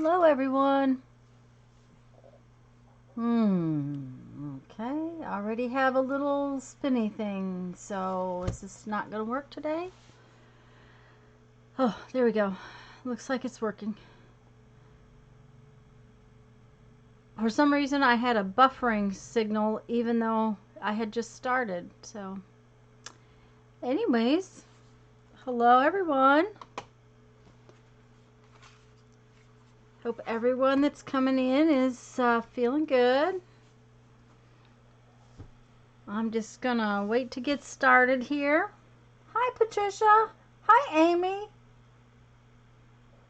Hello, everyone. Okay, I already have a little spinny thing, so is this not going to work today? Oh, there we go. Looks like it's working. For some reason, I had a buffering signal even though I had just started, so. Anyways, hello, everyone. Hope everyone that's coming in is feeling good. I'm just gonna wait to get started here. Hi, Patricia. Hi, Amy.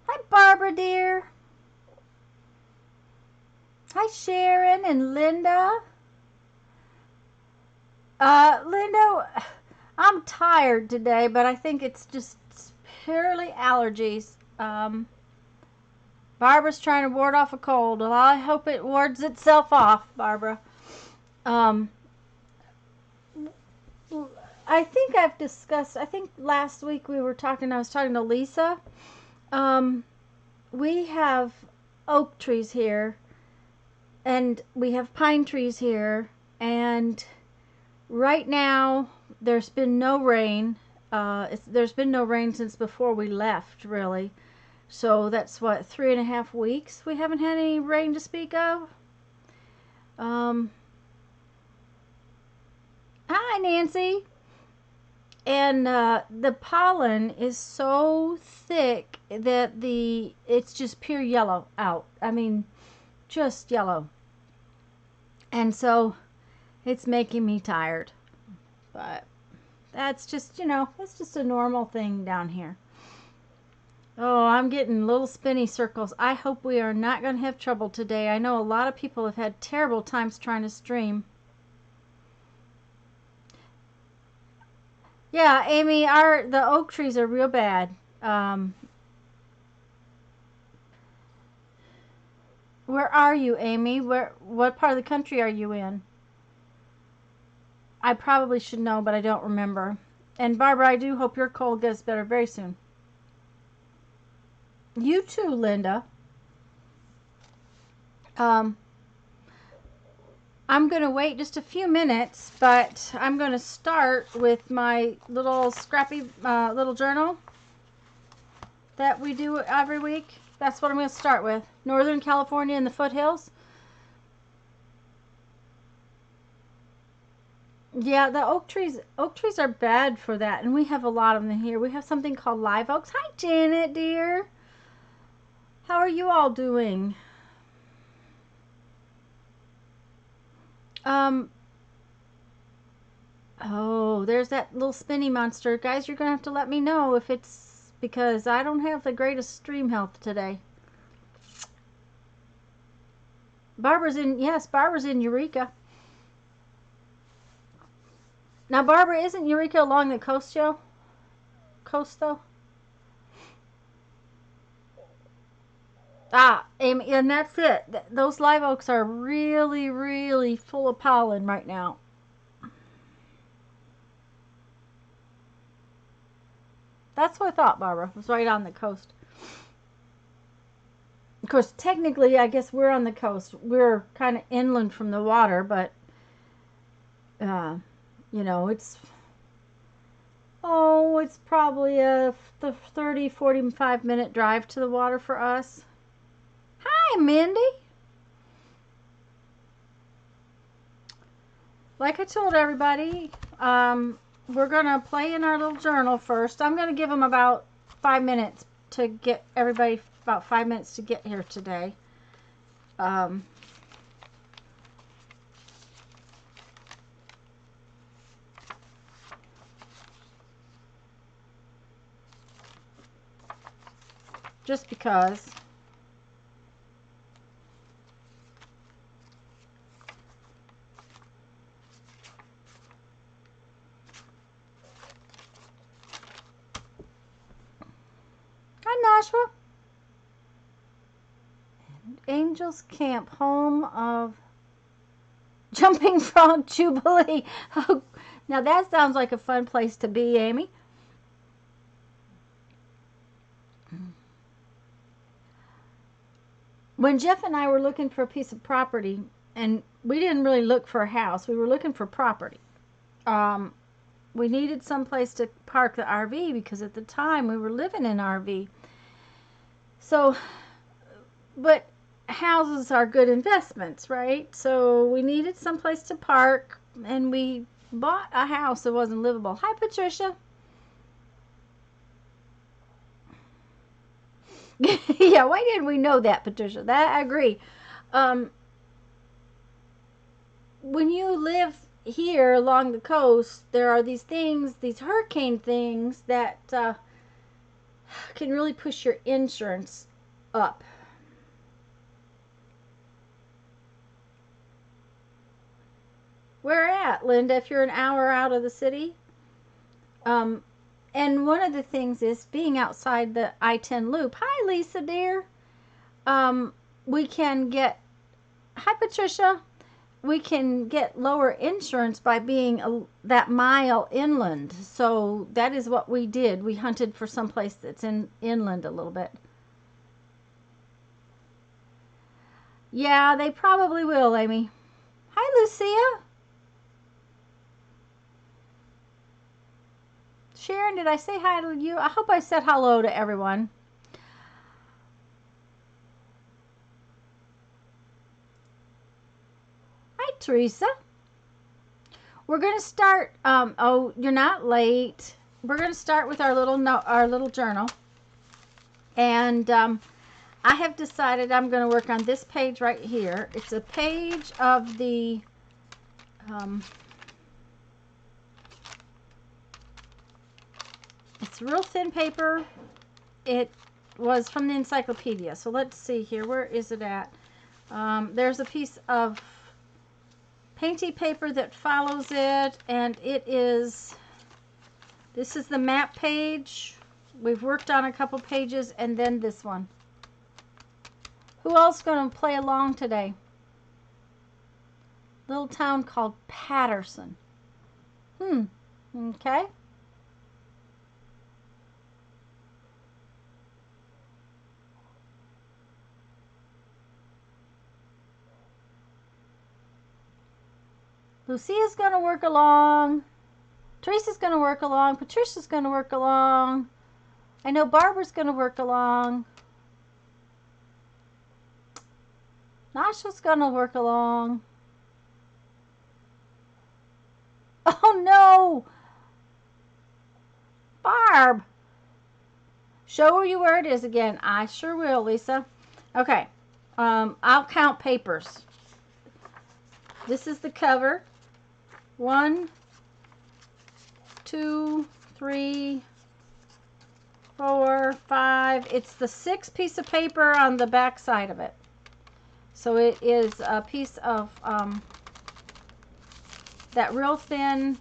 Hi, Barbara, dear. Hi, Sharon and Linda. Linda, I'm tired today, but I think it's just purely allergies. Barbara's trying to ward off a cold. Well, I hope it wards itself off, Barbara. Um, I think I've discussed, I think last week I was talking to Lisa. We have oak trees here, and we have pine trees here, and right now there's been no rain. There's been no rain since before we left, really. So that's what, 3.5 weeks we haven't had any rain to speak of. Um, Hi, Nancy. And the pollen is so thick that it's just pure yellow out. I mean, just yellow. And so it's making me tired. But that's just, it's just a normal thing down here. Oh, I'm getting little spinny circles. I hope we are not going to have trouble today. I know a lot of people have had terrible times trying to stream. Yeah, Amy, the oak trees are real bad. Where are you, Amy? What part of the country are you in? I probably should know, but I don't remember. And Barbara, I do hope your cold gets better very soon. You too, Linda. I'm going to wait just a few minutes, but I'm going to start with my little scrappy little journal that we do every week. That's what I'm going to start with. Northern California and the foothills. Yeah, the oak trees are bad for that, and we have a lot of them here. We have something called live oaks. Hi, Janet, dear. How are you all doing? Oh, there's that little spinny monster. Guys, you're gonna have to let me know if it's because I don't have the greatest stream health today. Barbara's in Eureka. Now, Barbara, isn't Eureka along the coast, Joe? Coast, though? Ah, and that's it. Those live oaks are really, really full of pollen right now. That's what I thought, Barbara. It was right on the coast. Of course, technically, I guess we're on the coast. We're kind of inland from the water, but, uh, it's it's probably a 30-45 minute drive to the water for us. Hi, Mindy. Like I told everybody, we're going to play in our little journal first. I'm going to give them about 5 minutes to get everybody, about 5 minutes to get here today. Just because. Hi, Nashua. Angels Camp, home of Jumping Frog Jubilee. Oh, now that sounds like a fun place to be, Amy. when Jeff and I were looking for a piece of property, and we didn't really look for a house, we were looking for property. Um, we needed some place to park the RV because at the time we were living in RV. So, but houses are good investments, right? So we needed some place to park, and we bought a house that wasn't livable. Hi, Patricia. Yeah, why didn't we know that, Patricia? That I agree. Um, when you live here along the coast, there are these things, these hurricane things that can really push your insurance up. Where at, Linda, if you're an hour out of the city? Um, and one of the things is being outside the I-10 loop. Hi, Lisa, dear. Um, we can get, hi, Patricia. We can get lower insurance by being that mile inland. So that is what we did. We hunted for some place that's inland a little bit. Yeah, they probably will, Amy. Hi, Lucia. Sharon, did I say hi to you? I hope I said hello to everyone. Hi, Teresa. We're going to start, oh, you're not late. We're going to start with our little journal. And I have decided I'm going to work on this page right here. It's a page of the it's real thin paper. It was from the encyclopedia. So let's see here. Where is it at? There's a piece of painty paper that follows it, and this is the map page. We've worked on a couple pages, and then this one. Who else going to play along today? Little town called Patterson. Okay. Lucia's going to work along. Teresa's going to work along. Patricia's going to work along. I know Barbara's going to work along. Nasha's going to work along. Oh no! Barb! Show you where it is again. I sure will, Lisa. Okay. I'll count papers. This is the cover. 1, 2, 3, 4, 5. It's the 6th piece of paper on the back side of it. So it is a piece of that real thin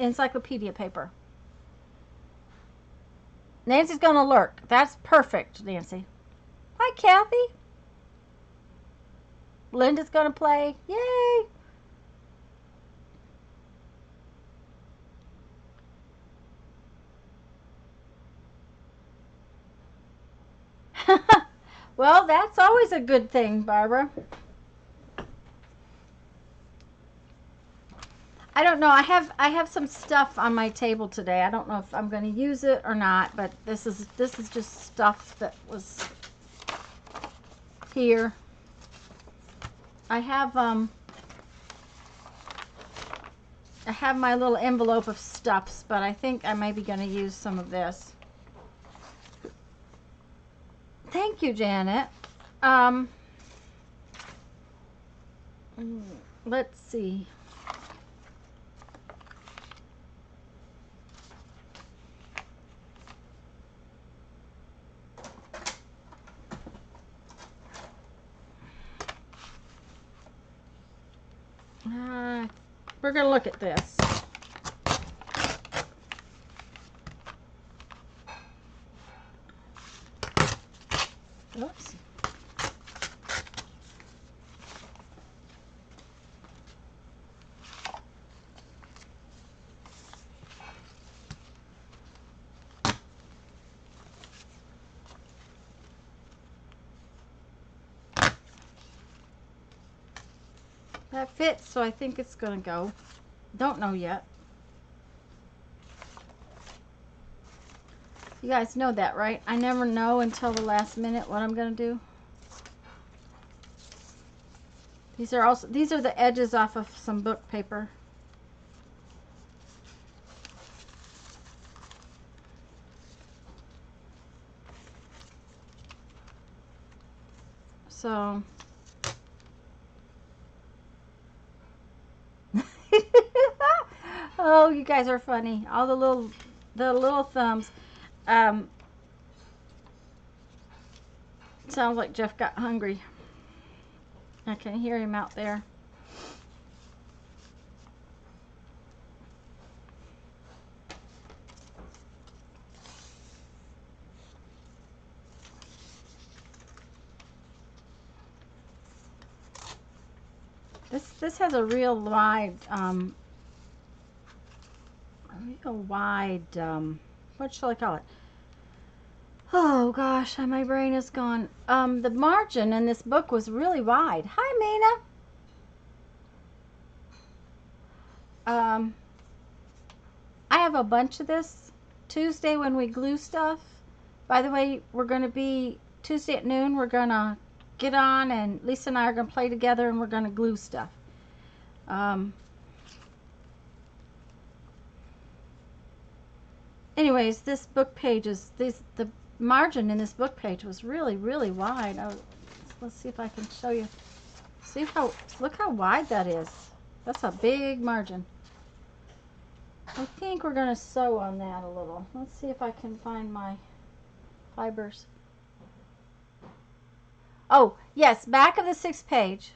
encyclopedia paper. Nancy's going to lurk. That's perfect, Nancy. Hi, Kathy. Linda's going to play. Yay! Well, that's always a good thing, Barbara. I don't know. I have some stuff on my table today. I don't know if I'm going to use it or not, but this is just stuff that was here. I have my little envelope of stuffs, but I think I may be going to use some of this. Thank you, Janet. Let's see. We're going to look at this. Oops. That fits, so I think it's gonna go. Don't know yet. You guys know that, right? I never know until the last minute what I'm gonna do. These are the edges off of some book paper. So oh, you guys are funny. All the little thumbs. Sounds like Jeff got hungry. I can hear him out there. This has a real wide what shall I call it? Oh gosh, my brain is gone. The margin in this book was really wide. Hi, Mina. I have a bunch of this. Tuesday when we glue stuff. By the way, we're going to be Tuesday at noon. We're going to get on, and Lisa and I are going to play together, and we're going to glue stuff. Anyways, this book page is the margin in this book page was really, really wide. Let's see if I can show you. Look how wide that is. That's a big margin. I think we're going to sew on that a little. Let's see if I can find my fibers. Oh, yes, back of the 6th page.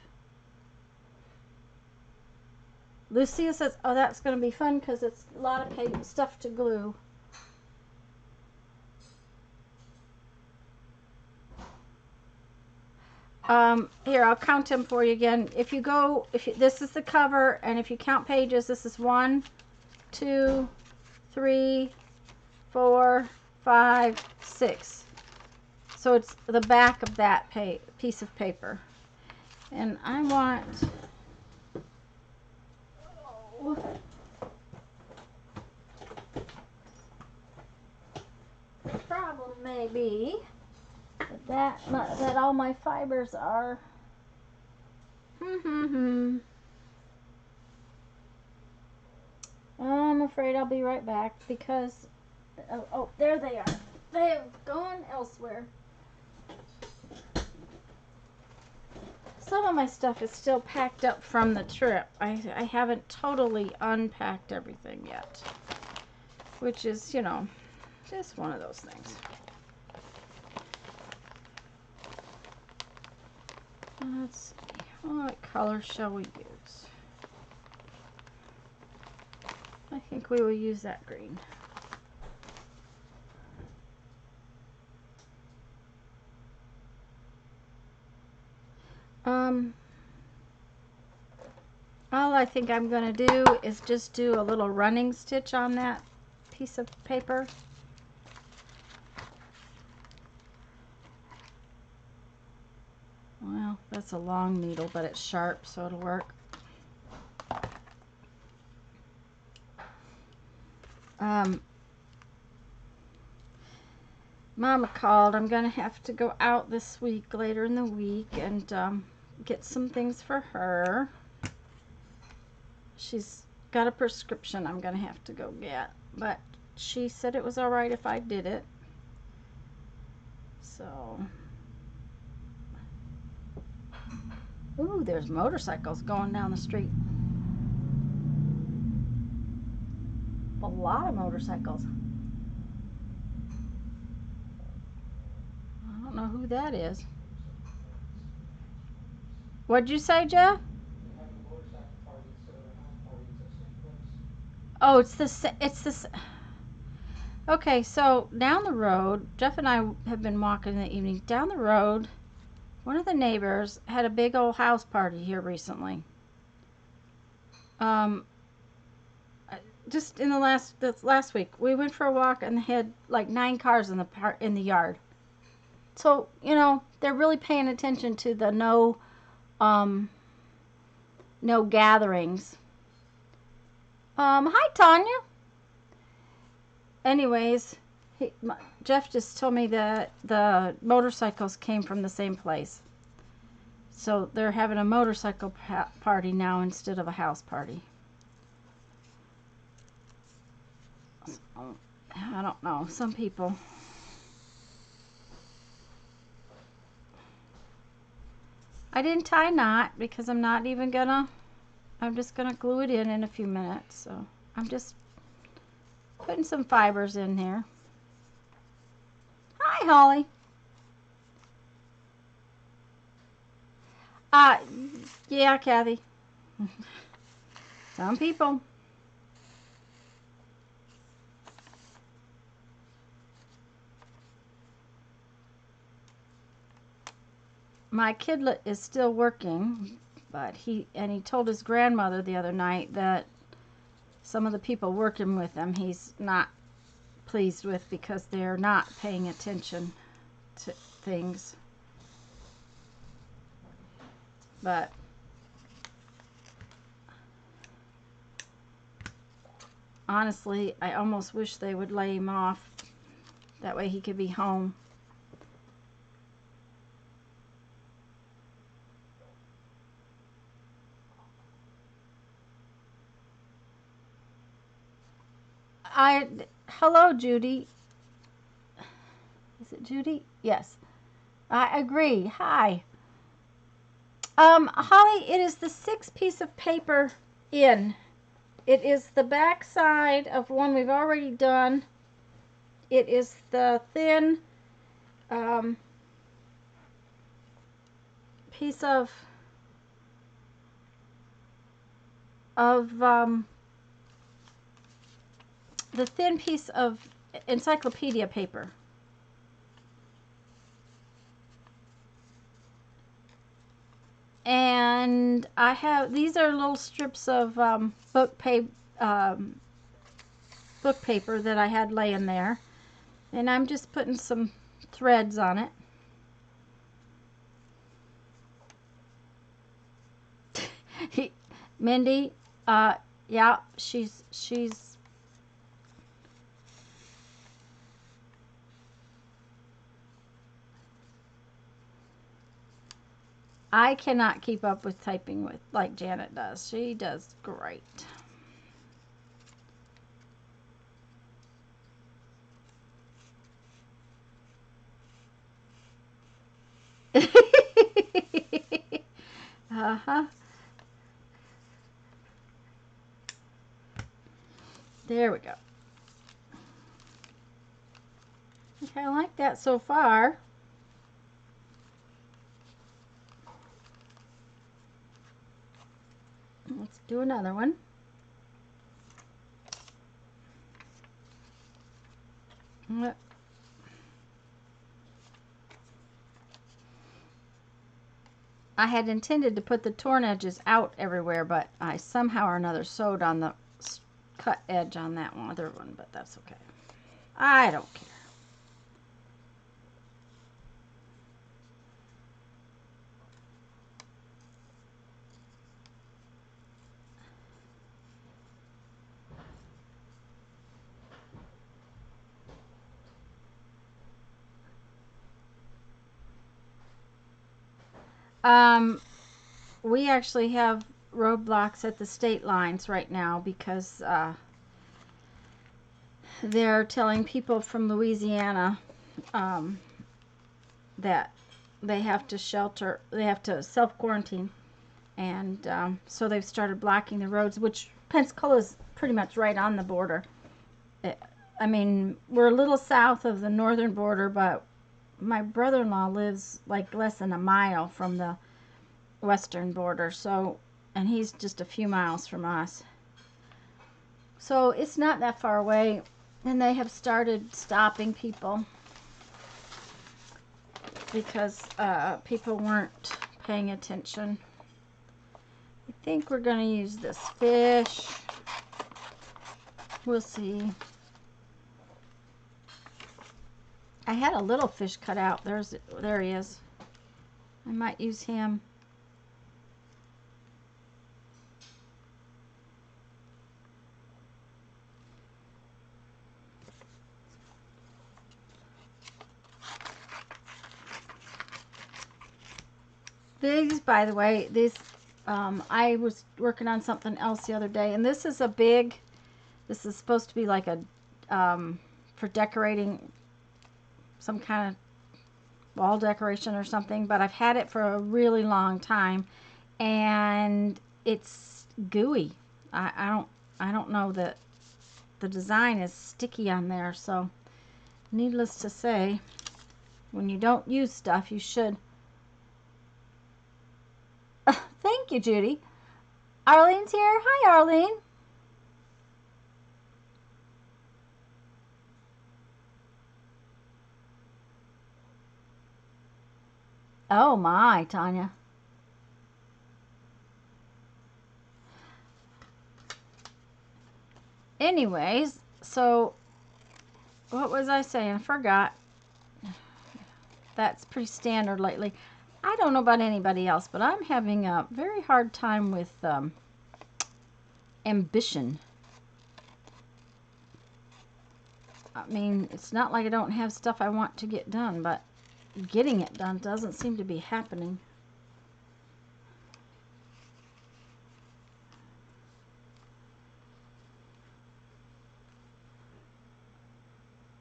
Lucia says, oh, that's going to be fun because it's a lot of stuff to glue. Here, I'll count them for you again. This is the cover, and if you count pages, this is 1, 2, 3, 4, 5, 6. So it's the back of that piece of paper. And I want... The problem may be that all my fibers are... I'm afraid I'll be right back because... Oh, there they are. They have gone elsewhere. Some of my stuff is still packed up from the trip. I haven't totally unpacked everything yet. Which is, you know, just one of those things. Let's see. What color shall we use? I think we will use that green. All I think I'm going to do is just do a little running stitch on that piece of paper. Well, that's a long needle, but it's sharp, so it'll work. Mama called. I'm going to have to go out this week, later in the week, and get some things for her. She's got a prescription I'm going to have to go get, but she said it was all right if I did it. So, ooh, there's motorcycles going down the street. A lot of motorcycles. I don't know who that is. What'd you say, Jeff? Oh, it's this. Okay, so down the road, Jeff and I have been walking in the evening. Down the road, one of the neighbors had a big old house party here recently. Just in the last week, we went for a walk and they had like 9 cars in the yard. So, you know, they're really paying attention to the no no gatherings. Hi, Tanya. Anyways, Jeff just told me that the motorcycles came from the same place. So they're having a motorcycle party now instead of a house party. So, I don't know. Some people. I didn't tie knot because I'm not even gonna. I'm just gonna glue it in a few minutes. So I'm just putting some fibers in here. Hi, Holly. Yeah, Kathy. Some people. My kidlet is still working, but he told his grandmother the other night that some of the people working with him he's not pleased with because they're not paying attention to things. But honestly, I almost wish they would lay him off. That way he could be home. Hello, Judy. Is it Judy? Yes. I agree. Hi. Holly, it is the 6th piece of paper in. It is the back side of one we've already done. It is the thin piece of the thin piece of encyclopedia paper. And I have, these are little strips of book paper that I had laying there. And I'm just putting some threads on it. Mindy, yeah, she's I cannot keep up with typing with like Janet does. She does great. Uh-huh. There we go. Okay, I like that so far. Let's do another one. I had intended to put the torn edges out everywhere, but I somehow or another sewed on the cut edge on that other one, but that's okay. I don't care. We actually have roadblocks at the state lines right now because they're telling people from Louisiana that they have to shelter, they have to self-quarantine, and so they've started blocking the roads, which Pensacola's pretty much right on the border. I mean, we're a little south of the northern border, but my brother-in-law lives like less than a mile from the western border, so, and he's just a few miles from us. So it's not that far away, and they have started stopping people because people weren't paying attention. I think we're going to use this fish. We'll see. I had a little fish cut out. There he is. I might use him. These, by the way, these, I was working on something else the other day, and this is a big, this is supposed to be like a, for decorating some kind of wall decoration or something, but I've had it for a really long time, and it's gooey. I don't know that the design is sticky on there, so needless to say, when you don't use stuff, you should. Thank you, Judy. Arlene's here. Hi, Arlene. Oh my, Tanya. Anyways, so what was I saying? I forgot. That's pretty standard lately. I don't know about anybody else, but I'm having a very hard time with ambition. I mean, it's not like I don't have stuff I want to get done, but getting it done doesn't seem to be happening.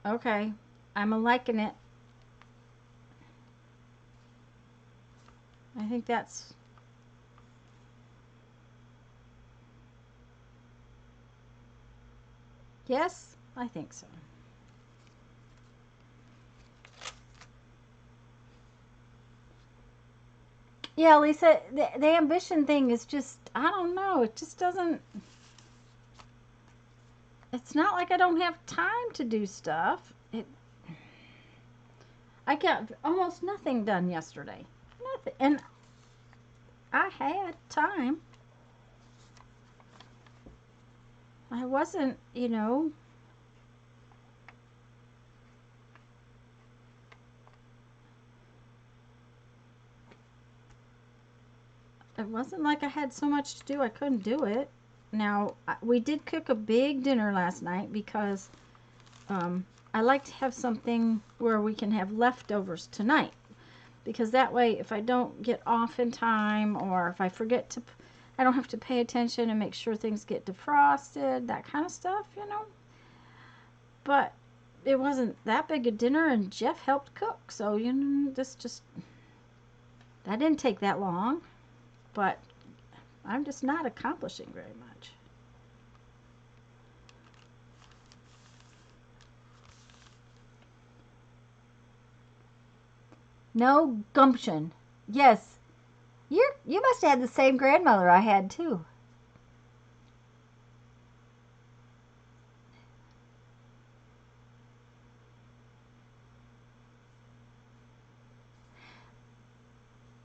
Okay, I'm liking it. I think that's... Yes, I think so. Yeah, Lisa, the ambition thing is just, I don't know, it just doesn't, it's not like I don't have time to do stuff. I got almost nothing done yesterday. Nothing. And I had time. I wasn't, you know, it wasn't like I had so much to do I couldn't do it. Now, we did cook a big dinner last night because I like to have something where we can have leftovers tonight. Because that way, if I don't get off in time, or if I forget to, I don't have to pay attention and make sure things get defrosted, that kind of stuff, you know. But it wasn't that big a dinner, and Jeff helped cook, so, you know, that didn't take that long. But I'm just not accomplishing very much. No gumption. Yes, you must have had the same grandmother I had too.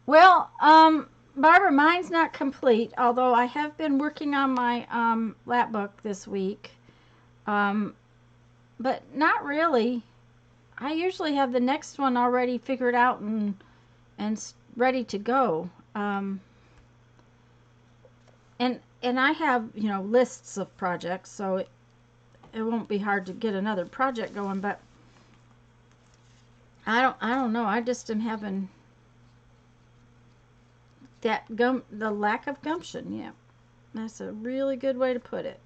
Well, Barbara, mine's not complete, although I have been working on my lap book this week. Um, but not really. I usually have the next one already figured out and ready to go. And I have, you know, lists of projects, so it won't be hard to get another project going, but I don't know. I just am having the lack of gumption. Yeah. That's a really good way to put it.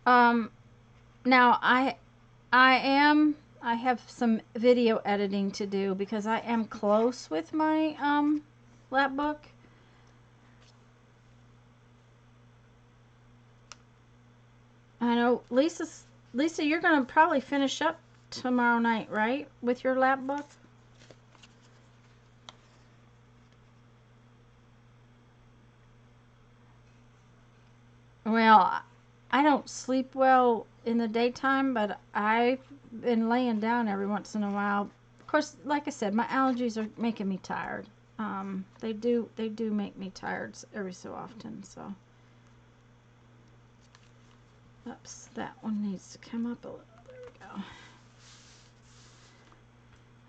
Um Now I have some video editing to do because I am close with my lap book. I know Lisa, you're gonna probably finish up tomorrow night, right? With your lap book? Well, I don't sleep well in the daytime, but I've been laying down every once in a while. Of course, like I said, my allergies are making me tired. They do make me tired every so often, so. Oops, that one needs to come up a little. There we go.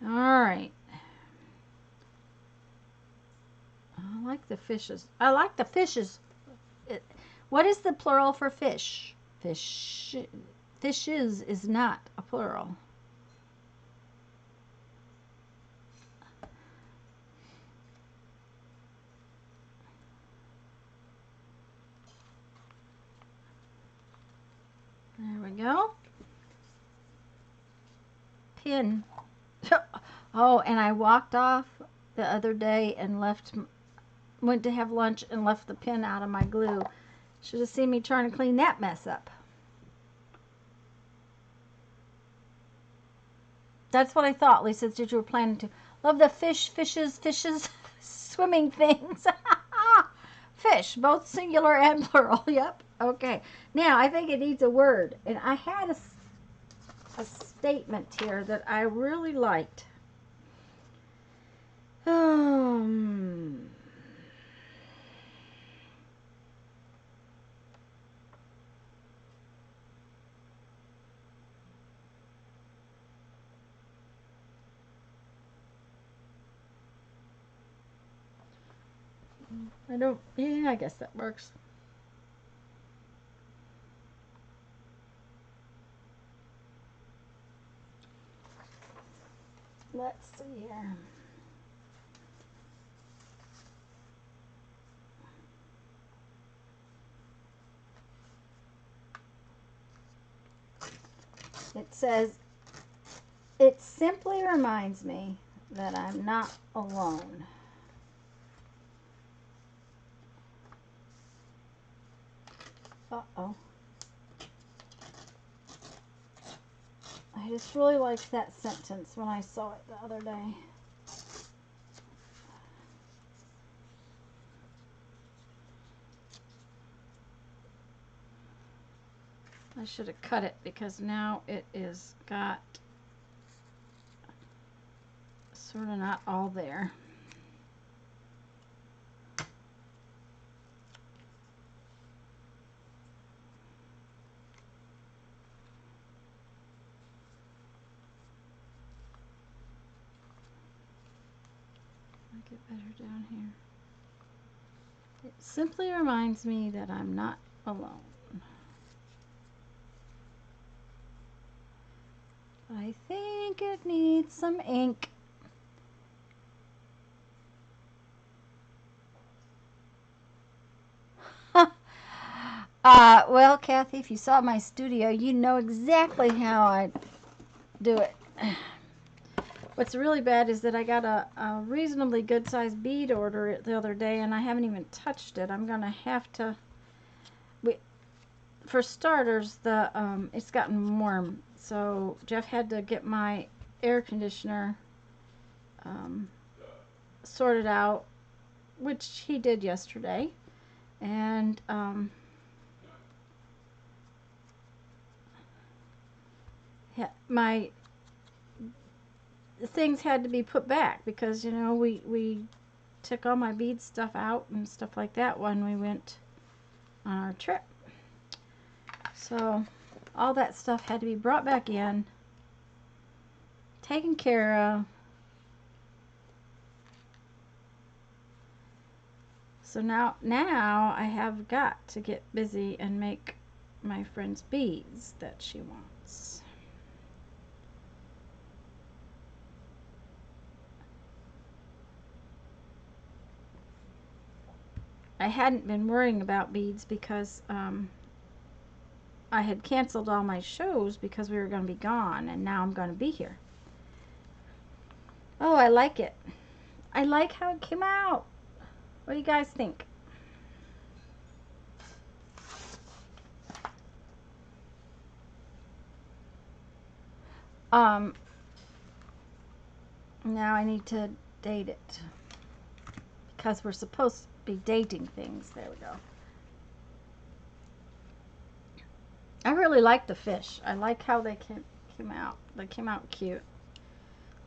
All right. I like the fishes. I like the fishes. What is the plural for fish? Fish. Fishes is not a plural. There we go. Pin. Oh, and I walked off the other day and went to have lunch and left the pin out of my glue. Should have seen me trying to clean that mess up. That's what I thought, Lisa, that you were planning to. Love the fishes, swimming things. Fish, both singular and plural. Yep. Okay. Now, I think it needs a word. And I had a statement here that I really liked. Yeah, I guess that works. Let's see here. It says, it simply reminds me that I'm not alone. Uh-oh. I just really liked that sentence when I saw it the other day. I should have cut it because now it is got sort of not all there. Make it better down here. It simply reminds me that I'm not alone. I think it needs some ink. Well, Kathy, if you saw my studio, you know exactly how I do it. What's really bad is that I got a reasonably good sized bead order the other day and I haven't even touched it. I'm gonna have to. For starters, it's gotten warm, so Jeff had to get my air conditioner sorted out, which he did yesterday, and my things had to be put back because, you know, we took all my bead stuff out and stuff like that when we went on our trip. So all that stuff had to be brought back in, taken care of. So now I have got to get busy and make my friend's beads that she wants. I hadn't been worrying about beads because I had canceled all my shows because we were going to be gone, and now I'm going to be here. Oh, I like it. I like how it came out. What do you guys think? Now I need to date it because we're supposed to be dating things. There we go. I really like the fish. I like how they came out. They came out cute.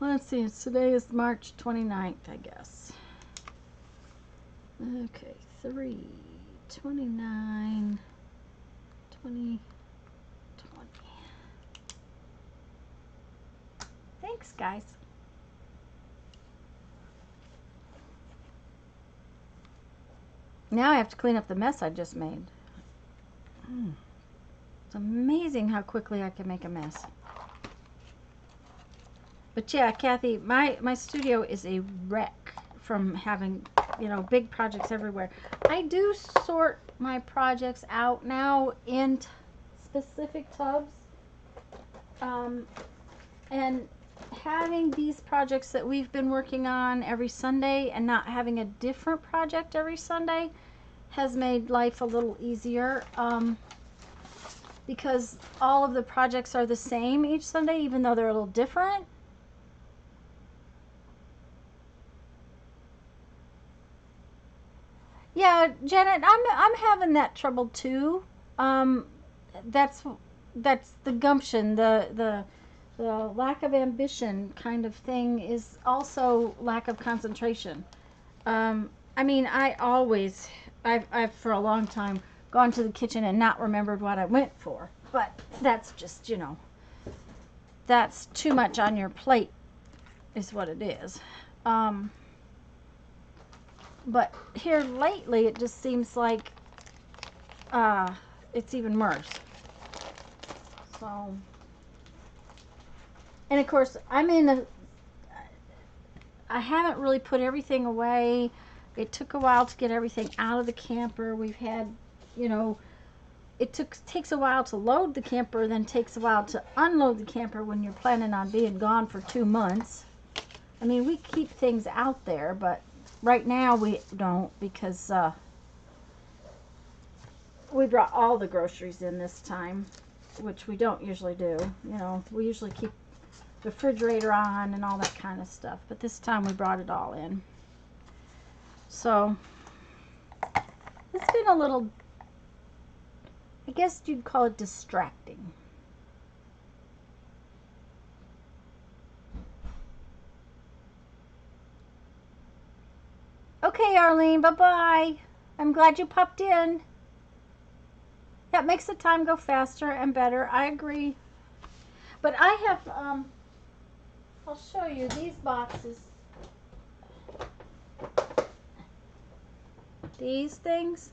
Let's see. Today is March 29th, I guess. Okay, 3/29/2020. Thanks, guys. Now I have to clean up the mess I just made. It's amazing how quickly I can make a mess. But yeah, Kathy, my studio is a wreck from having, you know, big projects everywhere. I do sort my projects out now in specific tubs. And having these projects that we've been working on every Sunday and not having a different project every Sunday has made life a little easier. Because all of the projects are the same each Sunday, even though they're a little different. Yeah, Janet, I'm having that trouble too. That's the gumption, the lack of ambition kind of thing is also lack of concentration. I mean, I've for a long time gone to the kitchen and not remembered what I went for. But that's just, you know, that's too much on your plate is what it is. But here lately, it just seems like it's even worse. So, and of course, I haven't really put everything away. It took a while to get everything out of the camper. We've had, you know, it takes a while to load the camper, then takes a while to unload the camper when you're planning on being gone for 2 months. I mean, we keep things out there, but right now we don't because we brought all the groceries in this time, which we don't usually do. You know, we usually keep the refrigerator on and all that kind of stuff, but this time we brought it all in. So it's been a little, I guess you'd call it distracting. Okay, Arlene, bye-bye. I'm glad you popped in. That makes the time go faster and better. I agree. But I have, I'll show you these boxes. These things.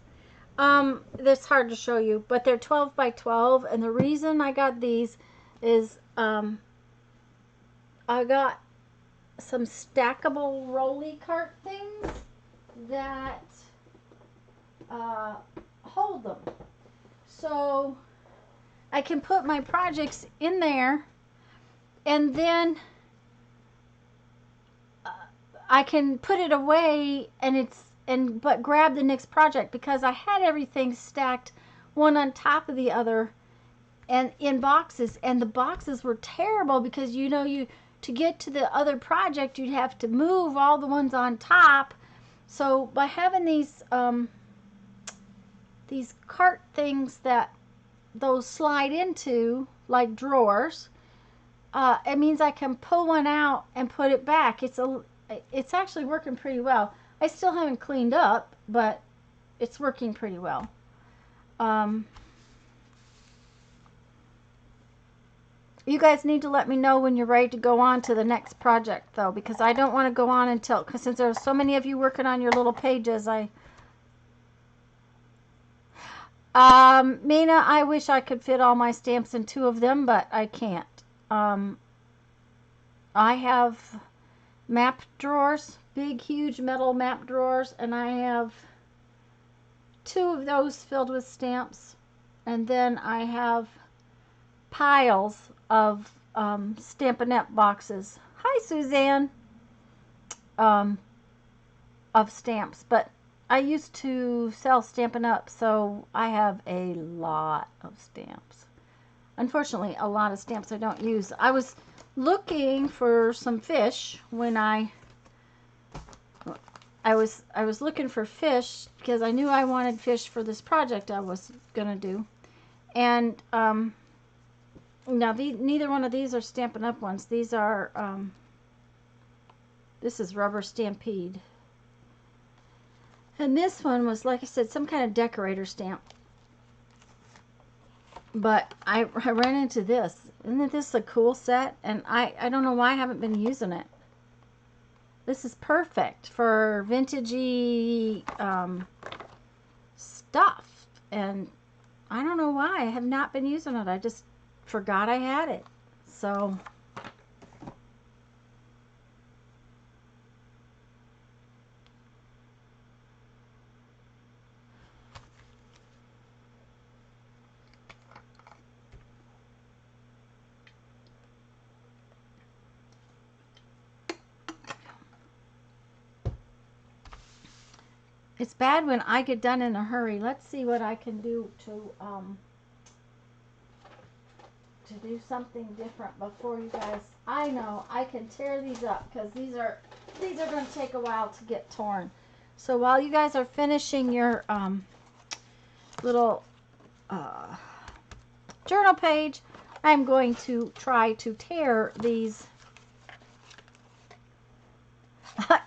That's hard to show you, but they're 12 by 12. And the reason I got these is, I got some stackable rolly cart things that hold them. So I can put my projects in there and then I can put it away but grab the next project because I had everything stacked one on top of the other and in boxes, and the boxes were terrible because to get to the other project you'd have to move all the ones on top. So by having these cart things that those slide into like drawers, it means I can pull one out and put it back. It's actually working pretty well. I still haven't cleaned up, but it's working pretty well. You guys need to let me know when you're ready to go on to the next project, though, because I don't want to go on until, because since there's so many of you working on your little pages, Mina, I wish I could fit all my stamps in 2 of them, but I can't. I have map drawers, big, huge metal map drawers, and I have 2 of those filled with stamps, and then I have piles of Stampin' boxes. Hi, Suzanne. Of stamps, but I used to sell Stampin' Up, so I have a lot of stamps. Unfortunately, a lot of stamps I don't use. I was looking for some fish when I was looking for fish because I knew I wanted fish for this project I was gonna do, and now neither one of these are Stampin' Up ones. These are this is Rubber Stampede. And this one was, like I said, some kind of decorator stamp. But I ran into this. Isn't this a cool set? And I don't know why I haven't been using it. This is perfect for vintagey stuff. And I don't know why. I have not been using it. I just forgot I had it. So it's bad when I get done in a hurry. Let's see what I can do to do something different before you guys. I know I can tear these up because these are going to take a while to get torn. So while you guys are finishing your little journal page, I'm going to try to tear these.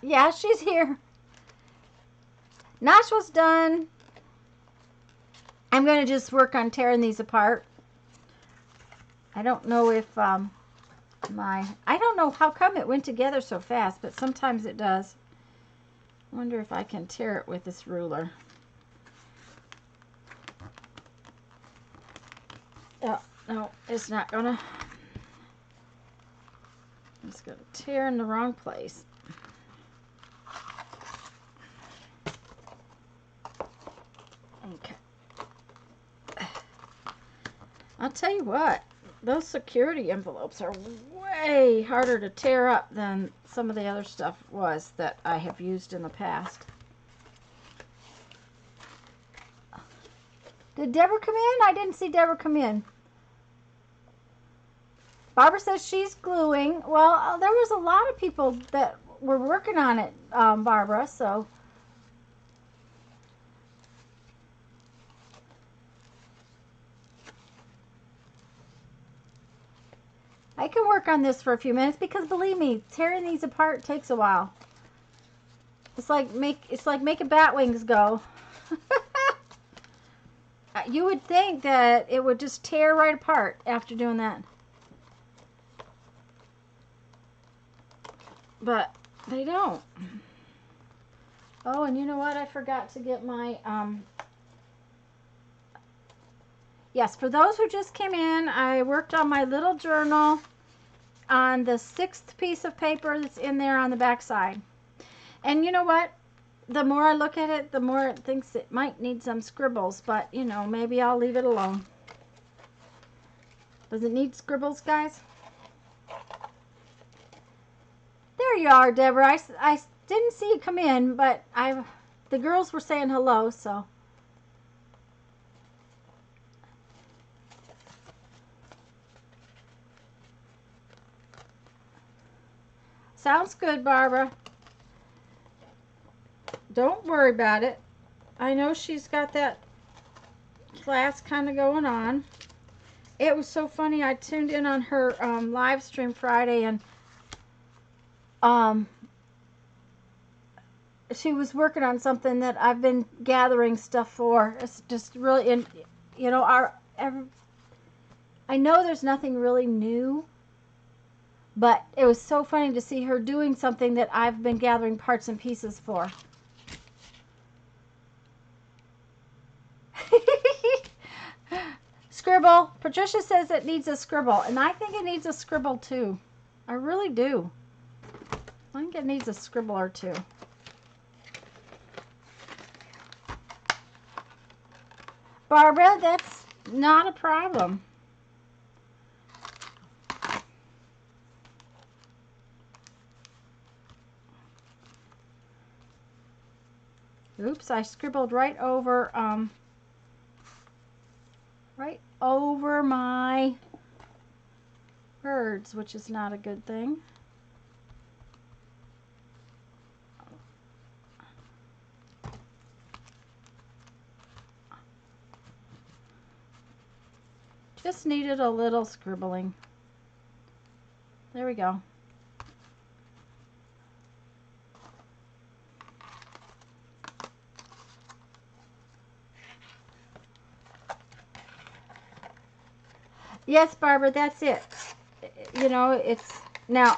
Yeah, she's here. Nashua's done. I'm going to just work on tearing these apart. I don't know if I don't know how come it went together so fast, but sometimes it does. I wonder if I can tear it with this ruler. Oh, no, it's not gonna. It's gonna tear in the wrong place. Okay. I'll tell you what, those security envelopes are way harder to tear up than some of the other stuff was that I have used in the past. Did Deborah come in? I didn't see Deborah come in. Barbara says she's gluing. Well, there was a lot of people that were working on it, Barbara, so. I can work on this for a few minutes because believe me, tearing these apart takes a while. It's like making bat wings go. You would think that it would just tear right apart after doing that. But they don't. Oh, and you know what? I forgot to get my yes, for those who just came in, I worked on my little journal on the 6th piece of paper that's in there on the back side. And you know what? The more I look at it, the more it thinks it might need some scribbles, but you know, maybe I'll leave it alone. Does it need scribbles, guys? There you are, Deborah. I didn't see you come in, but the girls were saying hello, so. Sounds good, Barbara. Don't worry about it. I know she's got that class kind of going on. It was so funny. I tuned in on her live stream Friday, and she was working on something that I've been gathering stuff for. It's just really, you know, I know there's nothing really new, but it was so funny to see her doing something that I've been gathering parts and pieces for. Scribble. Patricia says it needs a scribble, and I think it needs a scribble too. I really do. I think it needs a scribble or two. Barbara, that's not a problem. Oops, I scribbled right over my birds, which is not a good thing. Just needed a little scribbling. There we go. Yes, Barbara, that's it. You know, it's now,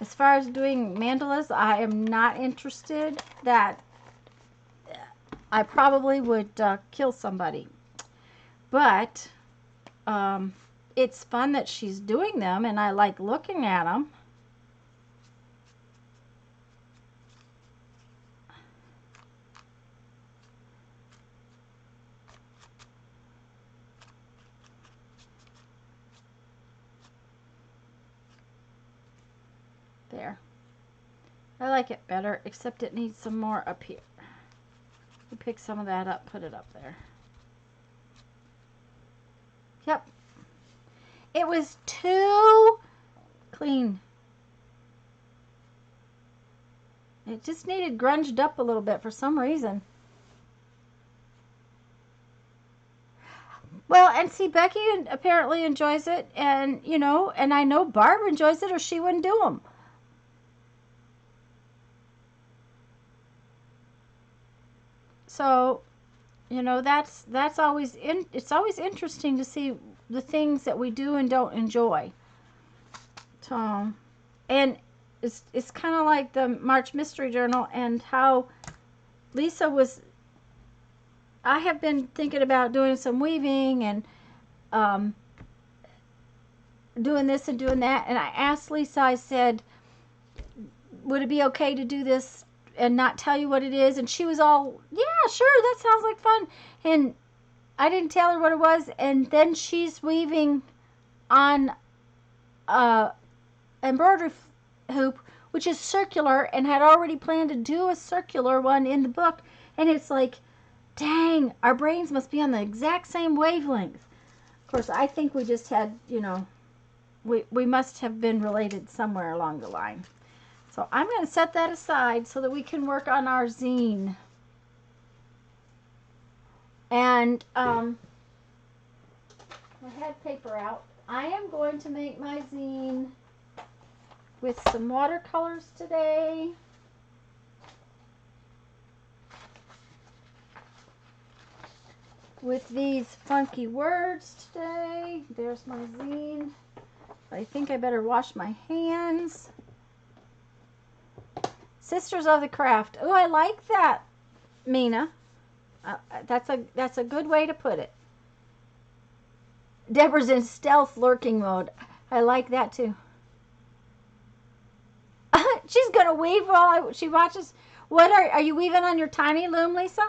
as far as doing mandalas, I am not interested. That I probably would kill somebody But it's fun that she's doing them, and I like looking at them. There. I like it better, except it needs some more up here. We pick some of that up, put it up there. Yep. It was too clean. It just needed grunged up a little bit for some reason. Well, and see, Becky apparently enjoys it, and, you know, and I know Barb enjoys it, or she wouldn't do them. So, you know, that's always it's always interesting to see the things that we do and don't enjoy. So, and it's kind of like the March Mystery Journal and how Lisa was. I have been thinking about doing some weaving and doing this and doing that, and I asked Lisa. I said, "Would it be okay to do this and not tell you what it is?" And she was all, "Yeah, sure, that sounds like fun." And I didn't tell her what it was, and then she's weaving on a embroidery hoop, which is circular, and had already planned to do a circular one in the book. And it's like, dang, our brains must be on the exact same wavelength. Of course, I think we just had, you know, we must have been related somewhere along the line. So I'm going to set that aside so that we can work on our zine. And I had paper out. I am going to make my zine with some watercolors today. With these funky words today. There's my zine. I think I better wash my hands. Sisters of the Craft. Oh, I like that, Mina. That's a good way to put it. Deborah's in stealth lurking mode. I like that too. She's gonna weave while she watches. What are you weaving on your tiny loom, Lisa?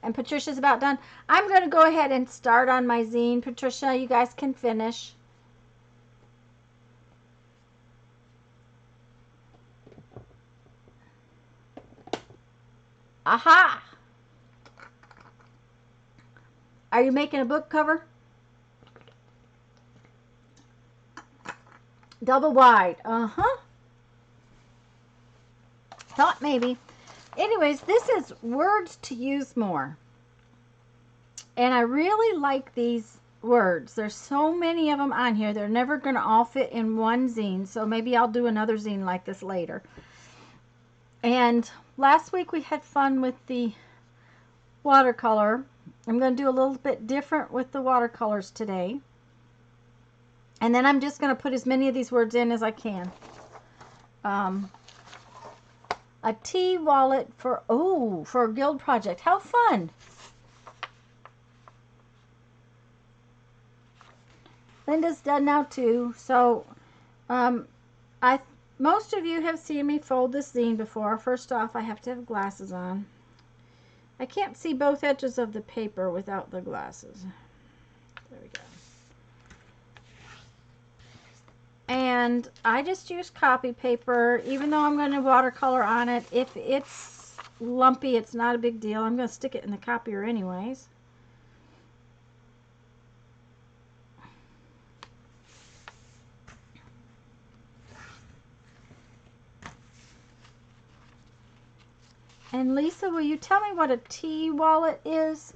And Patricia's about done. I'm going to go ahead and start on my zine. Patricia, you guys can finish. Aha! Are you making a book cover? Double wide. Uh-huh. Thought maybe. Anyways, this is words to use more. And I really like these words. There's so many of them on here. They're never going to all fit in one zine. So maybe I'll do another zine like this later. And last week we had fun with the watercolor. I'm going to do a little bit different with the watercolors today. And then I'm just going to put as many of these words in as I can. A tea wallet for a guild project. How fun! Linda's done now too. So, most of you have seen me fold this zine before. First off, I have to have glasses on. I can't see both edges of the paper without the glasses. There we go. And I just use copy paper, even though I'm going to watercolor on it. If it's lumpy, it's not a big deal. I'm going to stick it in the copier anyways. And Lisa, will you tell me what a tea wallet is?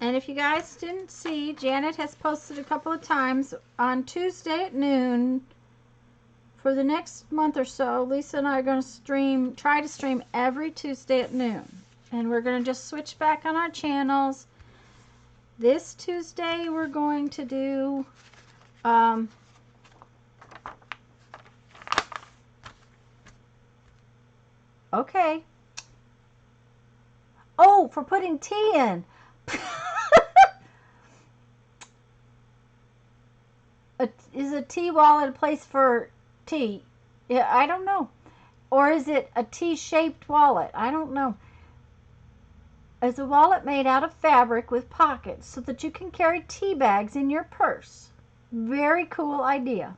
And if you guys didn't see, Janet has posted a couple of times on Tuesday at noon. For the next month or so, Lisa and I are going to try to stream every Tuesday at noon. And we're going to just switch back on our channels. This Tuesday we're going to do okay. Oh, for putting tea in. Is a tea wallet a place for tea? Yeah, I don't know. Or is it a tea-shaped wallet? I don't know. It's a wallet made out of fabric with pockets so that you can carry tea bags in your purse. Very cool idea.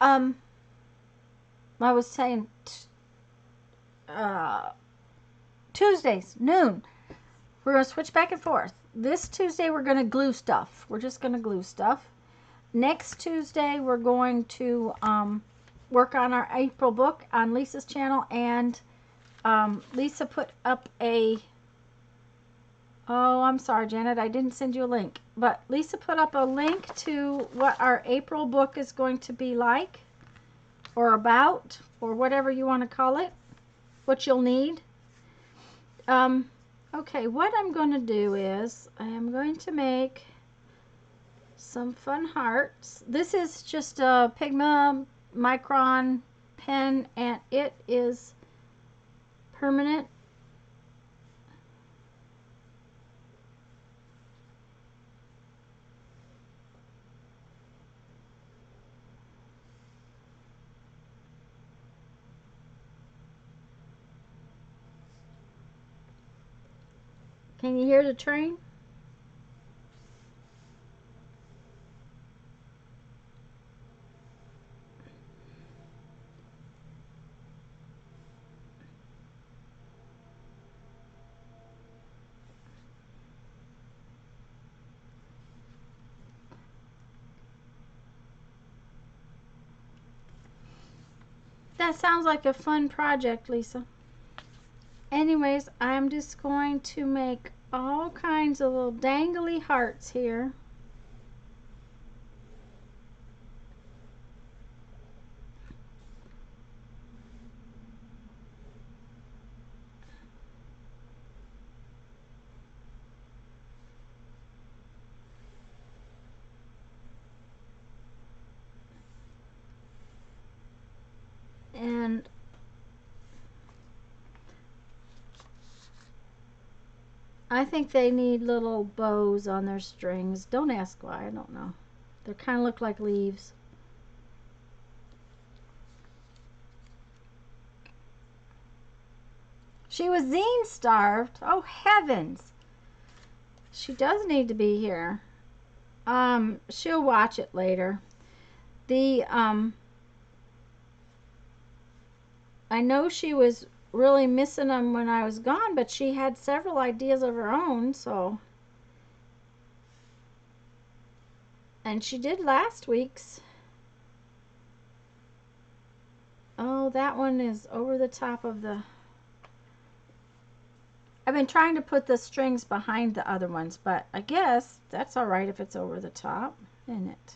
I was saying Tuesdays, noon. We're going to switch back and forth. This Tuesday, we're going to glue stuff. We're just going to glue stuff. Next Tuesday, we're going to work on our April book on Lisa's channel. And Lisa put up a... Oh, I'm sorry, Janet. I didn't send you a link. But Lisa put up a link to what our April book is going to be like. Or about. Or whatever you want to call it. What you'll need. Okay, what I'm going to do is I am going to make some fun hearts. This is just a Pigma Micron pen, and it is permanent. Can you hear the train? That sounds like a fun project, Lisa. Anyways, I'm just going to make all kinds of little dangly hearts here. And I think they need little bows on their strings. Don't ask why, I don't know. They kind of look like leaves. She was zine starved. Oh heavens. She does need to be here. She'll watch it later. I know she was really missing them when I was gone, but she had several ideas of her own, so. And she did last week's. Oh, that one is over the top of the... I've been trying to put the strings behind the other ones, but I guess that's all right if it's over the top, isn't it?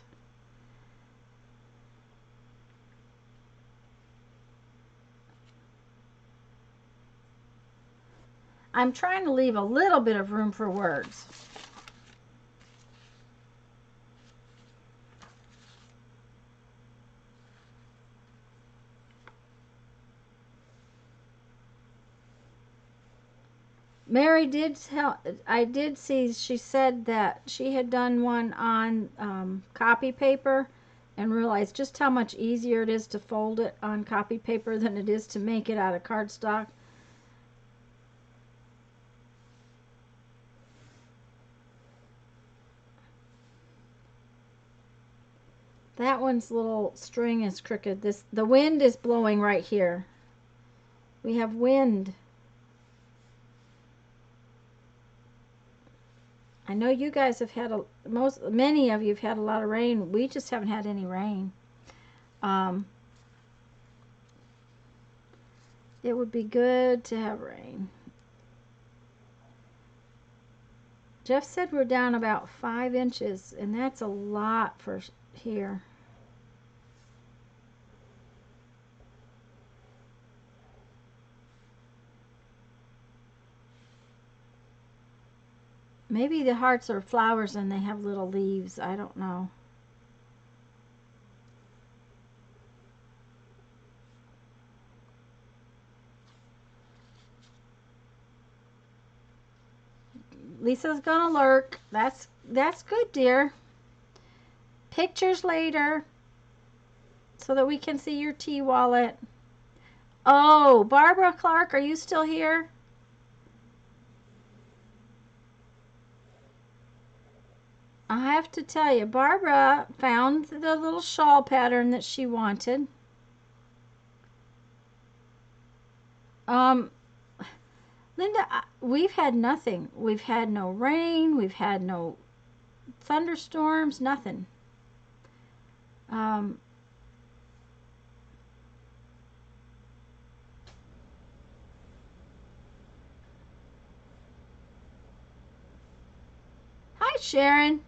I'm trying to leave a little bit of room for words. Mary did tell, I did see, she said that she had done one on copy paper and realized just how much easier it is to fold it on copy paper than it is to make it out of cardstock. That one's little string is crooked. The wind is blowing right here. We have wind. I know you guys have had many of you have had a lot of rain. We just haven't had any rain. It would be good to have rain. Jeff said we're down about 5 inches, and that's a lot for here. Maybe the hearts are flowers and they have little leaves. I don't know. Lisa's gonna lurk. That's good, dear. Pictures later so that we can see your tea wallet. Oh, Barbara Clark, are you still here? I have to tell you, Barbara found the little shawl pattern that she wanted. Linda, we've had nothing. We've had no rain. We've had no thunderstorms. Nothing. Hi, Sharon.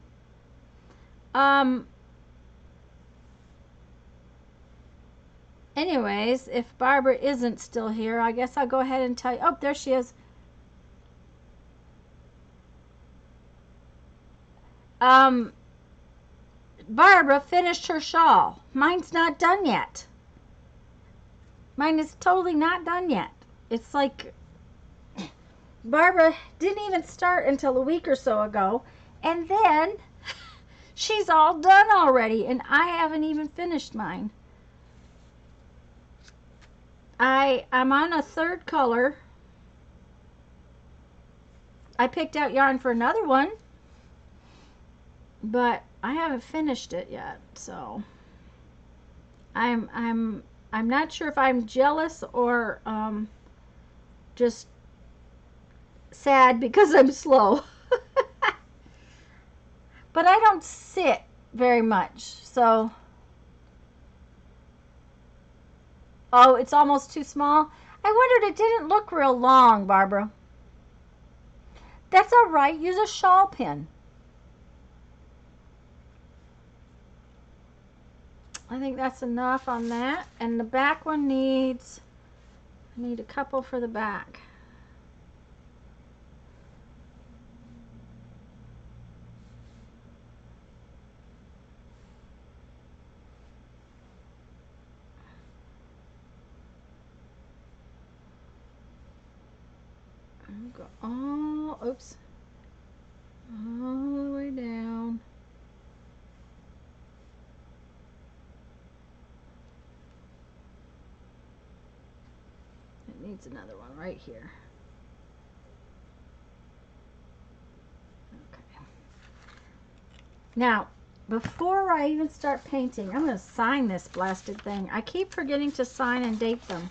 Anyways, if Barbara isn't still here, I guess I'll go ahead and tell you. Oh, there she is. Barbara finished her shawl. Mine's not done yet. Mine is totally not done yet. It's like Barbara didn't even start until a week or so ago, and then she's all done already, and I haven't even finished mine. I'm on a third color. I picked out yarn for another one, but I haven't finished it yet, so I'm not sure if I'm jealous or just sad because I'm slow. But I don't sit very much, so oh, it's almost too small. I wondered, it didn't look real long, Barbara. That's all right. Use a shawl pin. I think that's enough on that. And the back one needs, I need a couple for the back. I'll go all, oops, all the way down. It needs another one right here. Okay. Now, before I even start painting, I'm going to sign this blasted thing. I keep forgetting to sign and date them.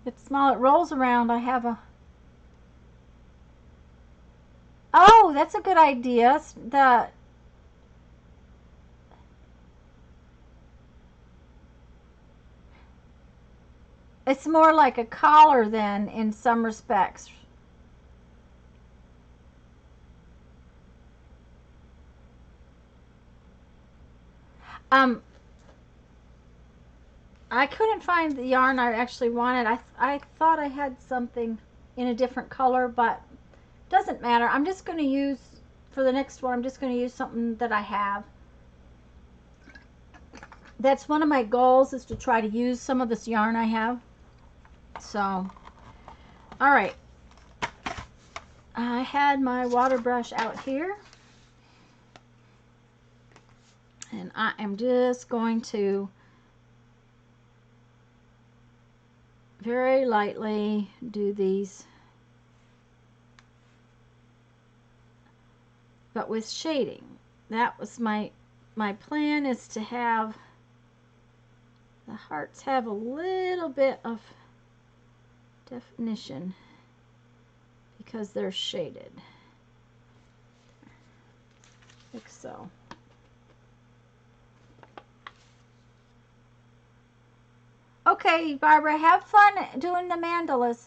It's small. It rolls around. I have a... Oh, that's a good idea. It's more like a collar then in some respects. I couldn't find the yarn I actually wanted. I thought I had something in a different color, but doesn't matter. I'm just going to use, for the next one, I'm just going to use something that I have. That's one of my goals, is to try to use some of this yarn I have. So, all right. I had my water brush out here. And I am just going to very lightly do these, but with shading. That was my plan, is to have the hearts have a little bit of definition because they're shaded, like so. Okay, Barbara, have fun doing the mandalas.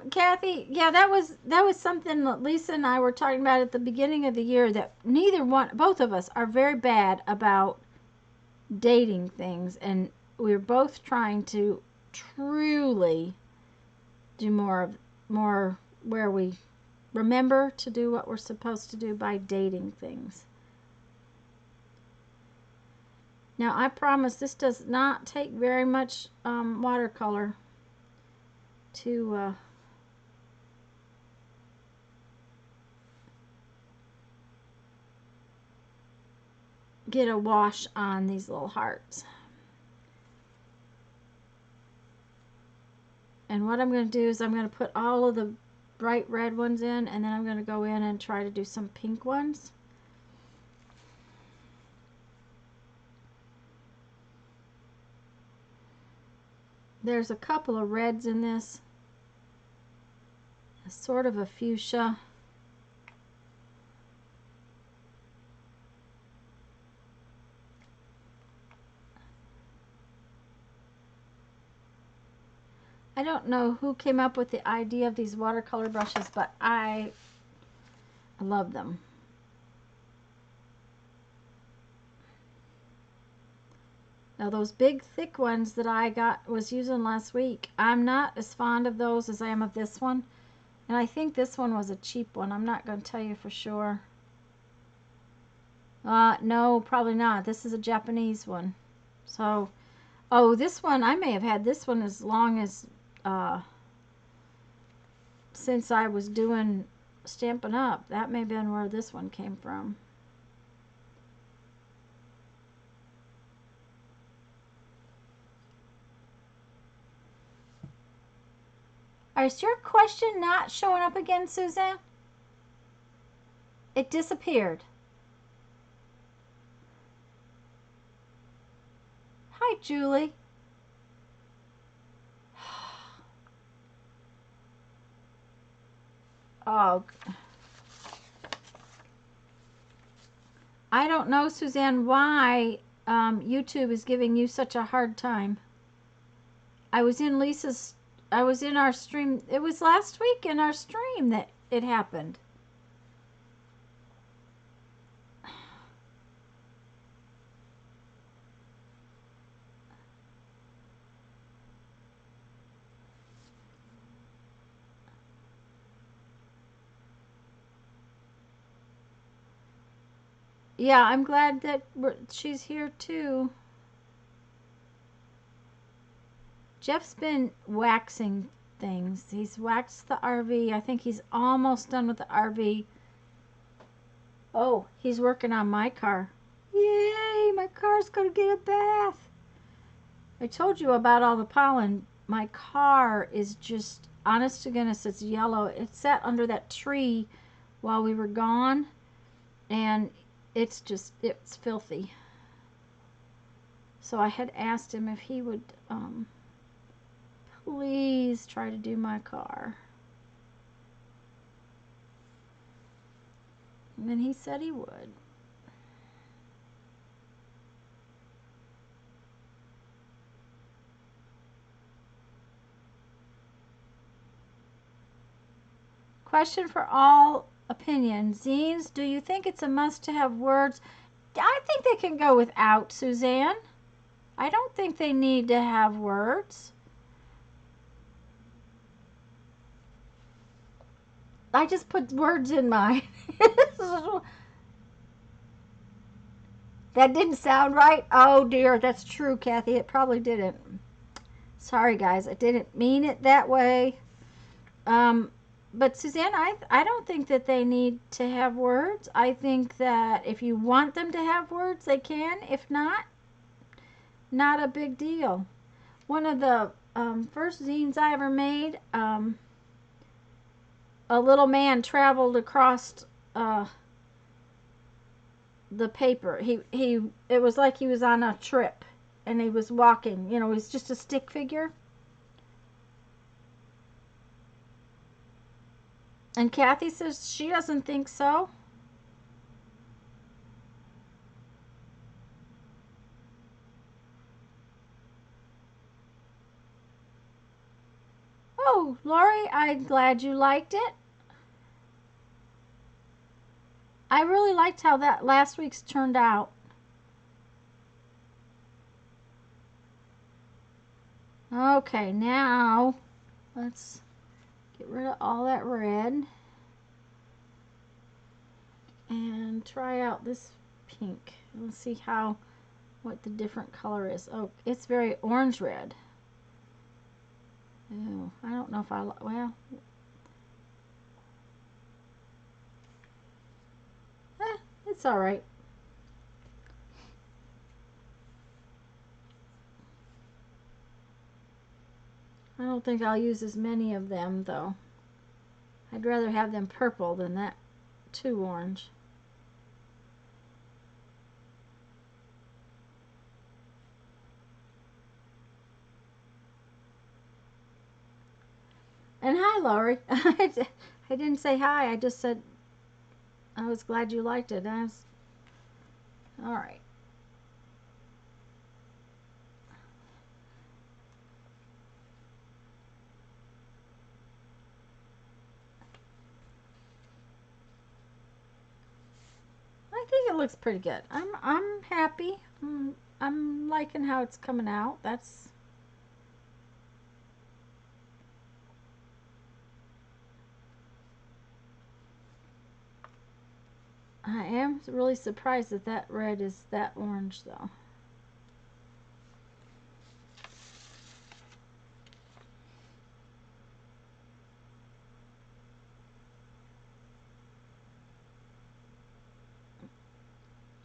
Kathy, yeah, that was something that Lisa and I were talking about at the beginning of the year, that both of us are very bad about dating things, and we're both trying to truly do more where we remember to do what we're supposed to do by dating things. Now, I promise this does not take very much watercolor to get a wash on these little hearts. And what I'm going to do is I'm going to put all of the bright red ones in, and then I'm going to go in and try to do some pink ones. There's a couple of reds in this. A sort of a fuchsia. I don't know who came up with the idea of these watercolor brushes, but I love them. Now those big thick ones that I was using last week, I'm not as fond of those as I am of this one. And I think this one was a cheap one. I'm not going to tell you for sure. No, probably not. This is a Japanese one. So, oh, this one, I may have had this one as long as, since I was doing Stampin' Up. That may have been where this one came from. Is your question not showing up again, Suzanne? It disappeared. Hi, Julie. Oh, I don't know, Suzanne, why YouTube is giving you such a hard time. I was in our stream. It was last week in our stream that it happened. Yeah, I'm glad that she's here too. Jeff's been waxing things. He's waxed the RV. I think he's almost done with the RV. Oh, he's working on my car. Yay, my car's gonna get a bath. I told you about all the pollen. My car is just, honest to goodness, it's yellow. It sat under that tree while we were gone, and it's filthy. So I had asked him if he would please try to do my car. And he said he would. Question for all opinions. Zines, do you think it's a must to have words? I think they can go without, Suzanne. I don't think they need to have words. I just put words in mine. That didn't sound right. Oh dear, that's true, Kathy. It probably didn't. Sorry, guys. I didn't mean it that way. But Suzanne, I don't think that they need to have words. I think that if you want them to have words, they can. If not, not a big deal. One of the first zines I ever made, a little man traveled across the paper. It was like he was on a trip, and he was walking. You know, he was just a stick figure. And Kathy says she doesn't think so. Oh, Oh, Lori, I'm glad you liked it. I really liked how that last week's turned out. Okay, now let's get rid of all that red and try out this pink. Let's see what the different color is. Oh, it's very orange red. Oh, I don't know if well, it's all right. I don't think I'll use as many of them though. I'd rather have them purple than that too orange. And hi, Laurie. I didn't say hi. I just said I was glad you liked it. All right. I think it looks pretty good. I'm happy. I'm liking how it's coming out. I am really surprised that that red is that orange though.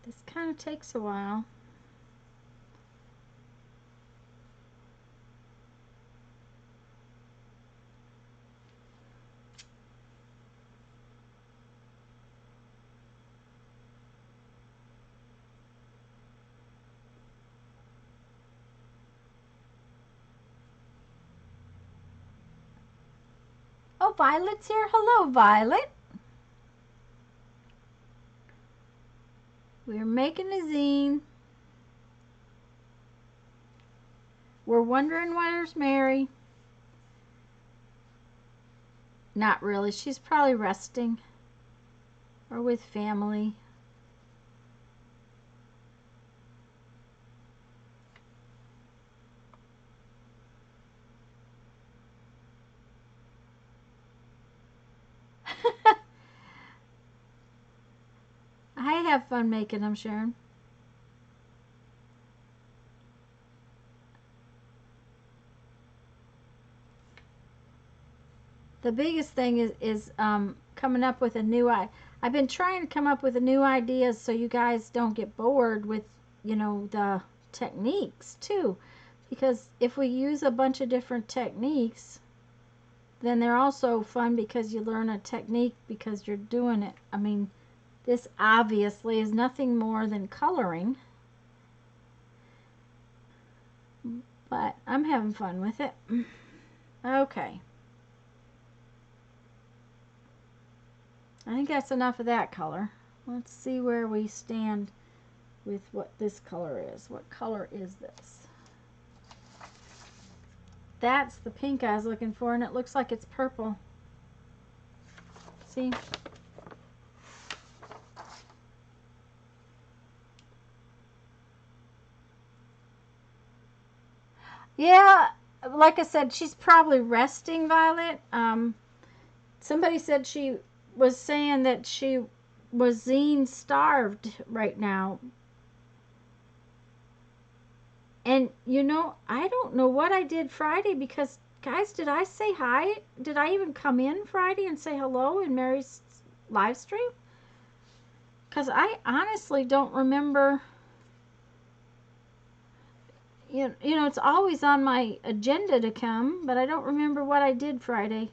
This kind of takes a while. Oh, Violet's here. Hello, Violet. We're making a zine. We're wondering where's Mary. Not really. She's probably resting or with family. I have fun making them, Sharon. The biggest thing is coming up with a new I've been trying to come up with a new ideas so you guys don't get bored with, the techniques too. Because if we use a bunch of different techniques, then they're also fun because you learn a technique because you're doing it. I mean, this obviously is nothing more than coloring. But I'm having fun with it. Okay. I think that's enough of that color. Let's see where we stand with what this color is. What color is this? That's the pink I was looking for, and it looks like it's purple. See? Yeah, like I said, she's probably resting, Violet. Somebody said she was saying that she was zine starved right now. And I don't know what I did Friday because, guys, did I say hi? Did I even come in Friday and say hello in Mary's live stream? Because I honestly don't remember. It's always on my agenda to come, but I don't remember what I did Friday.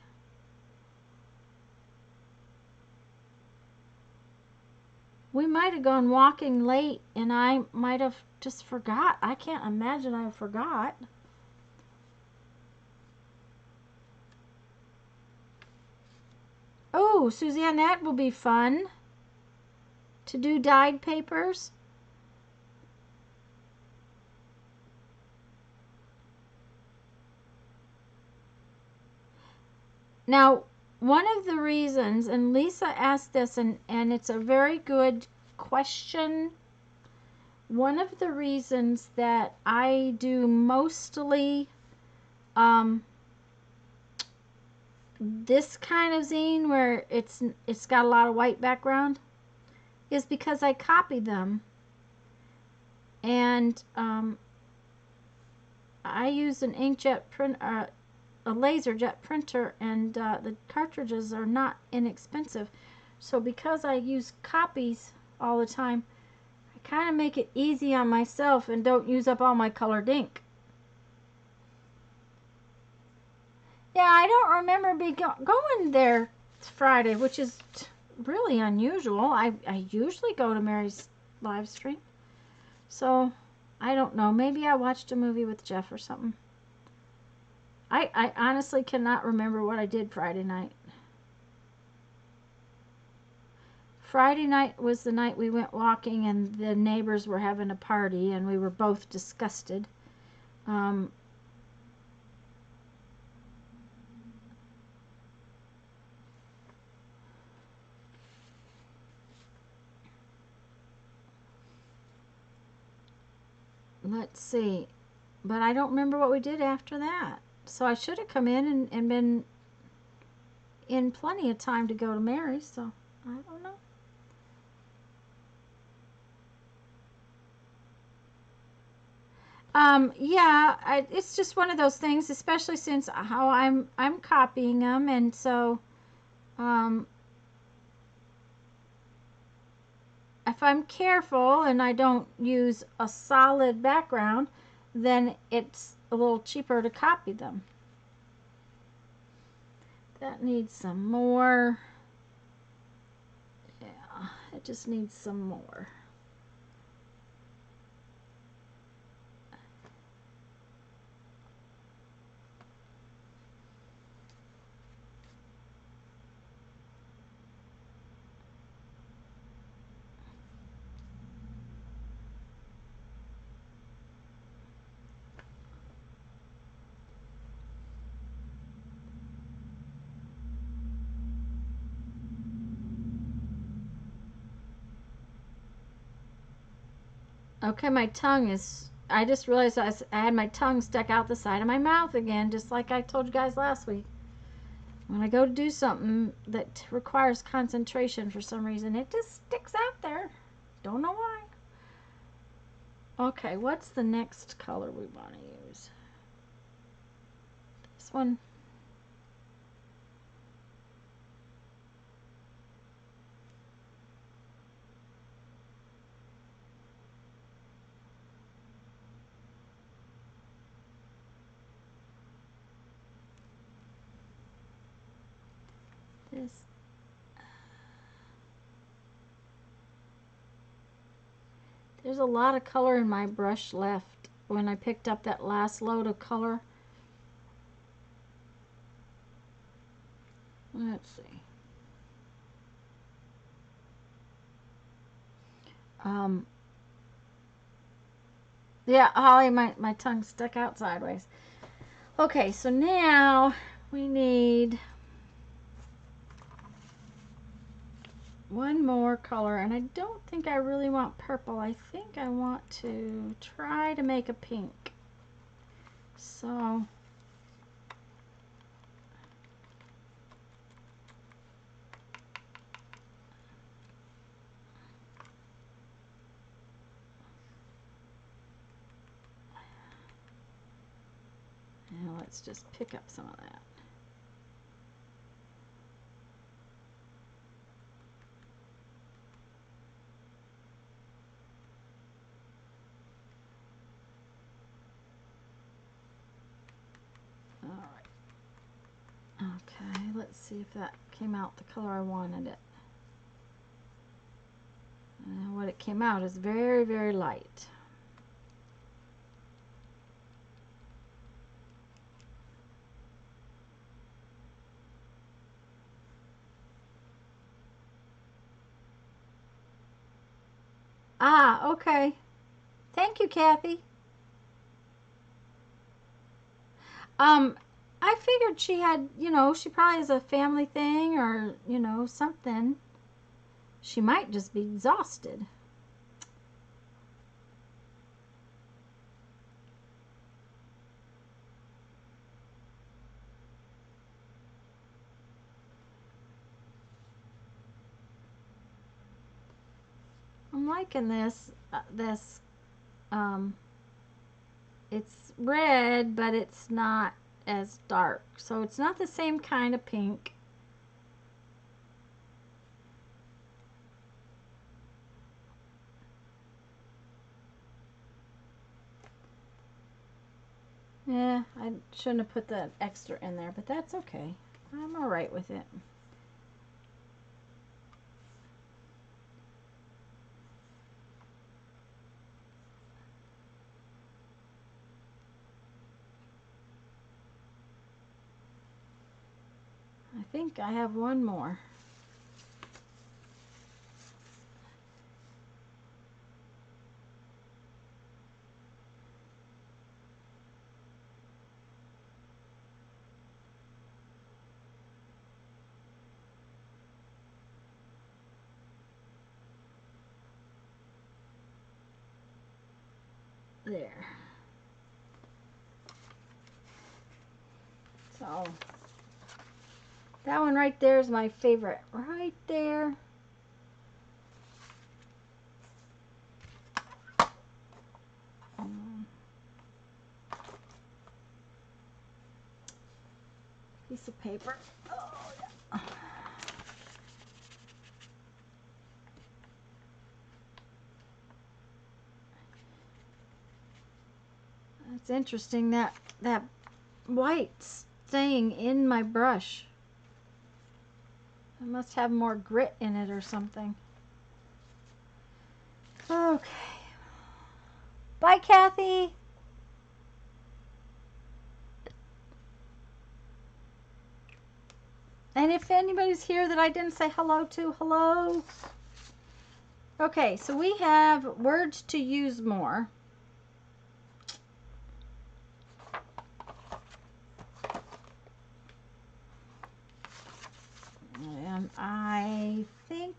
We might have gone walking late, and I might have just forgot. I can't imagine I forgot. Oh, Suzanne, that will be fun to do dyed papers. Now, one of the reasons, and Lisa asked this, and it's a very good question. One of the reasons that I do mostly this kind of zine where it's got a lot of white background is because I copy them, and I use an inkjet print, a laser jet printer, and the cartridges are not inexpensive. So because I use copies all the time, I kind of make it easy on myself and don't use up all my colored ink. Yeah, I don't remember going there Friday, which is really unusual. I usually go to Mary's live stream. So, I don't know. Maybe I watched a movie with Jeff or something. I honestly cannot remember what I did Friday night. Friday night was the night we went walking and the neighbors were having a party and we were both disgusted. Let's see. But I don't remember what we did after that. So I should have come in and been in plenty of time to go to Mary's, so I don't know. Yeah, it's just one of those things, especially since how I'm copying them, and so um, if I'm careful and I don't use a solid background, then it's a little cheaper to copy them. That needs some more. Yeah, it just needs some more. Okay, my tongue is. I just realized I had my tongue stuck out the side of my mouth again, just like I told you guys last week. When I go to do something that requires concentration for some reason, it just sticks out there. Don't know why. Okay, what's the next color we want to use? This one. This. There's a lot of color in my brush left when I picked up that last load of color. Let's see. Yeah, Holly, my tongue stuck out sideways. Okay, so now we need one more color, and I don't think I really want purple. I think I want to try to make a pink. So now let's just pick up some of that. All right. Okay, let's see if that came out the color I wanted it. What it came out is very, very light. Ah, okay. Thank you, Kathy. Um, I I figured she had, you know, she probably has a family thing or, you know, something. She might just be exhausted. I'm liking this. Um, it's red, but it's not as dark. So it's not the same kind of pink. Yeah, I shouldn't have put the extra in there, but that's okay. I'm all right with it. I think I have one more. There. So that one right there is my favorite. Right there. Piece of paper. Oh, yeah. It's interesting that white's staying in my brush. I must have more grit in it or something. Okay. Bye, Kathy. And if anybody's here that I didn't say hello to, hello. Okay, so we have words to use more. And I think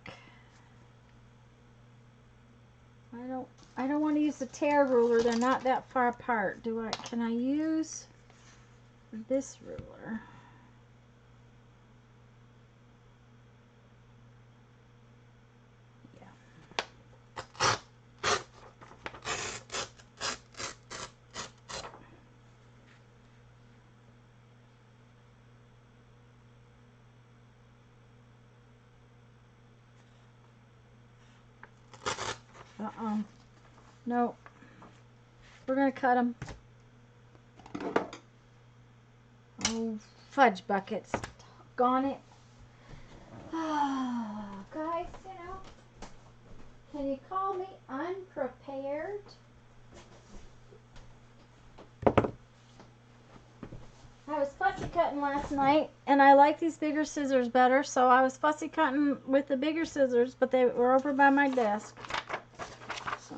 I don't want to use the tear ruler. They're not that far apart. Can I use this ruler? Uh-oh. No. We're going to cut them. Oh, fudge buckets. Doggone it. Guys, you know, can you call me unprepared? I was fussy cutting last night, and I like these bigger scissors better, so I was fussy cutting with the bigger scissors, but they were over by my desk. So...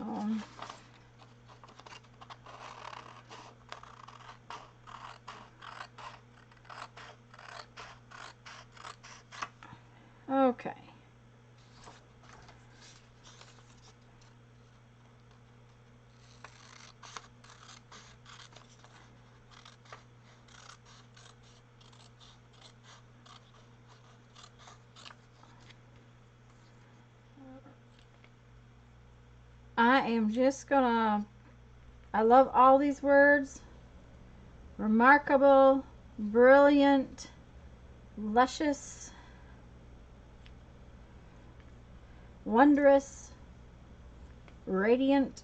okay. I am just gonna... I love all these words. Remarkable, brilliant, luscious, wondrous, radiant.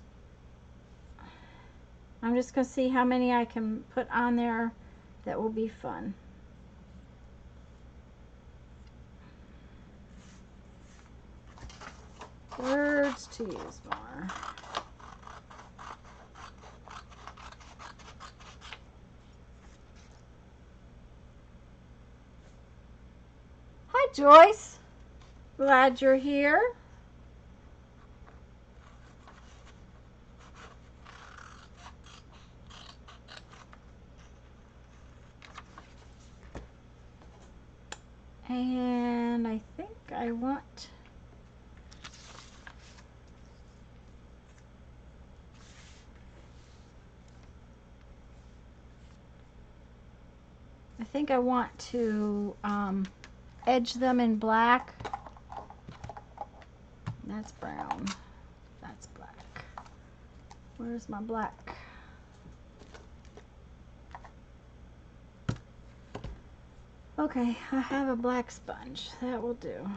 I'm just going to see how many I can put on there that will be fun. Words to use more. Hi, Joyce. Glad you're here. And I think I want to edge them in black. That's brown. That's black. Where's my black? Okay, I have a black sponge. That will do.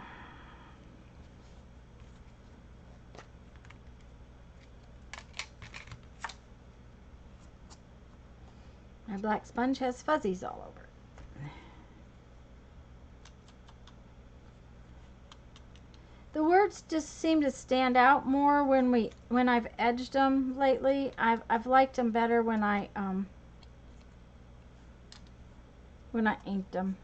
My black sponge has fuzzies all over it. The words just seem to stand out more when I've edged them lately. I've liked them better when I inked them.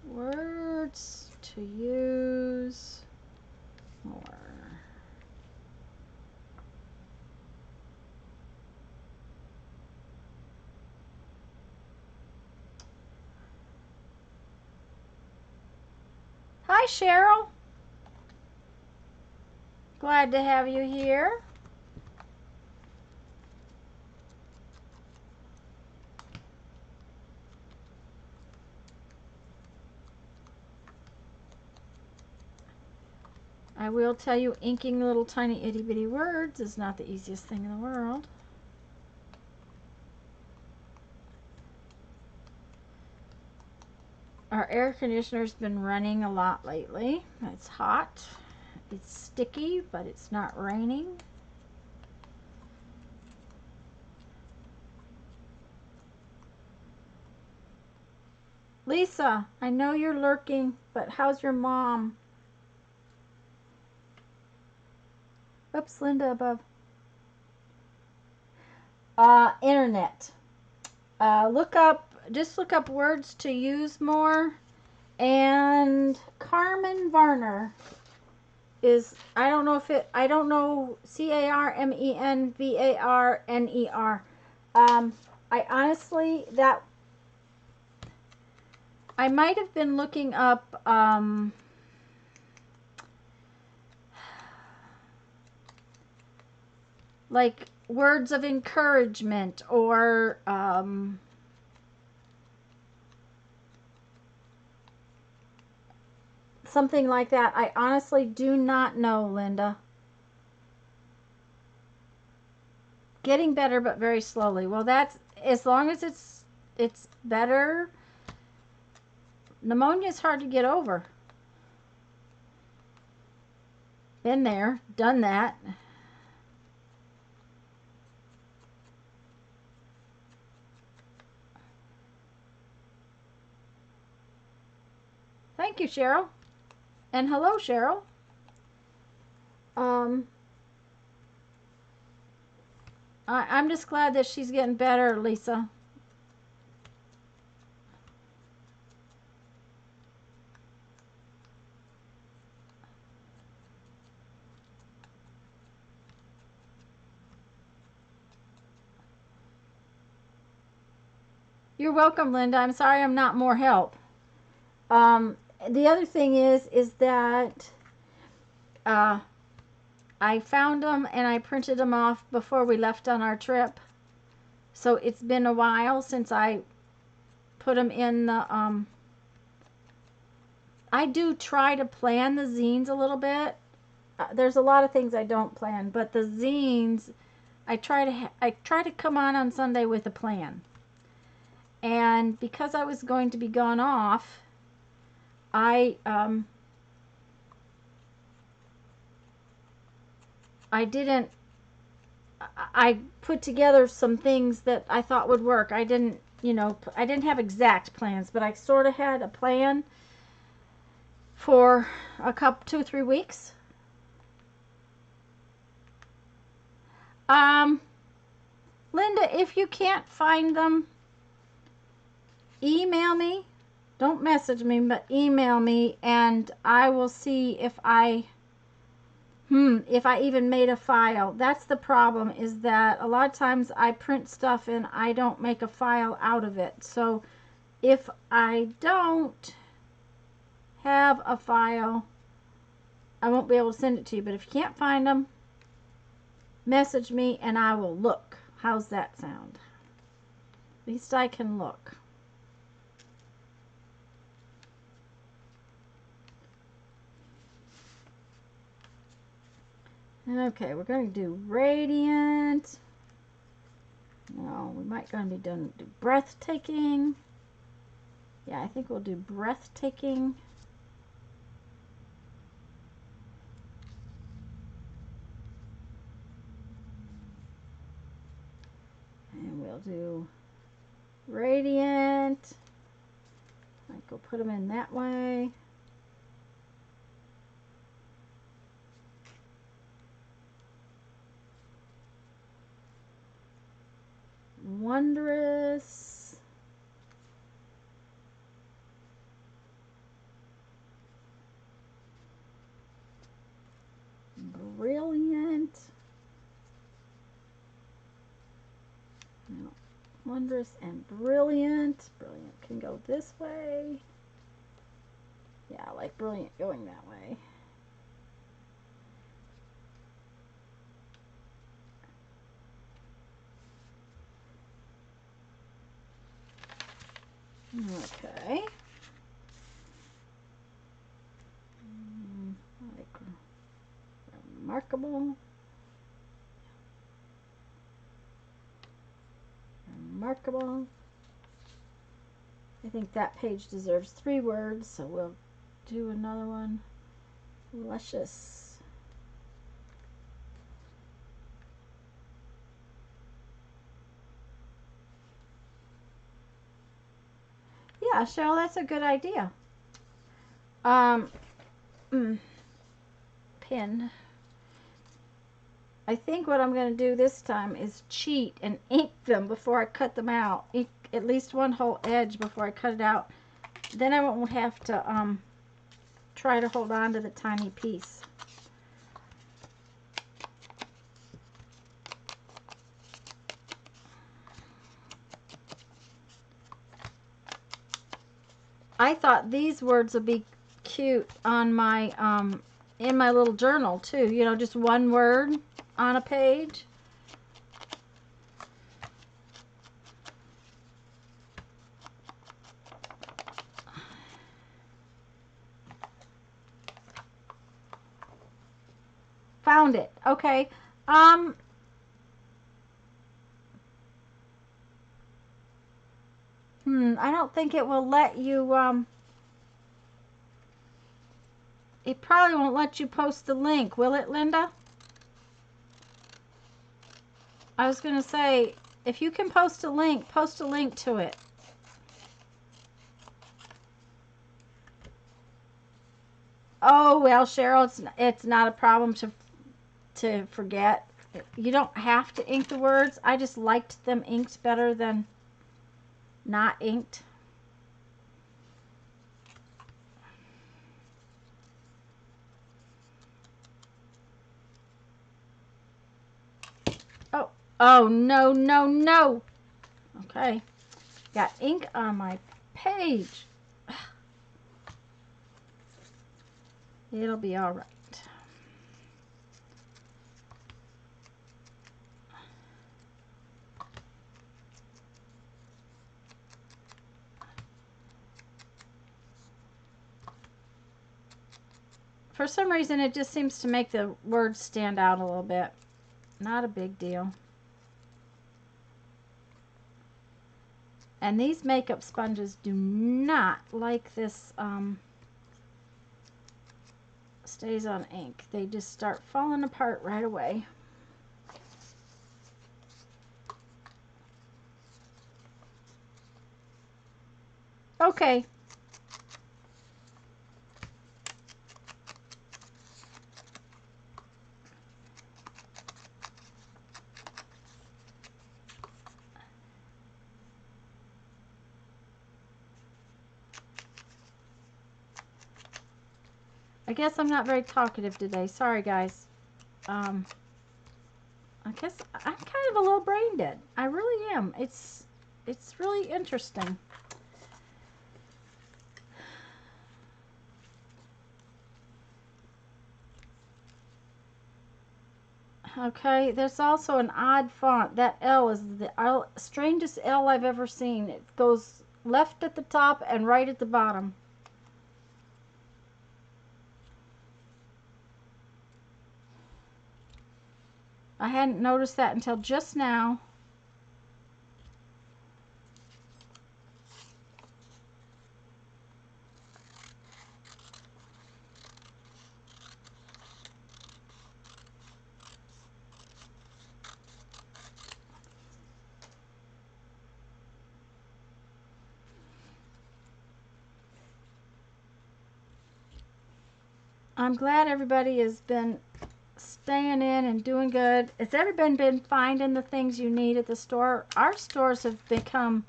Words to use more. Hi, Cheryl. Glad to have you here. I will tell you, inking little tiny itty bitty words is not the easiest thing in the world. Our air conditioner's been running a lot lately. It's hot. It's sticky, but it's not raining. Lisa, I know you're lurking, but how's your mom? Oops, Linda above. Internet. Just look up words to use more. And Carmen Varner is, I don't know, Carmenvarner. I honestly, I might have been looking up, like words of encouragement or, something like that. I honestly do not know, Linda. Getting better, but very slowly. Well, that's, as long as it's better. Pneumonia is hard to get over. Been there, done that. Thank you, Cheryl. And hello, Cheryl. I'm just glad that she's getting better, Lisa. You're welcome, Linda. I'm sorry I'm not more help. The other thing is that I found them and I printed them off before we left on our trip. So it's been a while since I put them in the, I do try to plan the zines a little bit. There's a lot of things I don't plan, but the zines, I try to come on Sunday with a plan. And because I was going to be gone off, I put together some things that I thought would work. I didn't have exact plans, but I sort of had a plan for 2 or 3 weeks. Linda, if you can't find them, email me. Don't message me, but email me, and I will see if I if I even made a file. That's the problem, is that a lot of times I print stuff and I don't make a file out of it. So if I don't have a file, I won't be able to send it to you. But if you can't find them, message me and I will look. How's that sound? At least I can look. Okay, we're going to do radiant. No, we might going to be do breathtaking. Yeah, I think we'll do breathtaking. And we'll do radiant. Might go put them in that way. Wondrous. Brilliant. No. Wondrous and brilliant. Brilliant can go this way. Yeah, I like brilliant going that way. Okay. Like remarkable. Remarkable. I think that page deserves 3 words, so we'll do another one. Luscious. Yeah, Cheryl, that's a good idea. Pin. I think what I'm going to do this time is cheat and ink them before I cut them out. Ink at least one whole edge before I cut it out. Then I won't have to try to hold on to the tiny piece. I thought these words would be cute on my in my little journal too. You know, just one word on a page. Found it. Okay. I don't think it will let you it probably won't let you post the link, will it, Linda? I was going to say, if you can post a link to it. Oh, well, Cheryl, it's not a problem to forget. You don't have to ink the words. I just liked them inked better than not inked. Oh, no, no, no. Okay. Got ink on my page. It'll be all right. For some reason, it just seems to make the words stand out a little bit. Not a big deal. And these makeup sponges do not like this stays on ink. They just start falling apart right away. Okay. I guess I'm not very talkative today. Sorry, guys. I guess I'm kind of a little brain dead. I really am. It's really interesting. Okay, there's also an odd font. That L is the strangest L I've ever seen. It goes left at the top and right at the bottom. I hadn't noticed that until just now. I'm glad everybody has been staying in and doing good. Has everybody been finding the things you need at the store? Our stores have become,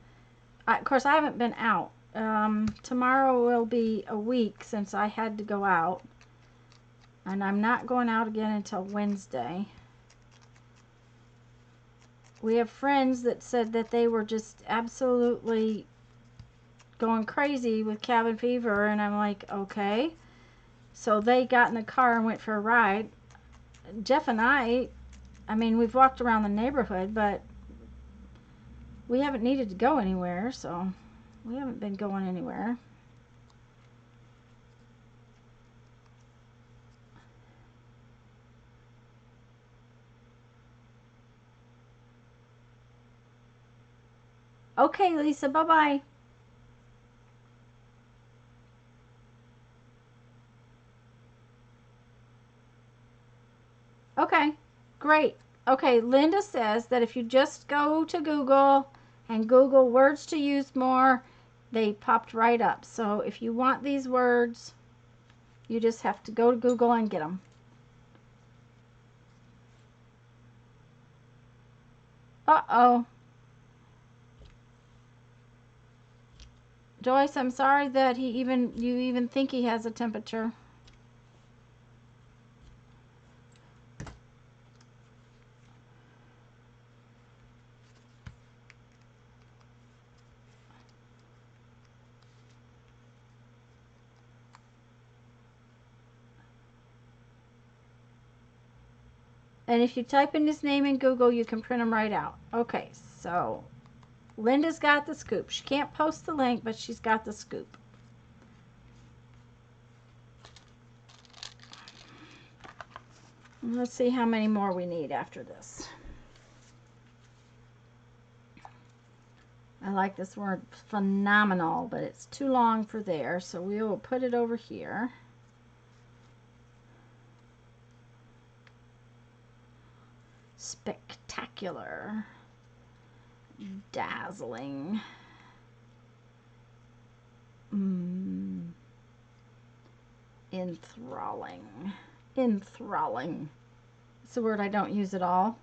of course, I haven't been out. Tomorrow will be a week since I had to go out. And I'm not going out again until Wednesday. We have friends that said that they were just absolutely going crazy with cabin fever. And I'm like, okay. So they got in the car and went for a ride. Jeff and I mean, we've walked around the neighborhood, but we haven't needed to go anywhere, so we haven't been going anywhere. Okay, Lisa, bye-bye. Okay, great. Okay, Linda says that if you just go to Google and Google words to use more, they popped right up. So if you want these words, you just have to go to Google and get them. Uh-oh. Joyce, I'm sorry that you even think he has a temperature. And if you type in his name in Google, you can print them right out. Okay, so Linda's got the scoop. She can't post the link, but she's got the scoop. Let's see how many more we need after this. I like this word phenomenal, but it's too long for there, so we will put it over here. Spectacular. Dazzling. Enthralling. Enthralling. It's a word I don't use at all.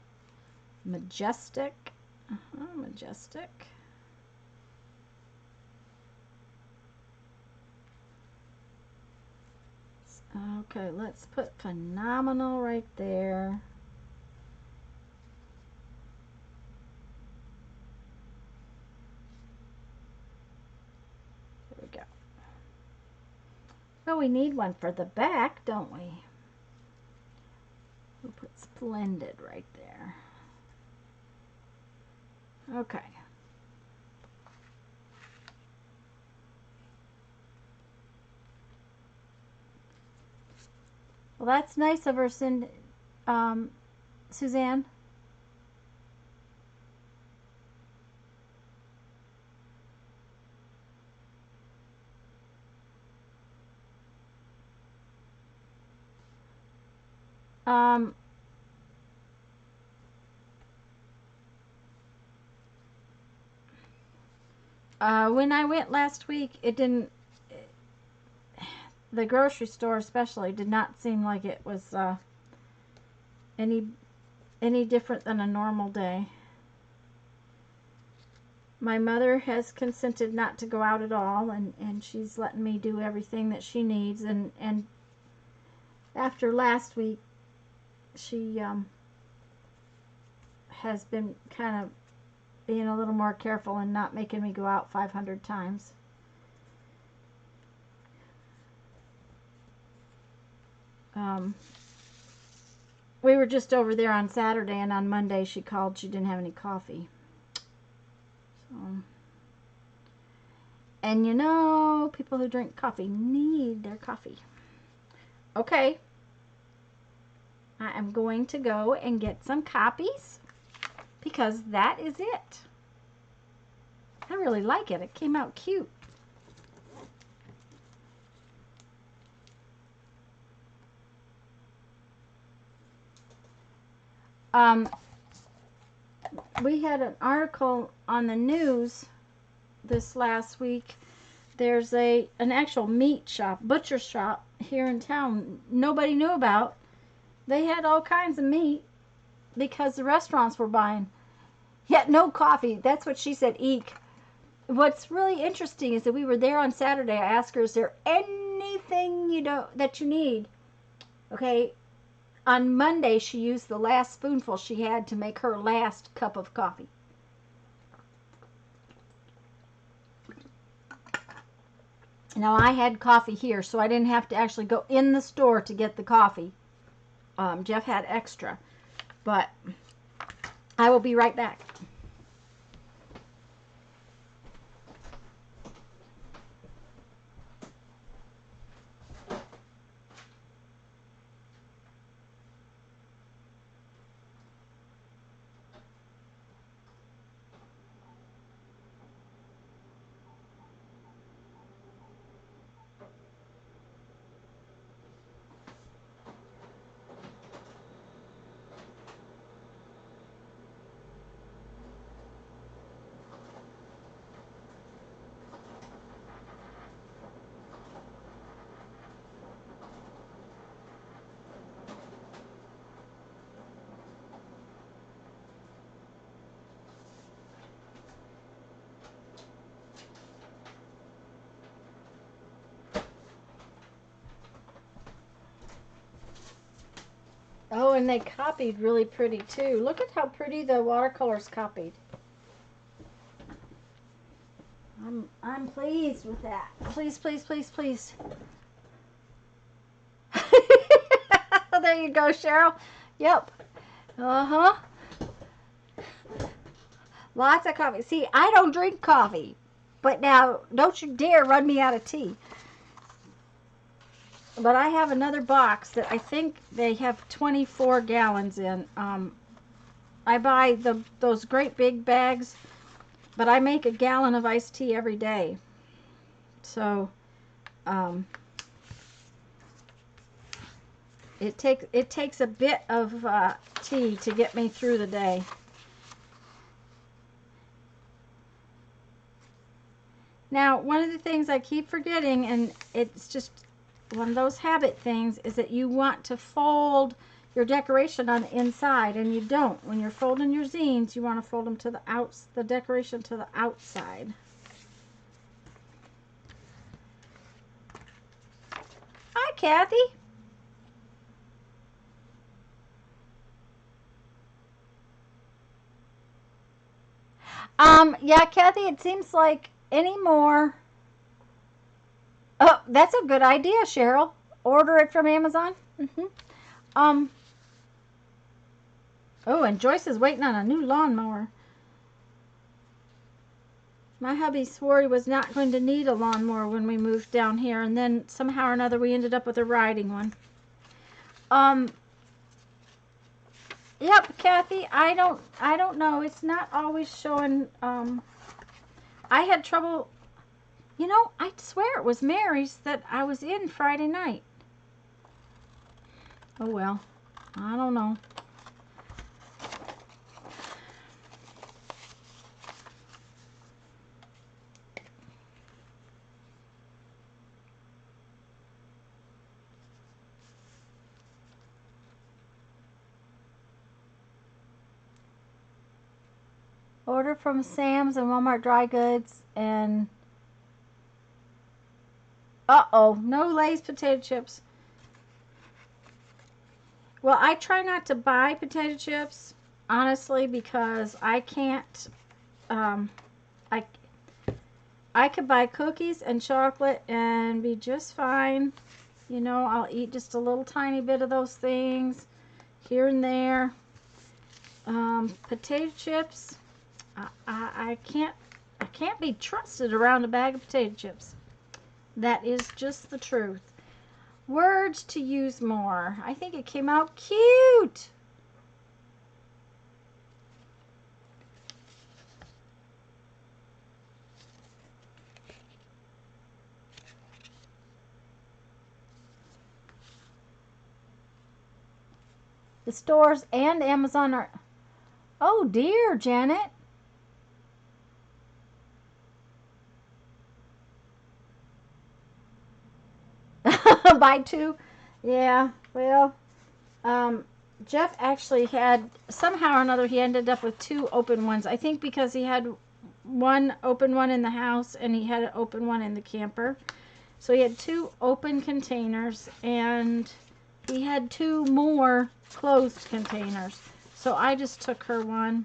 Majestic. Majestic. Okay, let's put phenomenal right there. There we go. Well, we need one for the back, don't we? We'll put splendid right there. Okay. Well, that's nice of her, Suzanne. When I went last week, it didn't. The grocery store, especially, did not seem like it was any different than a normal day. My mother has consented not to go out at all, and she's letting me do everything that she needs. And after last week, she has been kind of being a little more careful and not making me go out 500 times. We were just over there on Saturday, and on Monday she called. She didn't have any coffee. So, and you know, people who drink coffee need their coffee. Okay. I am going to go and get some copies because that is it. I really like it. It came out cute. We had an article on the news this last week. There's an actual meat shop, butcher shop here in town nobody knew about. They had all kinds of meat because the restaurants were buying. Yet no coffee. That's what she said, eek. What's really interesting is that we were there on Saturday. I asked her, is there anything that you need? Okay. On Monday, she used the last spoonful she had to make her last cup of coffee. Now, I had coffee here, so I didn't have to actually go in the store to get the coffee. Jeff had extra. But I will be right back. Oh, and they copied really pretty too. Look at how pretty the watercolors copied. I'm pleased with that. Please, please, please, please. There you go, Cheryl. Yep. Uh-huh. Lots of coffee. See, I don't drink coffee. But now, don't you dare run me out of tea. But I have another box that I think they have 24 gallons in. I buy those great big bags, but I make a gallon of iced tea every day. So, it takes a bit of tea to get me through the day. Now, one of the things I keep forgetting, and it's just one of those habit things, is that you want to fold your decoration on the inside, and you don't. When you're folding your zines, you want to fold them to the decoration to the outside. Hi, Kathy. Yeah, Kathy, it seems like any more. Oh, that's a good idea, Cheryl. Order it from Amazon. Um, oh, and Joyce is waiting on a new lawnmower. My hubby swore he was not going to need a lawnmower when we moved down here, and then somehow or another we ended up with a riding one. Yep, Kathy, I don't know. It's not always showing. I had trouble. You know, I swear it was Mary's that I was in Friday night. Oh well, I don't know. Order from Sam's and Walmart Dry Goods and uh-oh, no Lay's potato chips. Well, I try not to buy potato chips, honestly, because I can't, um, I, I could buy cookies and chocolate and be just fine. You know, I'll eat just a little tiny bit of those things here and there. Potato chips, I can't be trusted around a bag of potato chips. That is just the truth. Words to use more. I think it came out cute. The stores and Amazon are... Oh dear, Janet. Buy two. Yeah, well, Jeff actually had, somehow or another, he ended up with two open ones. I think because he had one open one in the house and he had an open one in the camper. So he had two open containers and he had two more closed containers. So I just took her one.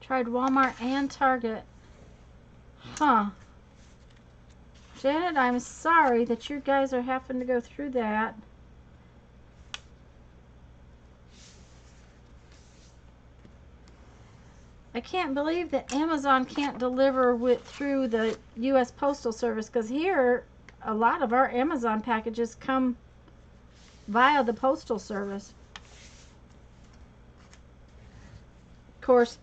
Tried Walmart and Target. Huh. Janet, I'm sorry that you guys are having to go through that. I can't believe that Amazon can't deliver through the U.S. Postal Service, because here a lot of our Amazon packages come via the Postal Service. Of course,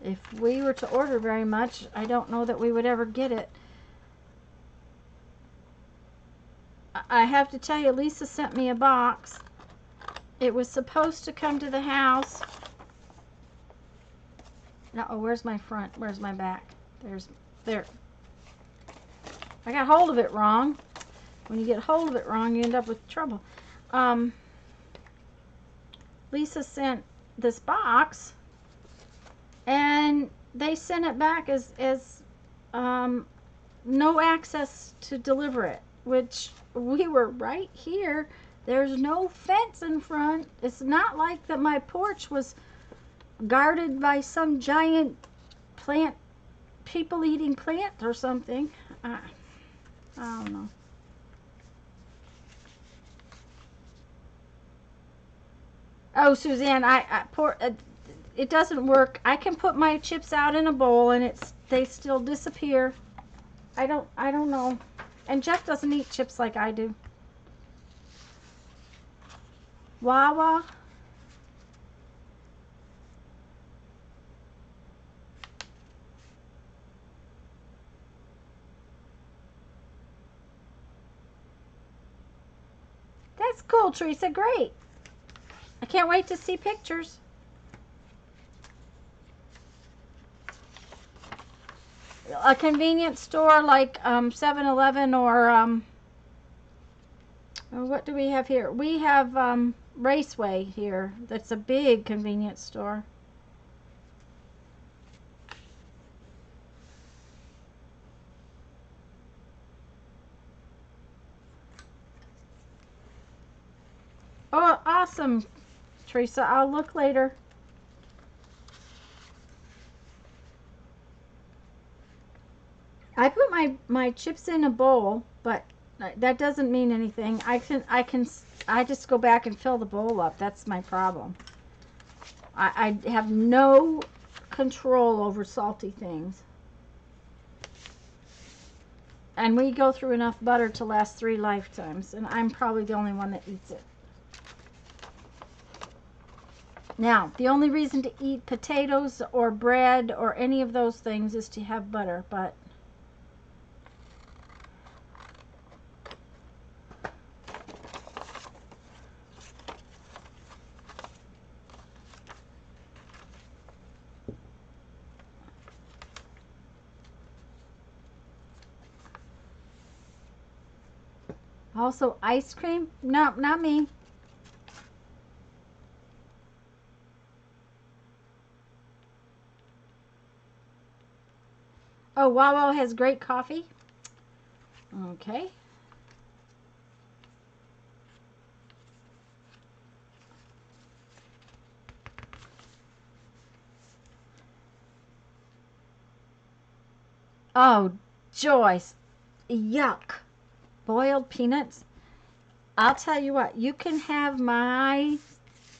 if we were to order very much, I don't know that we would ever get it. I have to tell you, Lisa sent me a box. It was supposed to come to the house. No, oh, where's my front? Where's my back? There. I got hold of it wrong. When you get hold of it wrong, you end up with trouble. Lisa sent this box, and they sent it back as no access to deliver it, which we were right here. There's no fence in front. It's not like that my porch was guarded by some giant plant, people-eating plant or something. I don't know. Oh, Suzanne, it doesn't work. I can put my chips out in a bowl and they still disappear. I don't know. And Jeff doesn't eat chips like I do. Wawa. That's cool, Teresa. Great. I can't wait to see pictures. A convenience store like 7-Eleven or what do we have here? We have Raceway here. That's a big convenience store. Oh, awesome, Teresa. I'll look later. I put my chips in a bowl, but that doesn't mean anything. I just go back and fill the bowl up. That's my problem. I have no control over salty things. And we go through enough butter to last 3 lifetimes, and I'm probably the only one that eats it. Now, the only reason to eat potatoes or bread or any of those things is to have butter, but also ice cream? No, not me. Oh, Wawa has great coffee. Okay. Oh, Joyce. Yuck. Boiled peanuts. I'll tell you what, you can have my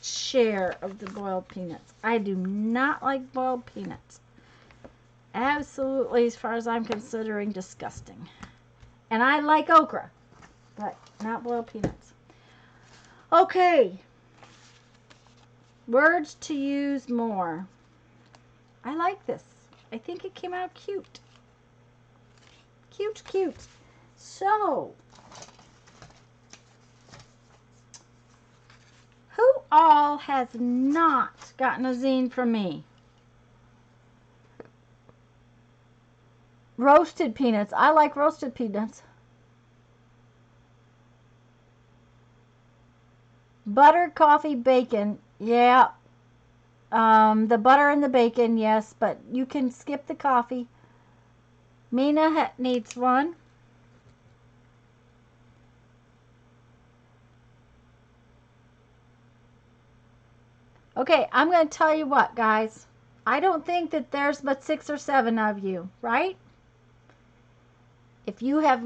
share of the boiled peanuts. I do not like boiled peanuts. Absolutely, as far as I'm considering, disgusting. And I like okra, but not boiled peanuts. Okay. Words to use more. I like this. I think it came out cute. Cute, cute. So, who all has not gotten a zine from me? Roasted peanuts. I like roasted peanuts. Butter, coffee, bacon. Yeah. The butter and the bacon, yes, but you can skip the coffee. Mina needs one. Okay, I'm going to tell you what, guys. I don't think that there's but 6 or 7 of you, right? If you have,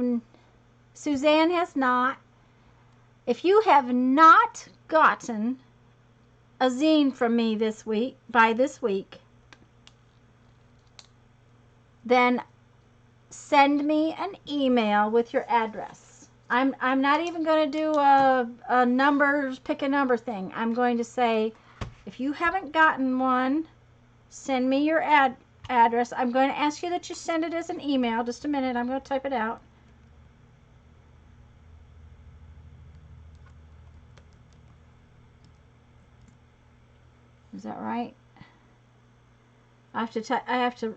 Suzanne has not. If you have not gotten a zine from me this week, by this week, then send me an email with your address. I'm not even going to do a numbers, pick a number thing. I'm going to say, if you haven't gotten one, send me your address. I'm going to ask you that you send it as an email. Just a minute. I'm going to type it out. Is that right? I have to.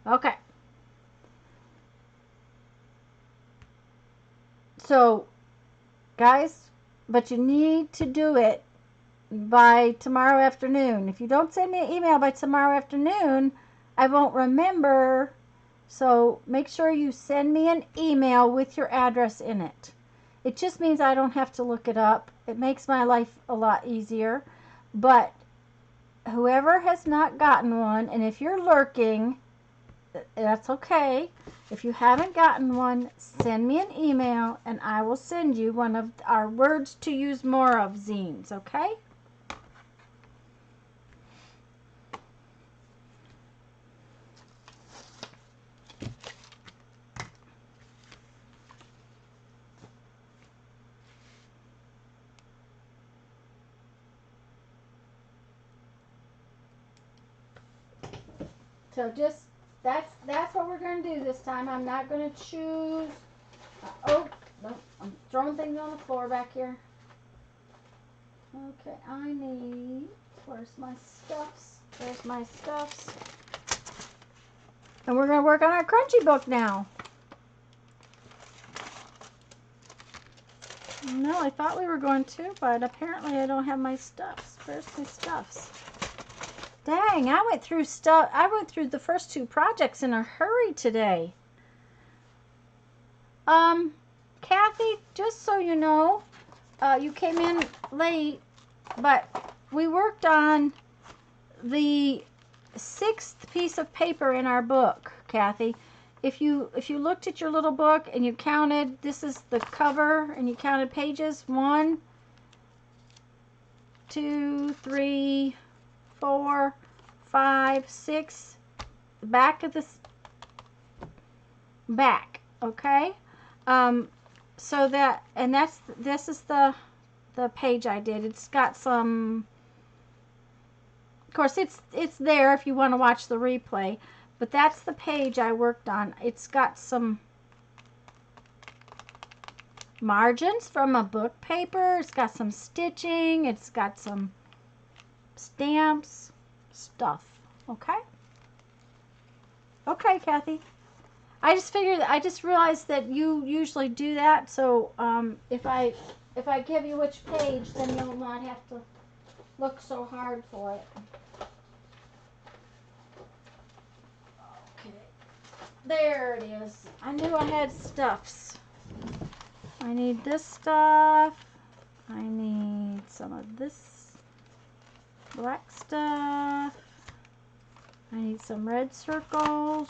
Okay. So, guys, but you need to do it by tomorrow afternoon. If you don't send me an email by tomorrow afternoon, I won't remember. So make sure you send me an email with your address in it. It just means I don't have to look it up. It makes my life a lot easier. But whoever has not gotten one, and if you're lurking, that's okay. If you haven't gotten one, send me an email and I will send you one of our words to use more of zines, okay? So just that's what we're going to do this time. I'm not going to choose. Oh, no, I'm throwing things on the floor back here. Okay, I need. Where's my stuffs? There's my stuffs. And we're going to work on our crunchy book now. No, I thought we were going to, but apparently I don't have my stuffs. Where's my stuffs? Dang, I went through the first 2 projects in a hurry today. Kathy, just so you know, you came in late, but we worked on the 6th piece of paper in our book, Kathy. If you looked at your little book and you counted, this is the cover, and you counted pages 1, 2, 3, 4, 5, 6, the back of this back, okay? So that, and this is the page I did. It's got some, of course it's there if you want to watch the replay, but that's the page I worked on. It's got some margins from a book paper. It's got some stitching. It's got some stamps, stuff. Okay? Okay, Kathy. I just realized that you usually do that, so if I if I give you which page, then you'll not have to look so hard for it. Okay. There it is. I knew I had stuffs. I need this stuff. I need some of this black stuff. I need some red circles.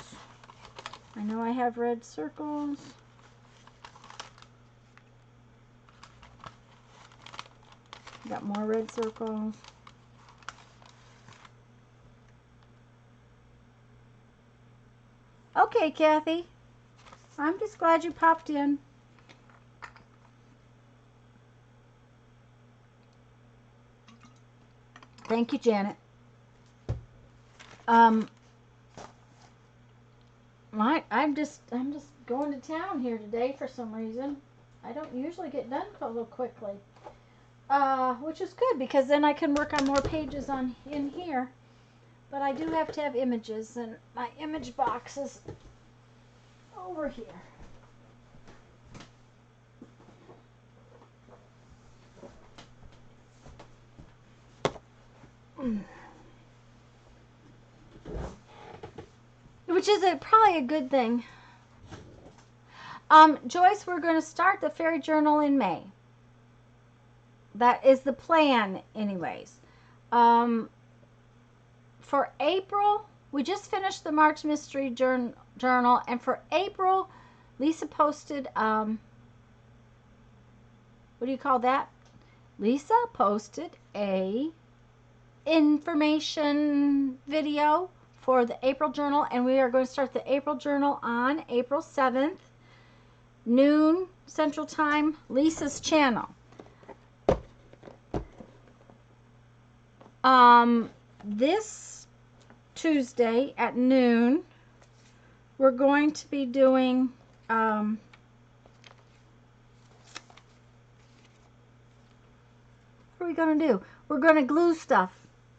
I know I have red circles. Got more red circles. Okay, Kathy. I'm just glad you popped in. Thank you, Janet. I'm just going to town here today for some reason. I don't usually get done so quickly. Which is good because then I can work on more pages in here. But I do have to have images, and my image box is over here. Which is probably a good thing. Joyce, we're going to start the fairy journal in May. That is the plan anyways. For April, we just finished the March Mystery Journal, and for April, Lisa posted, what do you call that? Lisa posted a information video for the April journal, and we are going to start the April journal on April 7th, noon Central Time, Lisa's channel. This Tuesday at noon, we're going to be doing what are we going to do? We're going to glue stuff.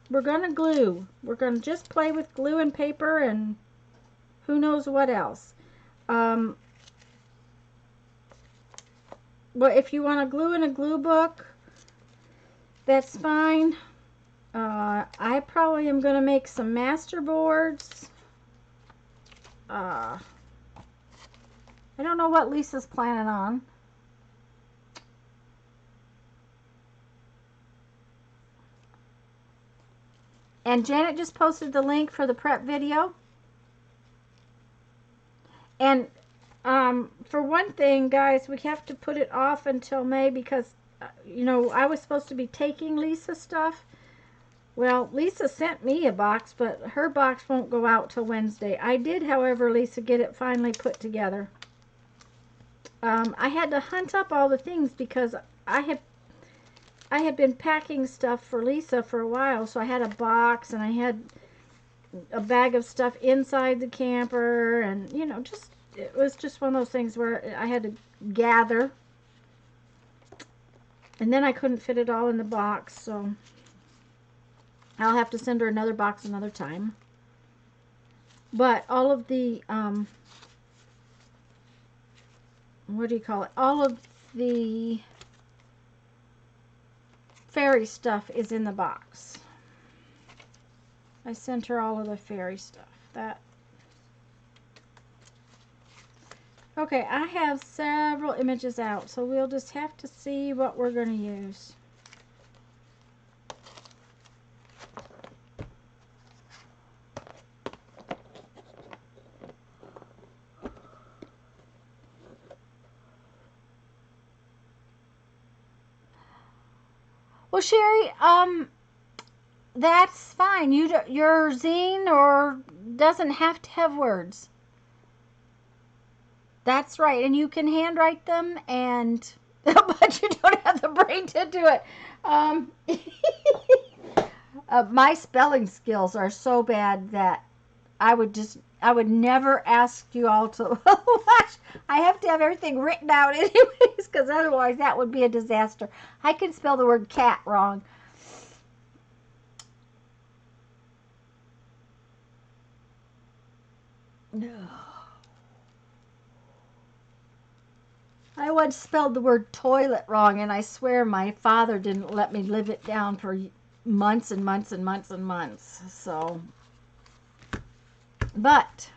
We're going to glue. We're going to just play with glue and paper and who knows what else. Well, if you want to glue in a glue book, that's fine. I probably am going to make some master boards. I don't know what Lisa's planning on. And Janet just posted the link for the prep video. And for one thing, guys, we have to put it off until May because, you know, I was supposed to be taking Lisa's stuff. Well, Lisa sent me a box, but her box won't go out till Wednesday. I did, however, Lisa, get it finally put together. I had to hunt up all the things because I had been packing stuff for Lisa for a while, so I had a box and I had a bag of stuff inside the camper, and you know, it was just one of those things where I had to gather, and then I couldn't fit it all in the box, so I'll have to send her another box another time. But all of the what do you call it? All of the fairy stuff is in the box. I sent her all of the fairy stuff. Okay, I have several images out, so we'll just have to see what we're going to use. Well, Sherry, that's fine. Your zine or doesn't have to have words. That's right, and you can handwrite them, and but you don't have the brain to do it. My spelling skills are so bad that I would never ask you all to watch. I have to have everything written out anyways, because otherwise that would be a disaster. I can spell the word cat wrong. No. I Someone spelled the word toilet wrong, and I swear my father didn't let me live it down for months and months and months and months. So, but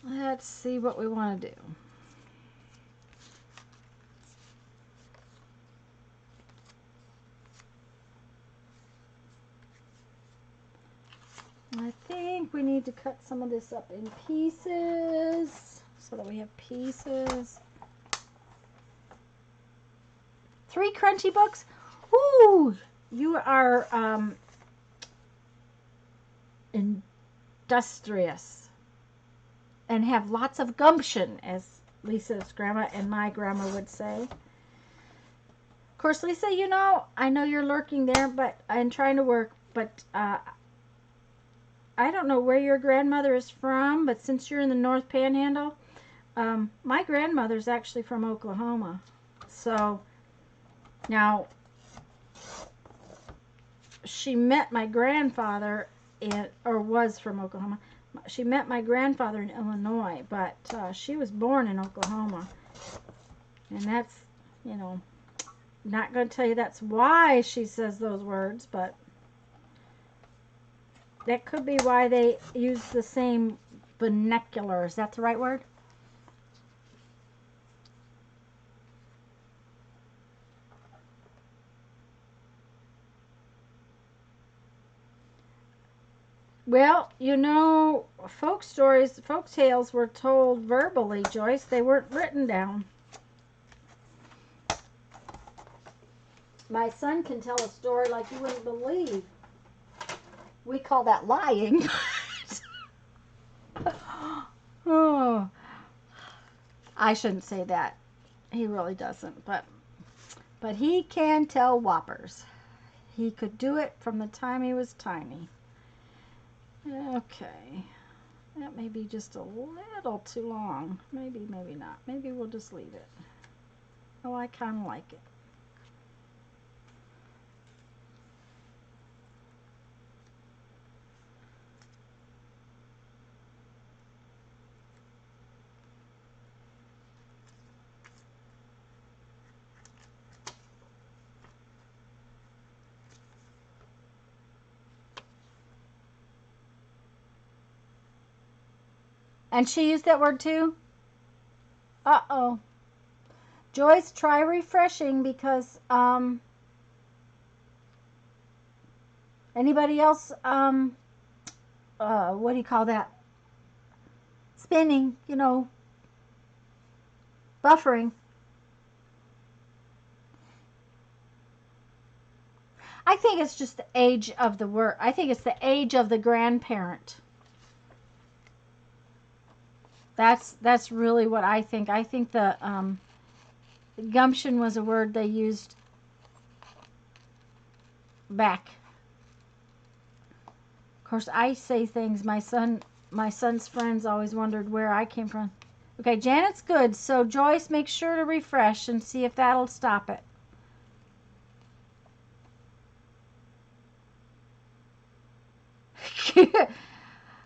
let's see what we want to do. I think we need to cut some of this up in pieces so that we have pieces. 3 crunchy books? Ooh, you are industrious and have lots of gumption, as Lisa's grandma and my grandma would say. Of course, Lisa, you know, I know you're lurking there, but I'm trying to work, but I don't know where your grandmother is from, but since you're in the North Panhandle, my grandmother's actually from Oklahoma. So now she met my grandfather or was from Oklahoma. She met my grandfather in Illinois, but she was born in Oklahoma. And that's, you know, not going to tell you that's why she says those words, but that could be why they use the same vernacular. Is that the right word? Well, you know, folk tales were told verbally, Joyce. They weren't written down. My son can tell a story like you wouldn't believe. We call that lying. Oh, I shouldn't say that. He really doesn't, but he can tell whoppers. He could do it from the time he was tiny. Okay. That may be just a little too long. Maybe, maybe not. Maybe we'll just leave it. Oh, I kind of like it. And she used that word too? Uh-oh. Joyce, try refreshing because, anybody else, what do you call that? Spinning, you know, buffering. I think it's just the age of the word. I think it's the age of the grandparent. That's really what I think. I think the gumption was a word they used back. Of course, I say things. My son's friends always wondered where I came from. Okay, Janet's good. So Joyce, make sure to refresh and see if that'll stop it.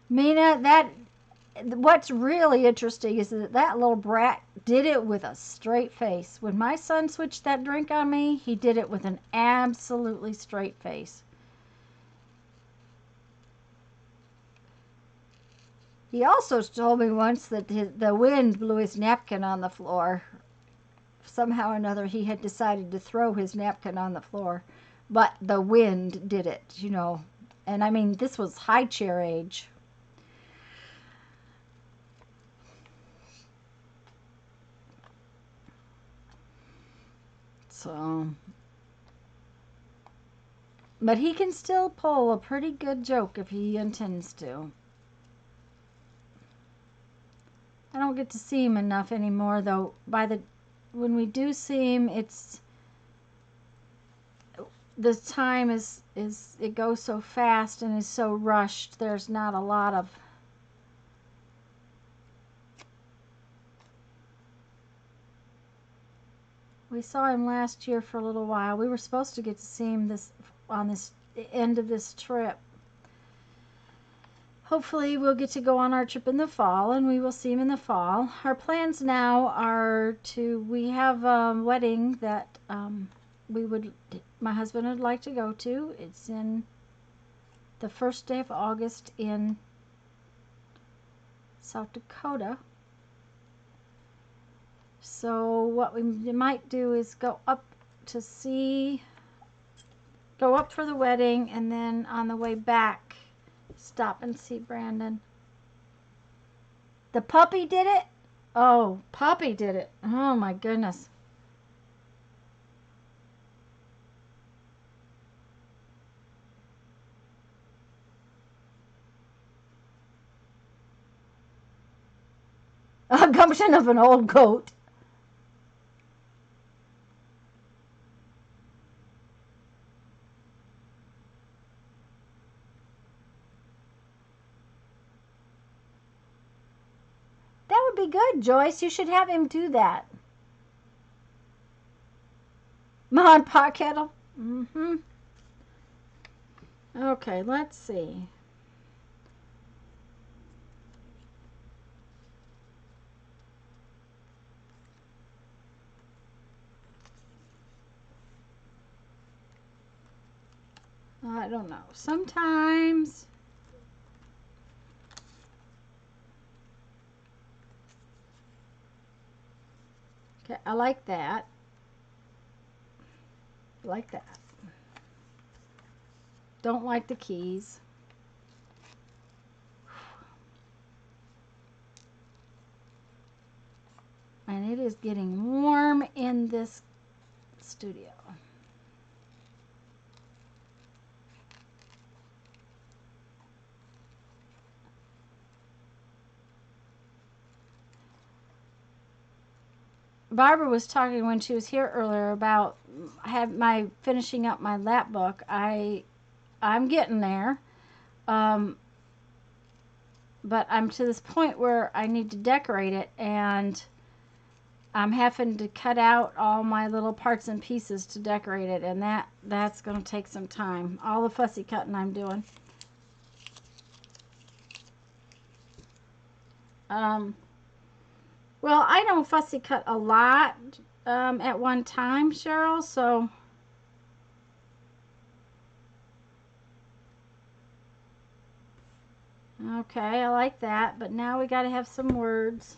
Mina, that what's really interesting is that little brat did it with a straight face. When my son switched that drink on me, he did it with an absolutely straight face. He also told me once that the wind blew his napkin on the floor. Somehow or another, he had decided to throw his napkin on the floor, but the wind did it, you know. And I mean, this was high chair age. So, but he can still pull a pretty good joke if he intends to. I don't get to see him enough anymore, though. When we do see him, it's the time is it goes so fast and is so rushed. There's not a lot of we saw him last year for a little while. We were supposed to get to see him on this the end of this trip. Hopefully we'll get to go on our trip in the fall, and we will see him in the fall. Our plans now are we have a wedding that my husband would like to go to. It's in the first day of August in South Dakota. So what we might do is go up for the wedding, and then on the way back stop and see Brandon. The puppy did it? Oh, puppy did it. Oh my goodness. A gumption of an old goat. That would be good, Joyce. You should have him do that. Mod pot kettle. Mm-hmm. Okay, let's see. I don't know. Sometimes okay, I like that. Like that. Don't like the keys. And it is getting warm in this studio. Barbara was talking when she was here earlier about finishing up my lap book. I'm getting there, but I'm to this point where I need to decorate it, and I'm having to cut out all my little parts and pieces to decorate it, and that's going to take some time. All the fussy cutting I'm doing. Well, I don't fussy cut a lot at one time, Cheryl, so okay, I like that, but now we got to have some words.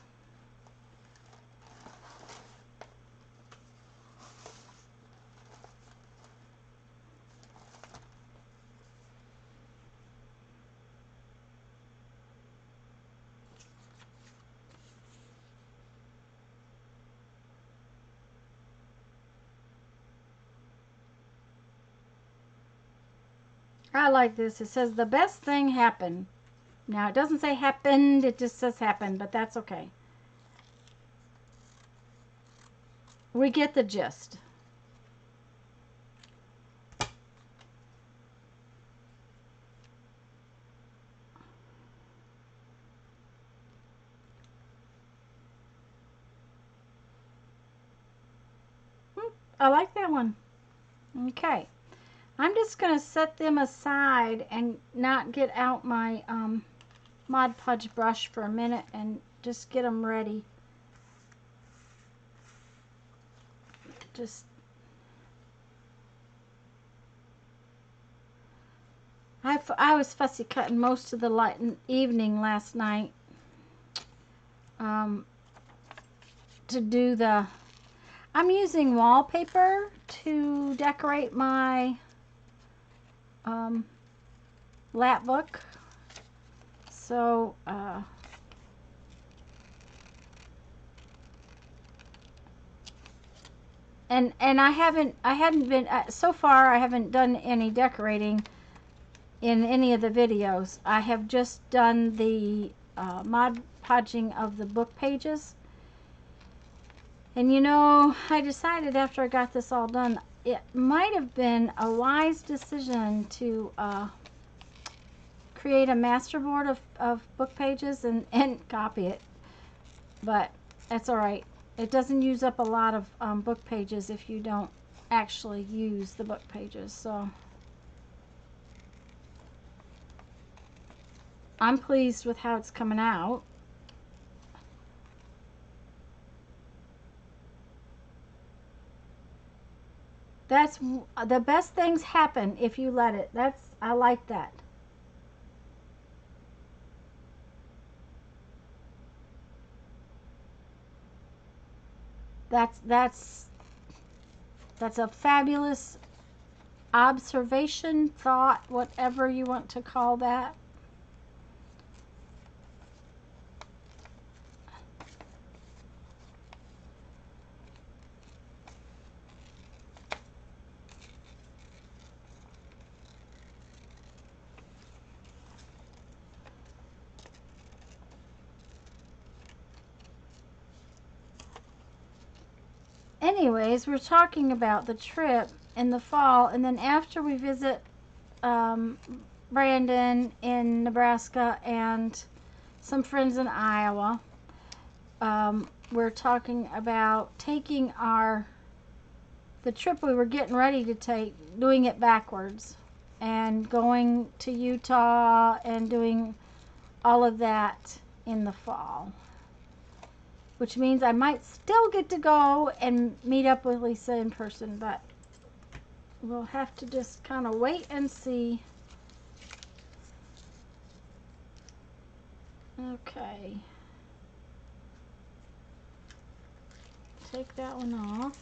I like this. It says the best thing happened. Now, it doesn't say happened, it just says happened, but that's okay. We get the gist. I like that one. Okay. I'm just going to set them aside and not get out my Mod Podge brush for a minute and just get them ready. I was fussy cutting most of the evening last night to do I'm using wallpaper to decorate my lap book. So and I hadn't been so far. I haven't done any decorating in any of the videos. I have just done the Mod Podging of the book pages. And you know, I decided after I got this all done, it might have been a wise decision to create a master board of book pages and copy it. But that's alright. It doesn't use up a lot of book pages if you don't actually use the book pages. So I'm pleased with how it's coming out. That's the best things happen if you let it. I like that. That's that's that's a fabulous observation, thought, whatever you want to call that. Anyways, we're talking about the trip in the fall, and then after we visit um, Brandon in Nebraska and some friends in Iowa, we're talking about taking the trip we were getting ready to take, doing it backwards, and going to Utah and doing all of that in the fall. Which means I might still get to go and meet up with Lisa in person, but we'll have to just kind of wait and see. Okay. Take that one off.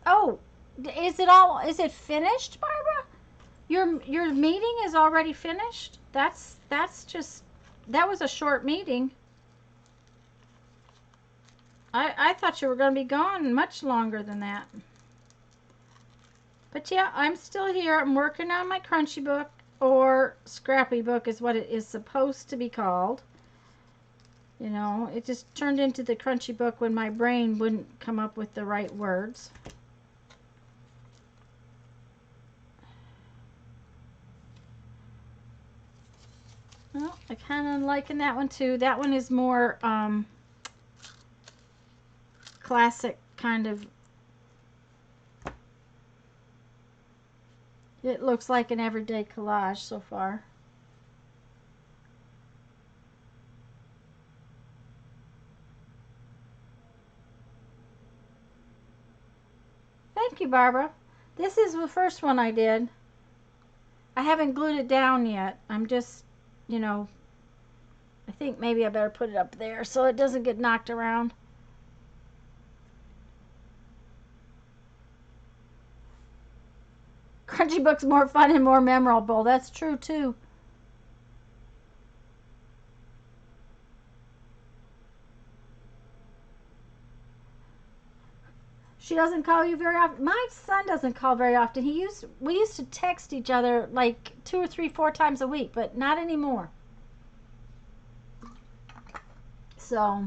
Oh, is it finished, Barbara? Your meeting is already finished? That's just, that was a short meeting. I thought you were going to be gone much longer than that. But yeah, I'm still here. I'm working on my Crunchy book, or Scrappy book is what it is supposed to be called. You know, it just turned into the Crunchy book when my brain wouldn't come up with the right words. Well, I kind of liking that one too. That one is more classic kind of. It looks like an everyday collage so far. Thank you, Barbara. This is the first one I did. I haven't glued it down yet. I'm just, you know, I think maybe I better put it up there so it doesn't get knocked around. Crunchy Book's more fun and more memorable. That's true, too. She doesn't call you very often. My son doesn't call very often. We used to text each other like 2 or 3, 4 times a week, but not anymore. So,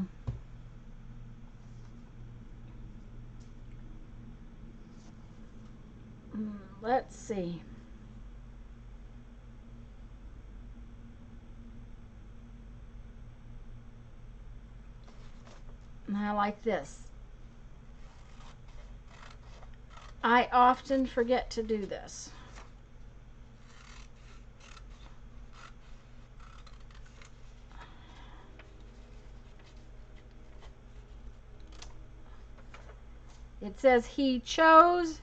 let's see. I like this. I often forget to do this. It says he chose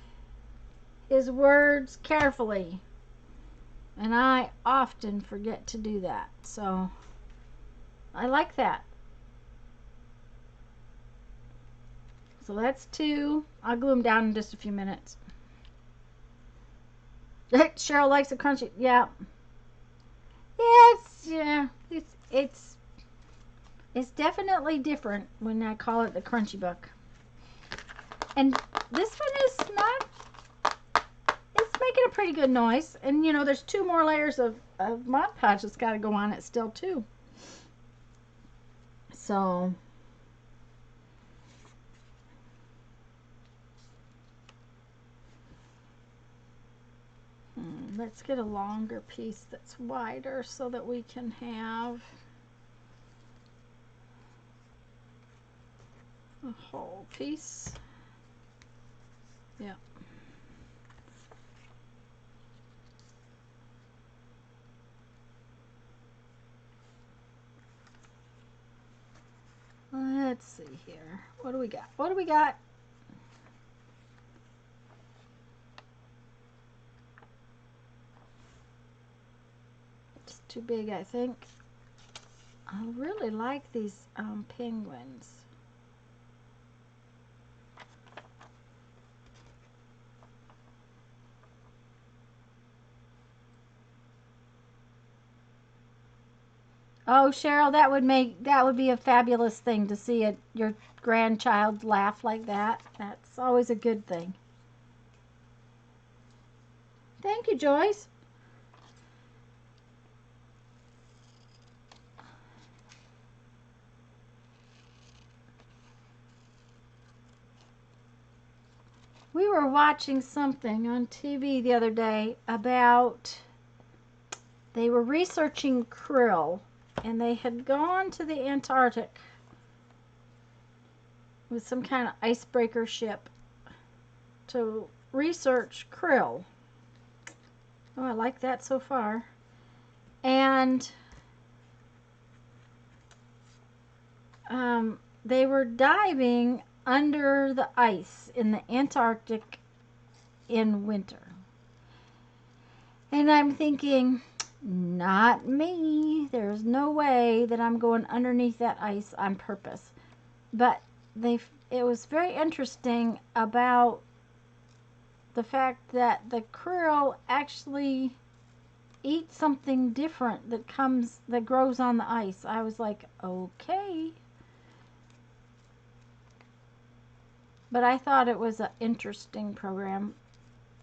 his words carefully, and I often forget to do that. So I like that. So that's 2. I'll glue them down in just a few minutes. Cheryl likes a crunchy. Yeah. Yeah, it's It's definitely different when I call it the Crunchy Book. And this one is not, it's making a pretty good noise. And you know, there's 2 more layers of Mod Podge that's got to go on it still too. So let's get a longer piece that's wider so that we can have a whole piece. Yeah. Let's see here. What do we got? What do we got? It's too big, I think. I really like these penguins. Oh, Cheryl, that would be a fabulous thing to see your grandchild laugh like that. That's always a good thing. Thank you, Joyce. We were watching something on TV the other day about, they were researching krill, and they had gone to the Antarctic with some kind of icebreaker ship to research krill. Oh, I like that so far. And they were diving under the ice in the Antarctic in winter. And I'm thinking, not me. There's no way that I'm going underneath that ice on purpose. But it was very interesting about the fact that the krill actually eat something different that grows on the ice. I was like, okay. But I thought it was an interesting program.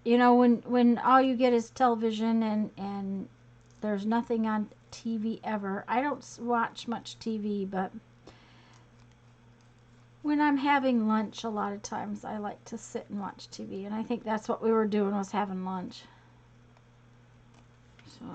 You know, when all you get is television and there's nothing on TV ever. I don't watch much TV, but when I'm having lunch, a lot of times I like to sit and watch TV. And I think that's what we were doing, was having lunch. So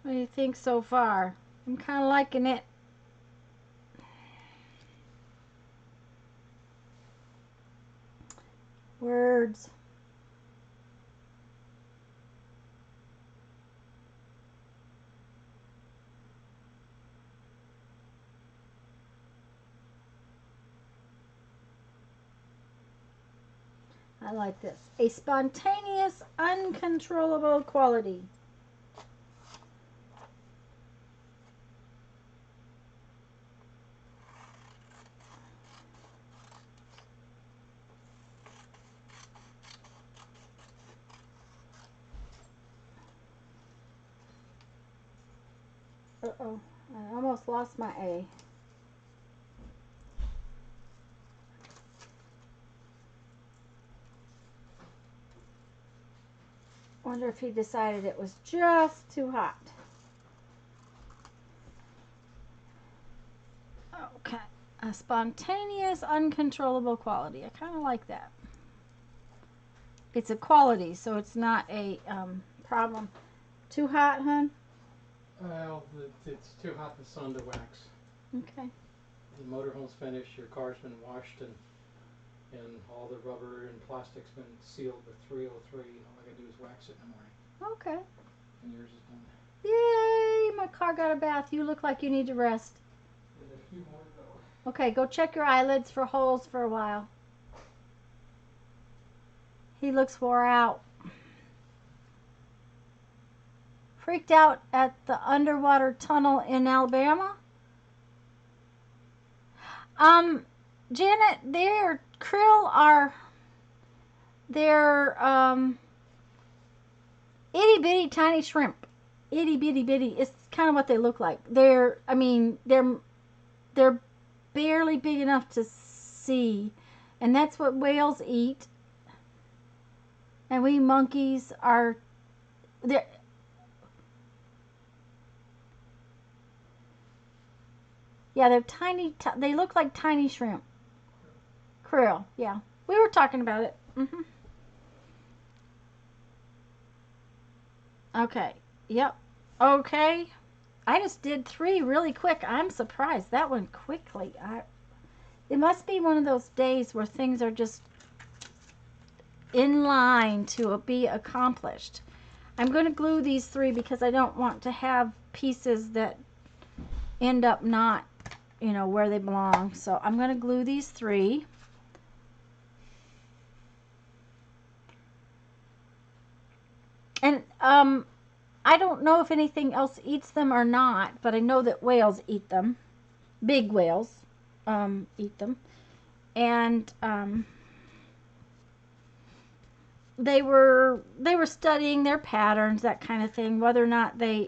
what do you think so far? I'm kind of liking it. Words. I like this. A spontaneous, uncontrollable quality. Uh-oh, I almost lost my A. Wonder if he decided it was just too hot. Okay, a spontaneous, uncontrollable quality. I kind of like that. It's a quality, so it's not a problem. Too hot, hun? Well, it's too hot in the sun to wax. Okay. The motorhome's finished, your car's been washed, and all the rubber and plastic's been sealed with 303. All I gotta do is wax it in the morning. Okay. And yours is done. Yay! My car got a bath. You look like you need to rest. few more to go. Okay, go check your eyelids for holes for a while. He looks wore out. Freaked out at the underwater tunnel in Alabama? Janet, their krill are, they're, itty bitty tiny shrimp. Itty bitty bitty. It's kind of what they look like. I mean, they're barely big enough to see. And that's what whales eat. And we monkeys are, they're, yeah, they're tiny, they look like tiny shrimp. Krill, yeah. We were talking about it. Okay, yep. Okay. I just did 3 really quick. I'm surprised. That went quickly. It must be one of those days where things are just in line to be accomplished. I'm going to glue these 3 because I don't want to have pieces that end up not, where they belong. So I'm going to glue these 3. And I don't know if anything else eats them or not, but I know that whales eat them. Big whales eat them. And they were studying their patterns, that kind of thing, whether or not they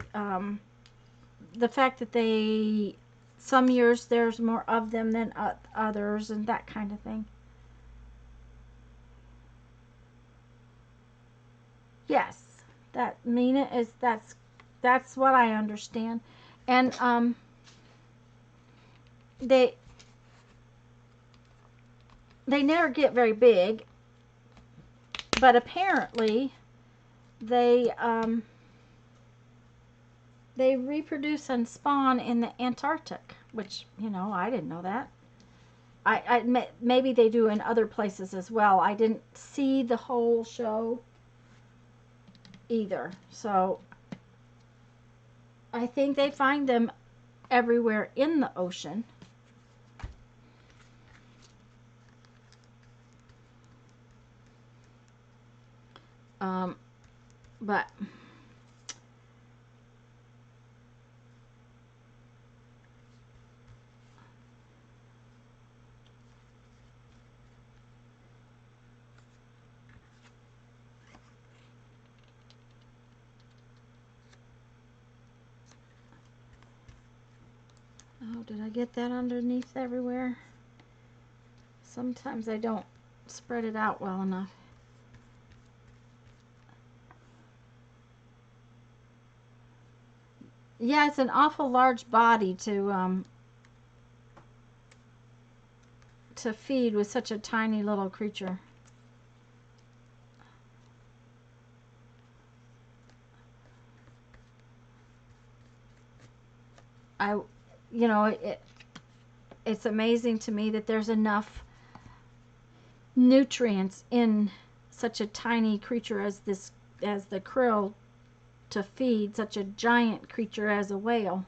the fact that some years there's more of them than others, and that kind of thing. Yes, that's what I understand. And they never get very big, but apparently they reproduce and spawn in the Antarctic, which, I didn't know that. Maybe they do in other places as well. I didn't see the whole show either, so I think they find them everywhere in the ocean. But oh, did I get that underneath everywhere? Sometimes I don't spread it out well enough. Yeah, it's an awful large body to feed with such a tiny little creature. It's amazing to me that there's enough nutrients in such a tiny creature as the krill to feed such a giant creature as a whale.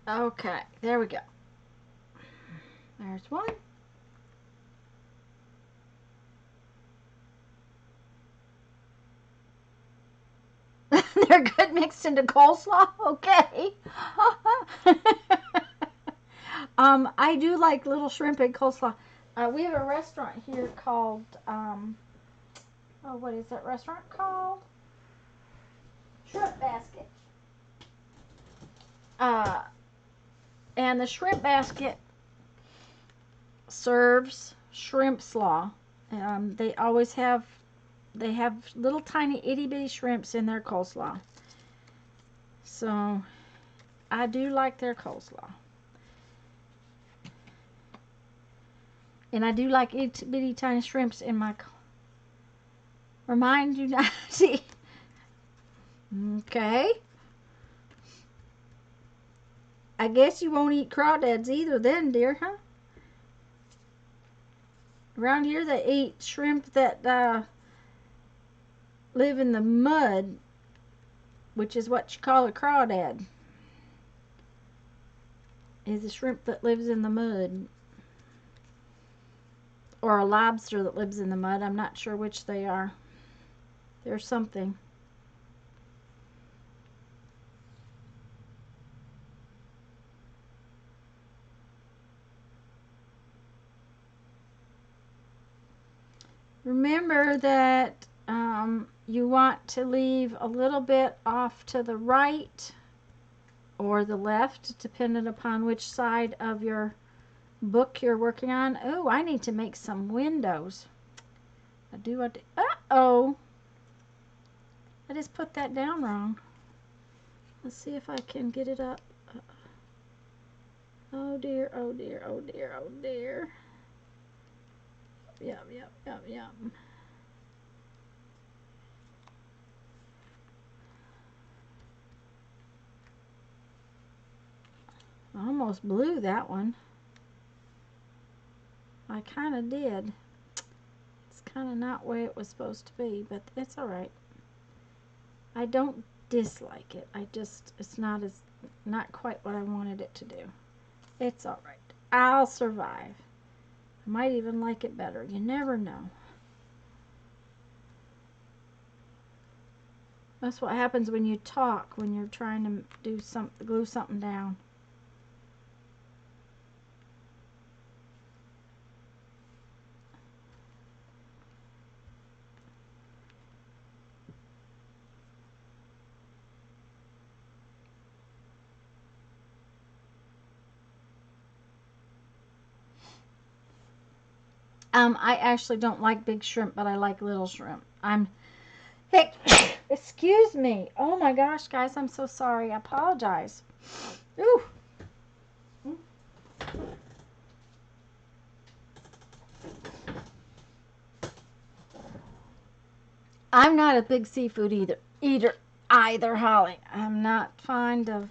Okay, there we go. There's one. They're good mixed into coleslaw. Okay. I do like little shrimp and coleslaw. We have a restaurant here called what is that restaurant called? Shrimp Basket. And the Shrimp Basket serves shrimp slaw. They always have They have little tiny itty bitty shrimps in their coleslaw. So I do like their coleslaw. And I do like itty bitty tiny shrimps in my remind you not to. Okay. I guess you won't eat crawdads either then, dear, huh? Around here they eat shrimp that live in the mud, which is what you call a crawdad. Is a shrimp that lives in the mud. Or a lobster that lives in the mud. I'm not sure which they are. They're something. Remember that you want to leave a little bit off to the right or the left, depending upon which side of your book you're working on. Oh, I need to make some windows. I do want to. Uh-oh. I just put that down wrong. Let's see if I can get it up. Oh dear, oh dear, oh dear, oh dear. Yep. I almost blew that one. I kind of did. It's kind of not where it was supposed to be, but it's all right. I don't dislike it. It's not quite what I wanted it to do. It's all right. I'll survive. I might even like it better. You never know. That's what happens when you talk, when you're trying to glue something down. I actually don't like big shrimp, but I like little shrimp. Hey, excuse me. Oh my gosh, guys, I'm so sorry. I apologize. Ooh. I'm not a big seafood eater either, Holly. I'm not fond of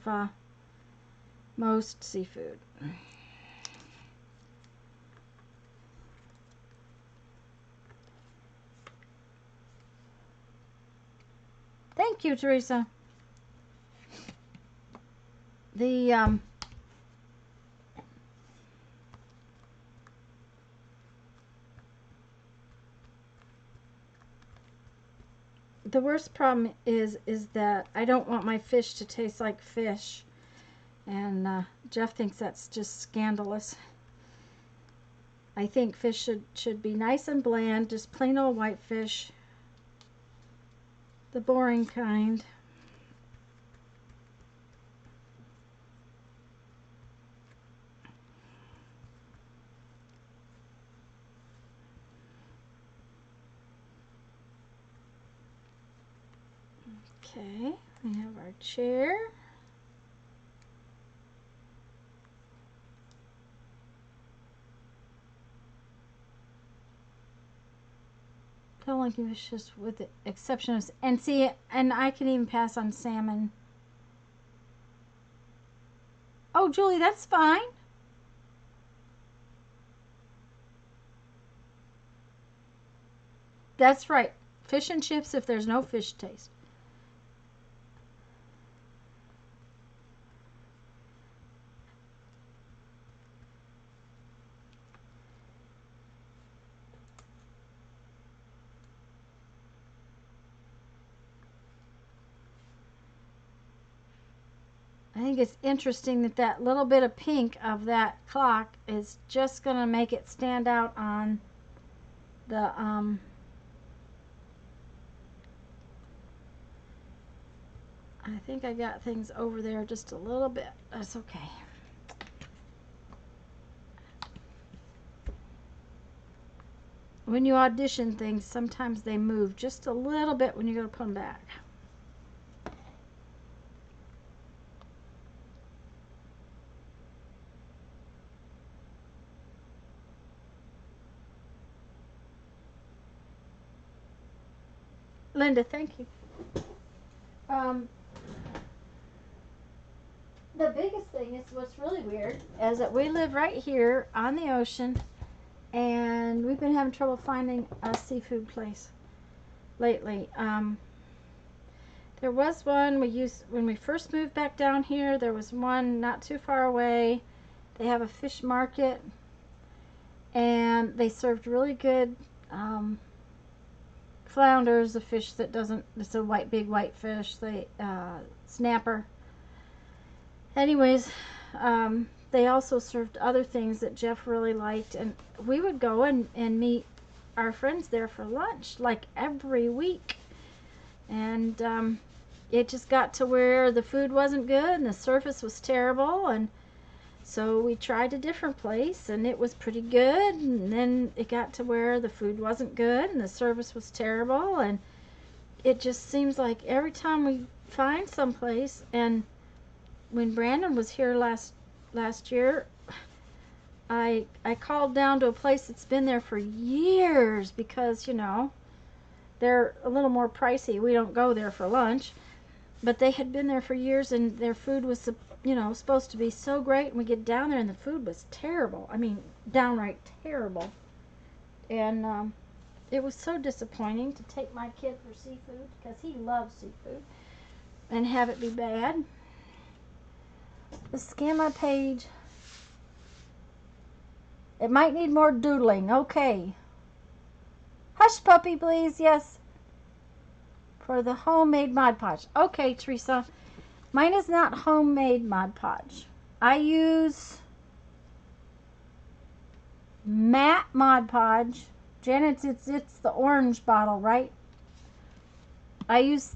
most seafood. Thank you, Teresa. The worst problem is that I don't want my fish to taste like fish, and Jeff thinks that's just scandalous. I think fish should be nice and bland, just plain old white fish, the boring kind. Okay, we have our chair. Don't like fishes with the exception of, and see, and I can even pass on salmon. Oh, Julie, that's fine. That's right. Fish and chips if there's no fish taste. I think it's interesting that that little bit of pink of that clock is just going to make it stand out on the I think I got things over there just a little bit. That's okay. when you audition things, sometimes they move just a little bit when you go to put them back. Linda, thank you. The biggest thing is what's really weird is that we live right here on the ocean, and we've been having trouble finding a seafood place lately. There was one we used when we first moved back down here. There was one not too far away. They have a fish market, and they served really good flounders, a fish that doesn't, it's a big white fish, snapper. Anyways, they also served other things that Jeff really liked, and we would go and meet our friends there for lunch like every week. And it just got to where the food wasn't good and the service was terrible, and so we tried a different place and it was pretty good, and then it got to where the food wasn't good and the service was terrible, and it just seems like every time we find some place. And when Brandon was here last year, I called down to a place that's been there for years because, you know, they're a little more pricey. We don't go there for lunch, but they had been there for years, and their food was, you know, supposed to be so great. And we get down there and the food was terrible. I mean, downright terrible. And it was so disappointing to take my kid for seafood, because he loves seafood, and have it be bad. Let's scan my page. It might need more doodling. Okay. Hush, puppy, please. Yes. For the homemade Mod Podge. Okay, Teresa. Mine is not homemade Mod Podge. I use matte Mod Podge. Janet, it's the orange bottle, right? I use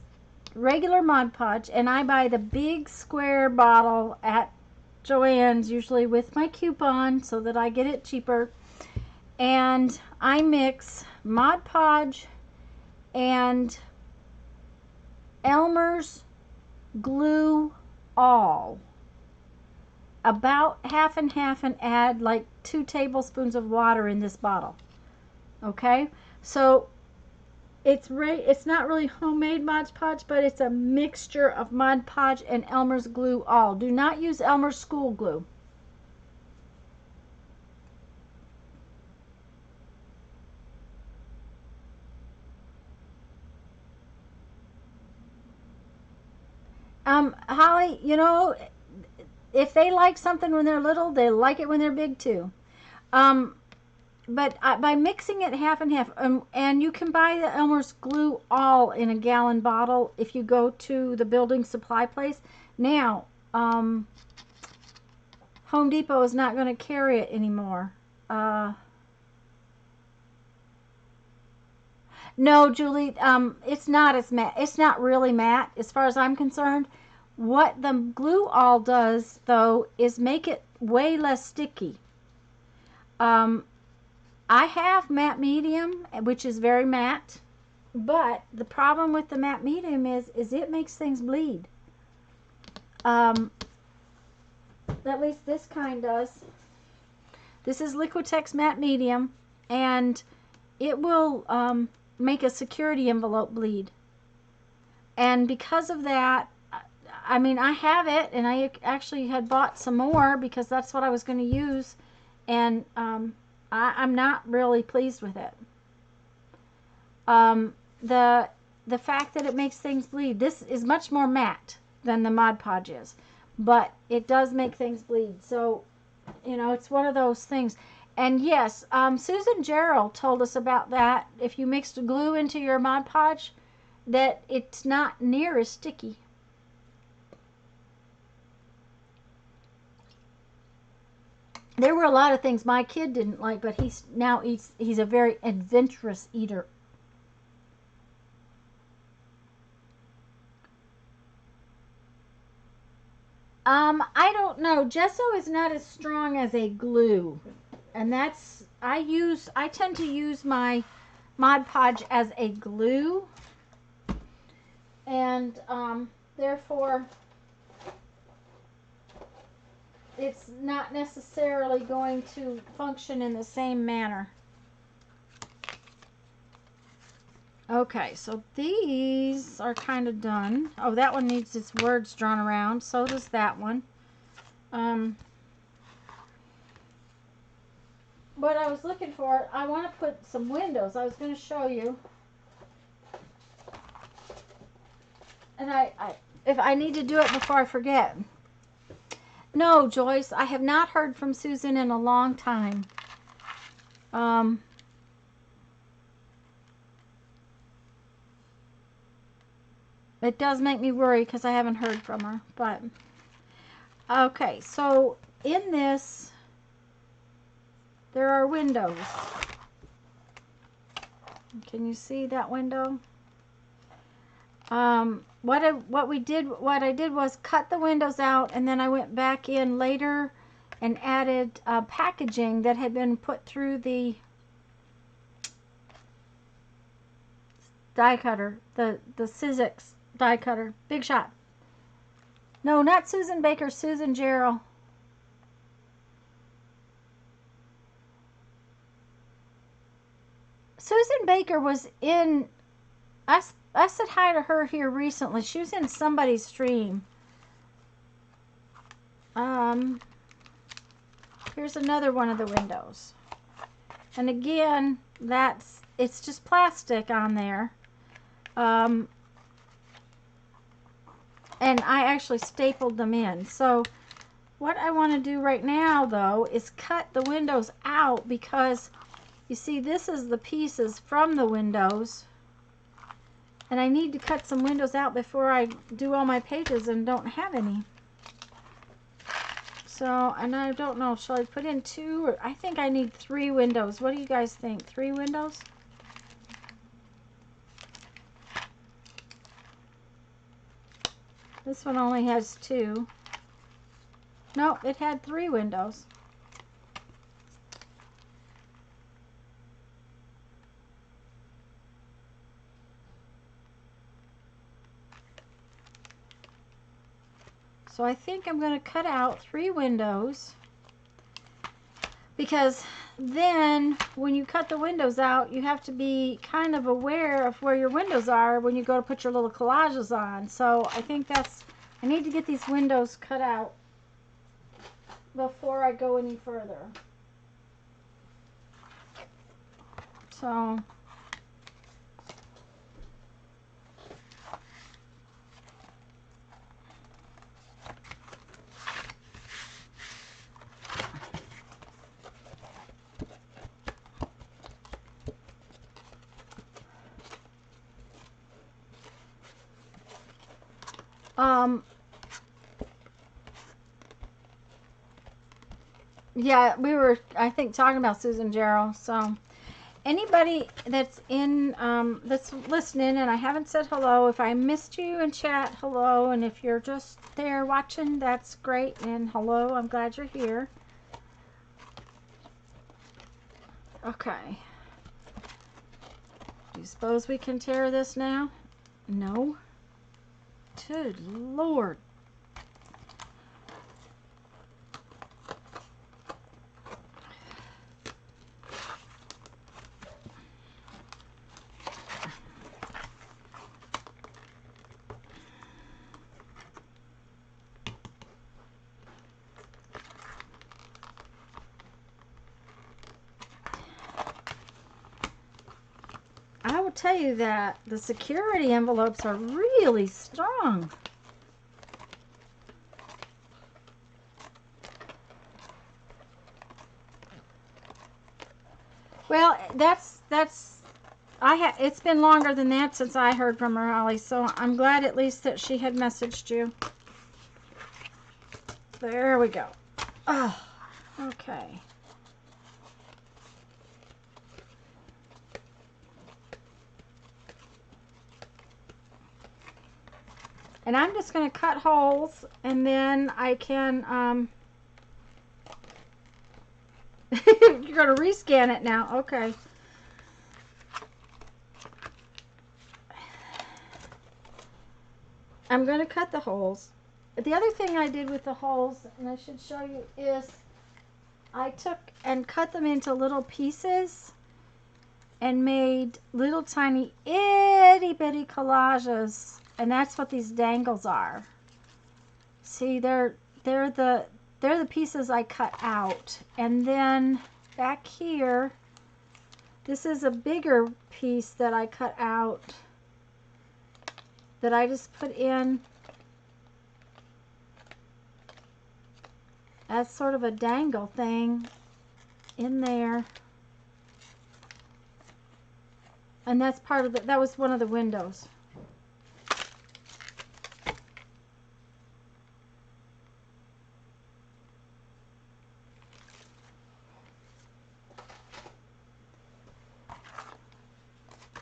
regular Mod Podge, and I buy the big square bottle at Joann's, usually with my coupon, so that I get it cheaper. And I mix Mod Podge and Elmer's Glue All, about half and half, and add like 2 tablespoons of water in this bottle. Okay, so it's not really homemade Mod Podge, but it's a mixture of Mod Podge and Elmer's Glue All. Do not use Elmer's School Glue. Holly, you know, if they like something when they're little, they like it when they're big too. But by mixing it half and half, and you can buy the Elmer's Glue All in a gallon bottle if you go to the building supply place. Now, Home Depot is not going to carry it anymore. No, Julie, it's not as matte. It's not really matte as far as I'm concerned. What the Glue All does, though, is make it way less sticky. I have matte medium, which is very matte, but the problem with the matte medium is it makes things bleed. At least this kind does. This is Liquitex matte medium, and it will make a security envelope bleed. And because of that, I mean, I have it, and I actually had bought some more because that's what I was going to use, and I'm not really pleased with it. The fact that it makes things bleed, this is much more matte than the Mod Podge is, but it does make things bleed. So, you know, it's one of those things. And yes, Susan Gerald told us about that. If you mixed glue into your Mod Podge, that it's not near as sticky. There were a lot of things my kid didn't like, but he's a very adventurous eater. I don't know. Gesso is not as strong as a glue. And that's, I tend to use my Mod Podge as a glue, and therefore it's not necessarily going to function in the same manner. Okay, so these are kind of done. Oh, that one needs its words drawn around. So does that one. What I was looking for, I want to put some windows. I was going to show you. And if I need to do it before I forget. No, Joyce, I have not heard from Susan in a long time. It does make me worry because I haven't heard from her. But okay, so in this, there are windows. Can you see that window? What I did was cut the windows out, and then I went back in later and added packaging that had been put through the die cutter, the Sizzix die cutter, Big Shot. No, not Susan Baker, Susan Jarrell. Susan Baker was in, I said hi to her here recently. She was in somebody's stream. Here's another one of the windows. And again, it's just plastic on there. And I actually stapled them in. So what I want to do right now, though, is cut the windows out, because you see, this is the pieces from the windows. And I need to cut some windows out before I do all my pages and don't have any. So, and I don't know, shall I put in 2? Or I think I need 3 windows. What do you guys think? 3 windows? This one only has 2. No, it had 3 windows. So I think I'm going to cut out 3 windows, because then when you cut the windows out, you have to be kind of aware of where your windows are when you go to put your little collages on. So I think I need to get these windows cut out before I go any further. So yeah, we were, I think, talking about Susan Jarrell. So anybody that's in, that's listening and I haven't said hello, if I missed you in chat, hello. And if you're just there watching, that's great. And hello, I'm glad you're here. Okay. Do you suppose we can tear this now? No. Good Lord. I will tell you that the security envelopes are really strong. Well, it's been longer than that since I heard from her, Holly, so I'm glad at least that she had messaged you. There we go. Oh, okay. And I'm just going to cut holes, and then I can You're going to rescan it now. Okay. I'm going to cut the holes. The other thing I did with the holes, and I should show you, is I took and cut them into little pieces and made little tiny itty bitty collages, and that's what these dangles are. See, they're the pieces I cut out, and then back here, this is a bigger piece that I cut out that I just put in as sort of a dangle thing in there. And that's part of that was one of the windows.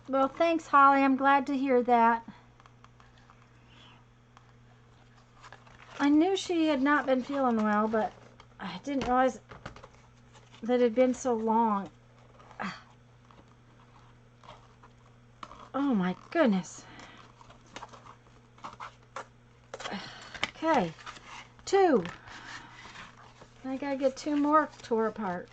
Well, thanks, Holly. I'm glad to hear that. I knew she had not been feeling well, but I didn't realize that it had been so long. Oh my goodness. Okay, 2. I gotta get 2 more tore apart.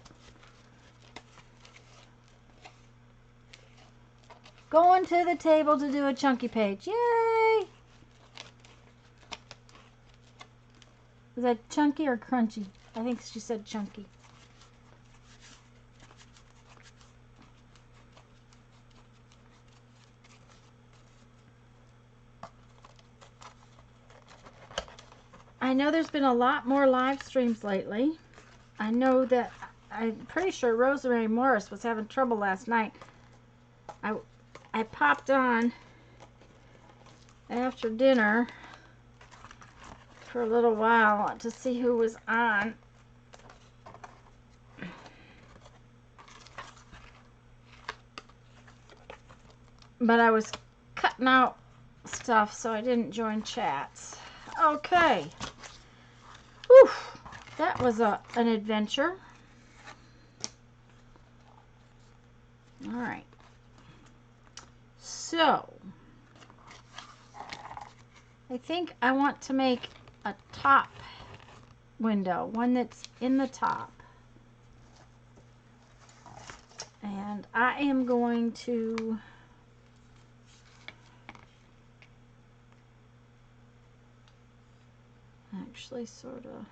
Going to the table to do a chunky page. Yay! Is that chunky or crunchy? I think she said chunky. I know there's been a lot more live streams lately. I know that I'm pretty sure Rosemary Morris was having trouble last night. I popped on after dinner for a little while to see who was on. But I was cutting out stuff, so I didn't join chats. Okay. Whew. That was an adventure. All right. So, I think I want to make a top window, one that's in the top. And I am going to actually sort of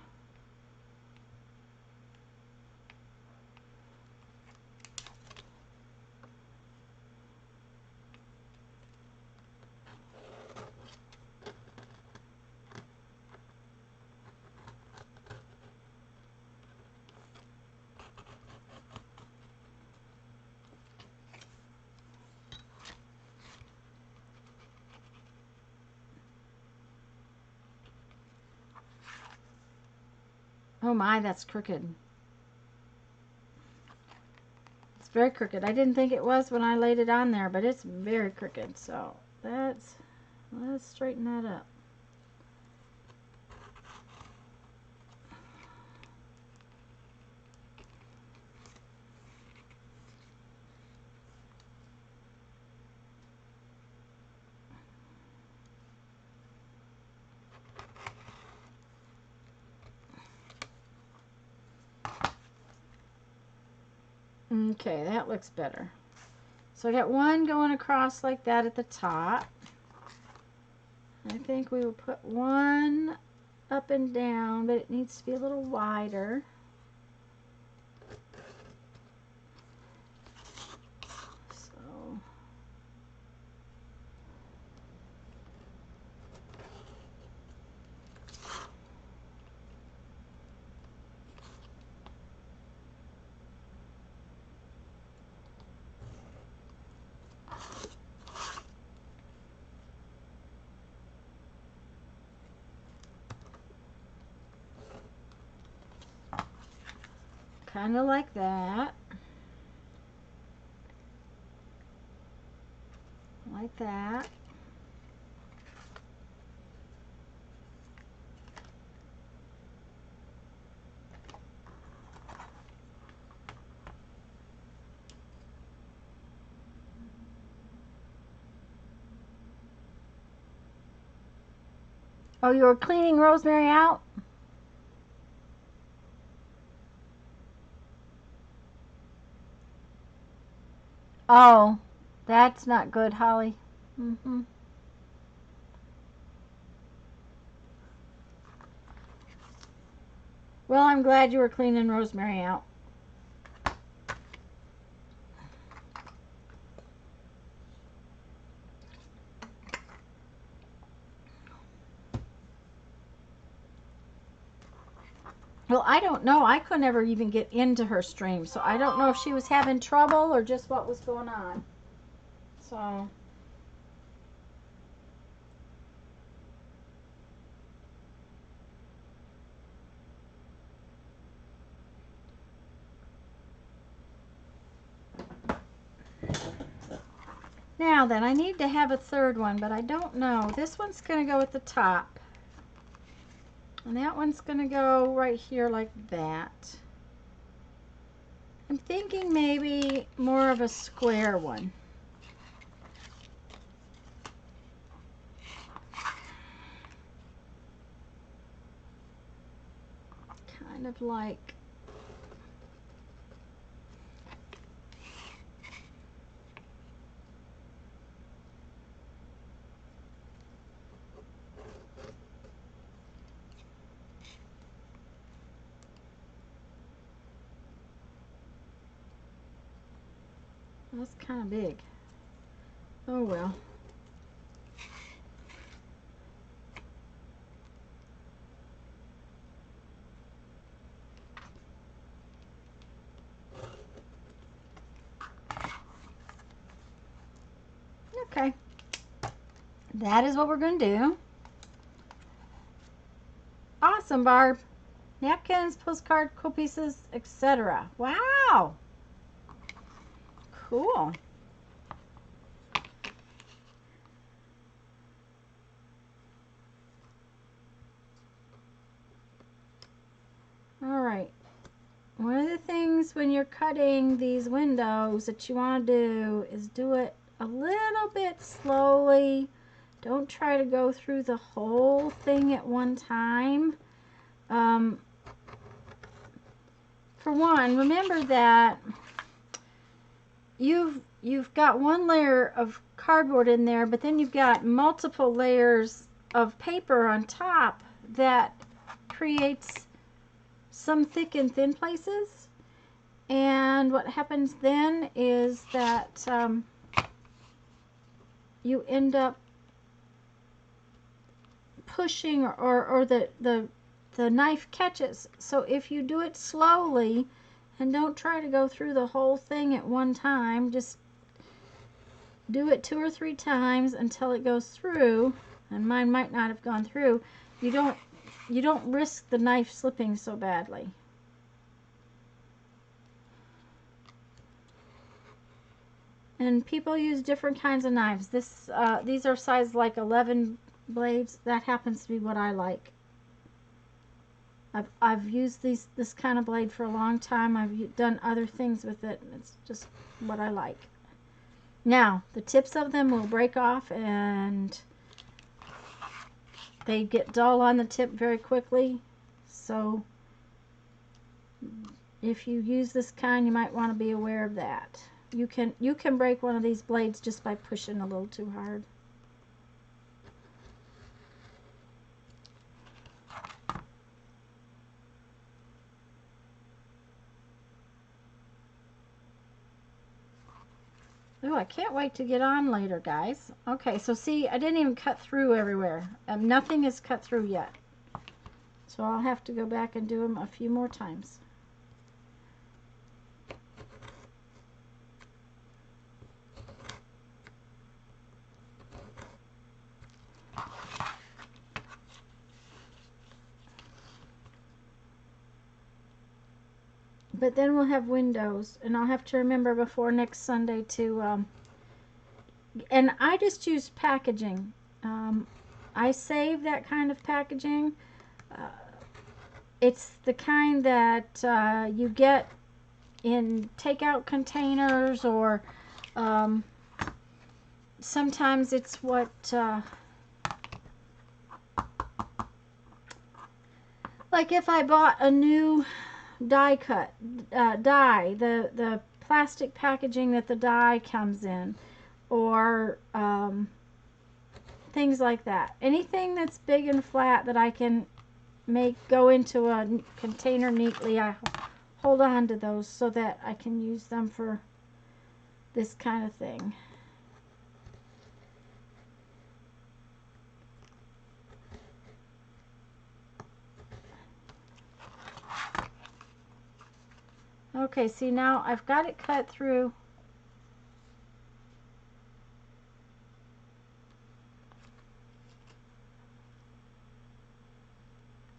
oh my, that's crooked. It's very crooked. I didn't think it was when I laid it on there, but it's very crooked. So let's straighten that up. Okay, that looks better. So I got one going across like that at the top. I think we will put one up and down, but it needs to be a little wider. So kind of like that. Like that. Oh, you were cleaning Rosemary out? Oh, that's not good, Holly. Mm-hmm. Well, I'm glad you were cleaning Rosemary out. Well, I don't know. I could never even get into her stream, so I don't know if she was having trouble or just what was going on. So, now then, I need to have a third one, but I don't know. This one's going to go at the top. And that one's going to go right here like that. I'm thinking maybe more of a square one. Kind of like... That's kind of big. Oh well. Okay. That is what we're going to do. Awesome, Barb. Napkins, postcard, cool pieces, etc. Wow. Cool. All right. One of the things when you're cutting these windows that you want to do is do it a little bit slowly. Don't try to go through the whole thing at one time. For one, remember that you've got one layer of cardboard in there, but then you've got multiple layers of paper on top that creates some thick and thin places. And what happens then is that you end up pushing or the knife catches. So if you do it slowly and don't try to go through the whole thing at one time, just do it 2 or 3 times until it goes through, and mine might not have gone through. You don't risk the knife slipping so badly. And people use different kinds of knives. These are size like 11 blades. That happens to be what I like. I've used this kind of blade for a long time. I've done other things with it. It's just what I like. Now, the tips of them will break off and they get dull on the tip very quickly. So if you use this kind, you might want to be aware of that. You can break one of these blades just by pushing a little too hard. Oh, I can't wait to get on later, guys. Okay, so see, I didn't even cut through everywhere. Nothing is cut through yet. So I'll have to go back and do them a few more times. But then we'll have windows, and I'll have to remember before next Sunday to, and I just use packaging. I save that kind of packaging. It's the kind that you get in takeout containers, or sometimes it's what Like if I bought a new die cut die, the plastic packaging that the die comes in, or things like that. Anything that's big and flat that I can make go into a container neatly, I hold on to those so that I can use them for this kind of thing. Okay, see now I've got it cut through.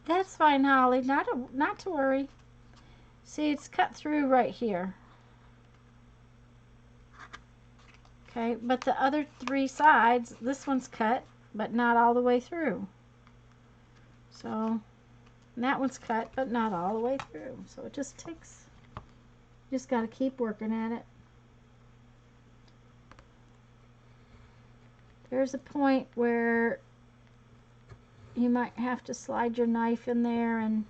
That's fine, Holly. Not to worry. See, it's cut through right here. Okay, but the other three sides, this one's cut, but not all the way through. So, and that one's cut, but not all the way through. So it just takes, just got to keep working at it. There's a point where you might have to slide your knife in there and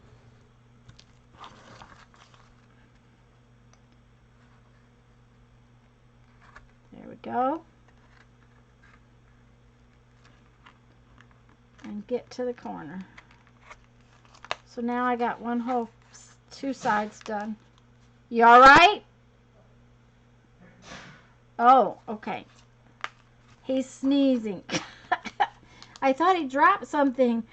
there we go. And get to the corner. So now I got one whole, two sides done. You all right? Oh, okay. He's sneezing. I thought he dropped something.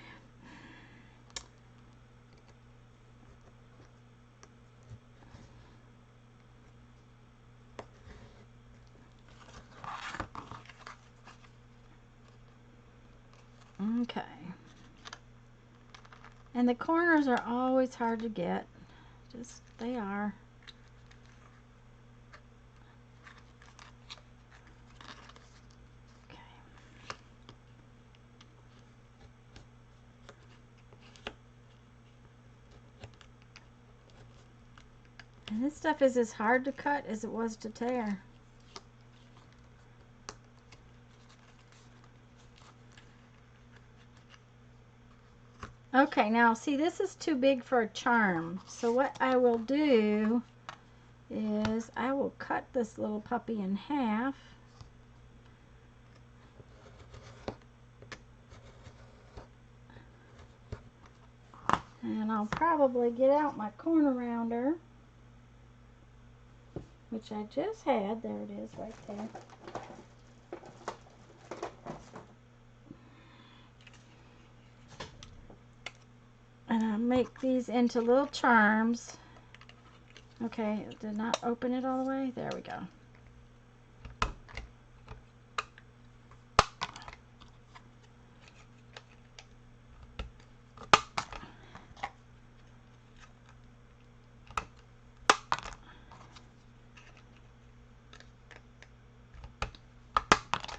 Okay. And the corners are always hard to get. Just, they are. Okay. And this stuff is as hard to cut as it was to tear. Okay, now see, this is too big for a charm. So what I will do is I will cut this little puppy in half. And I'll probably get out my corner rounder, which I just had. There it is right there. And I'll make these into little charms. Okay, it did not open it all the way. There we go.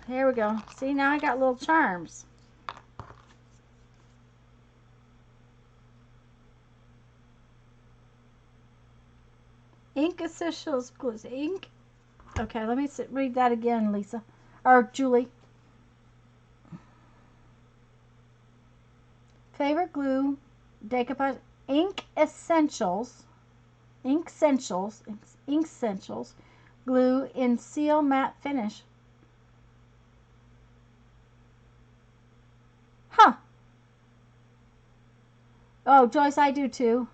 There we go. See, now I got little charms. Ink Essentials Glues. Ink. Okay, let me read that again, Lisa. Or Julie. Favorite glue, decoupage, Ink Essentials. Ink Essentials. Ink Essentials. Glue in seal matte finish. Huh. Oh, Joyce, I do too.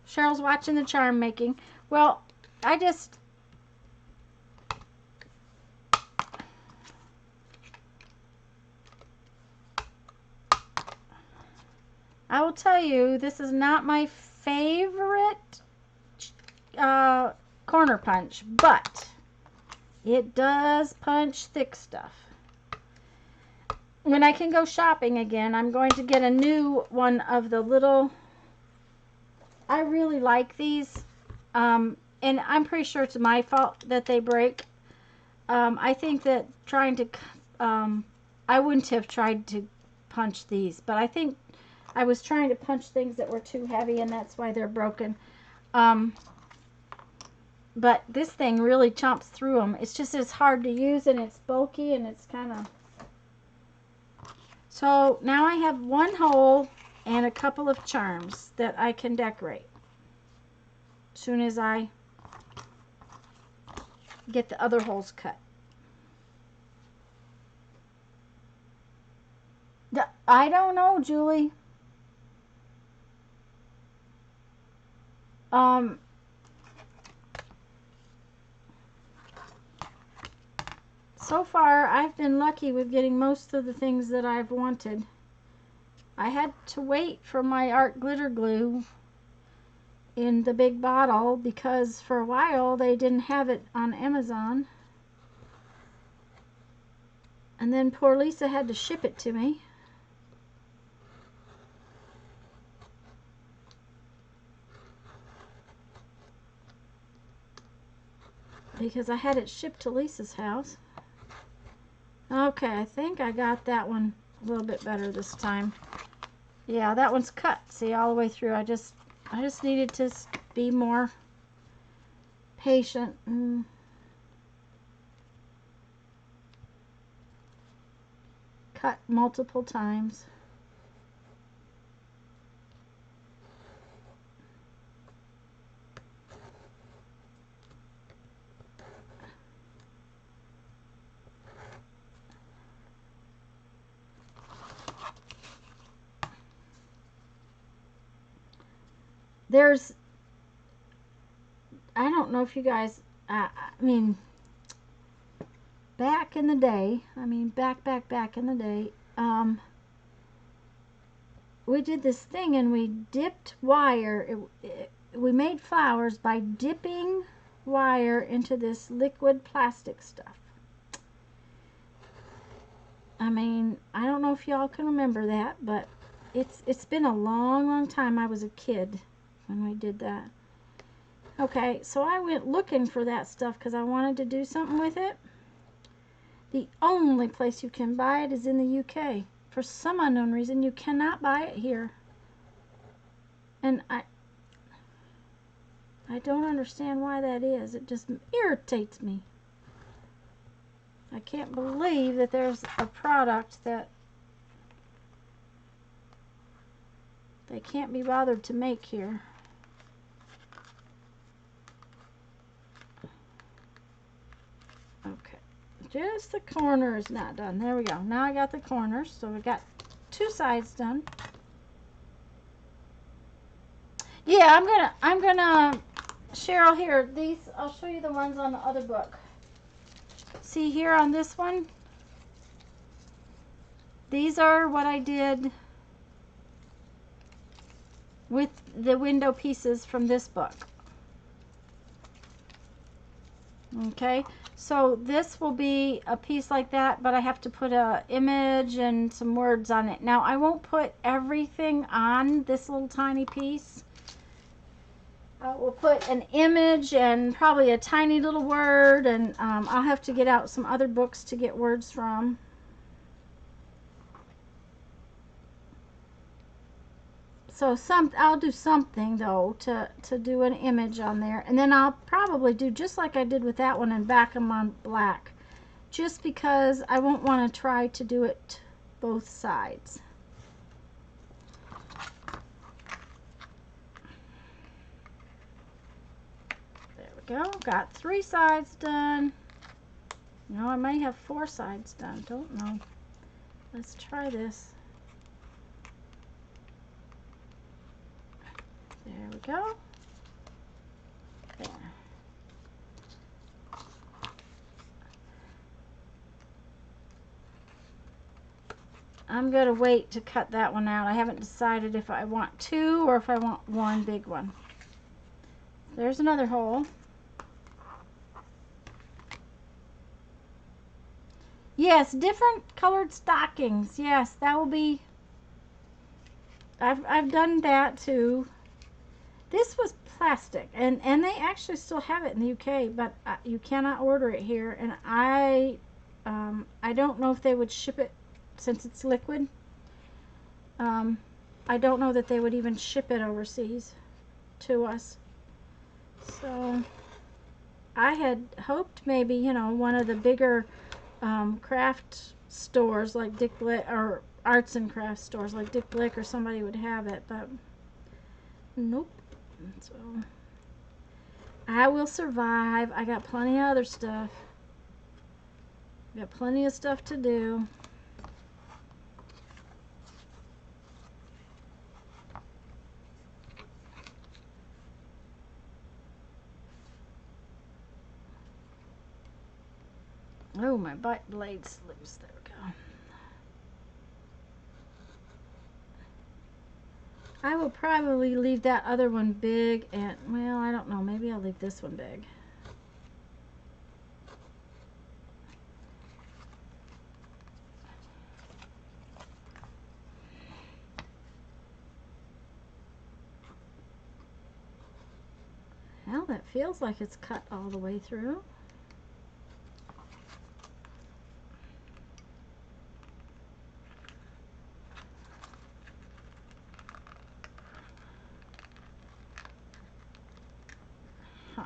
Cheryl's watching the charm making. Well, I will tell you, this is not my favorite corner punch, but it does punch thick stuff. When I can go shopping again, I'm going to get a new one of the little... I really like these, and I'm pretty sure it's my fault that they break. I think that trying to, I wouldn't have tried to punch these, but I think I was trying to punch things that were too heavy, and that's why they're broken. But this thing really chomps through them. It's just, it's hard to use, and it's bulky, and it's kind of... So now I have one hole and a couple of charms that I can decorate as soon as I get the other holes cut. I don't know, Julie. So far, I've been lucky with getting most of the things that I've wanted. I had to wait for my art glitter glue in the big bottle because for a while they didn't have it on Amazon. And then poor Lisa had to ship it to me. Because I had it shipped to Lisa's house. Okay, I think I got that one a little bit better this time. Yeah, that one's cut. See, all the way through. I just needed to be more patient and cut multiple times. There's, I don't know if you guys, I mean, back in the day, back in the day, we did this thing and we dipped wire, we made flowers by dipping wire into this liquid plastic stuff. I mean, I don't know if y'all can remember that, but it's been a long time. I was a kid when we did that. Okay, so I went looking for that stuff because I wanted to do something with it. The only place you can buy it is in the UK. For some unknown reason, you cannot buy it here. And I don't understand why that is. It just irritates me. I can't believe that there's a product that they can't be bothered to make here. Okay, just the corner is not done. There we go. Now I got the corners, so we got 2 sides done. Yeah, I'm gonna Cheryl, here, these, I'll show you the ones on the other book. See here on this one? These are what I did with the window pieces from this book. Okay, so this will be a piece like that, but I have to put a image and some words on it. Now, I won't put everything on this little tiny piece. We'll put an image and probably a tiny little word, and I'll have to get out some other books to get words from. So I'll do something though to do an image on there, and then I'll probably do just like I did with that one and back them on black, just because I won't want to try to do it both sides. There we go. Got 3 sides done. No, I may have 4 sides done. Don't know. Let's try this. There we go. There. I'm going to wait to cut that one out. I haven't decided if I want 2 or if I want 1 big one. There's another hole. Yes, different colored stockings. Yes, that will be... I've done that too. This was plastic, and they actually still have it in the UK, but you cannot order it here, and I don't know if they would ship it since it's liquid. I don't know that they would even ship it overseas to us. So I had hoped maybe, you know, one of the bigger craft stores like Dick Blitt or arts and crafts stores like Dick Blick or somebody would have it, but nope. So I will survive. I got plenty of other stuff. Got plenty of stuff to do. Oh, my bite blade's loose. There we go. I will probably leave that other one big, and, well, I don't know. Maybe I'll leave this one big. Well, that feels like it's cut all the way through. Huh.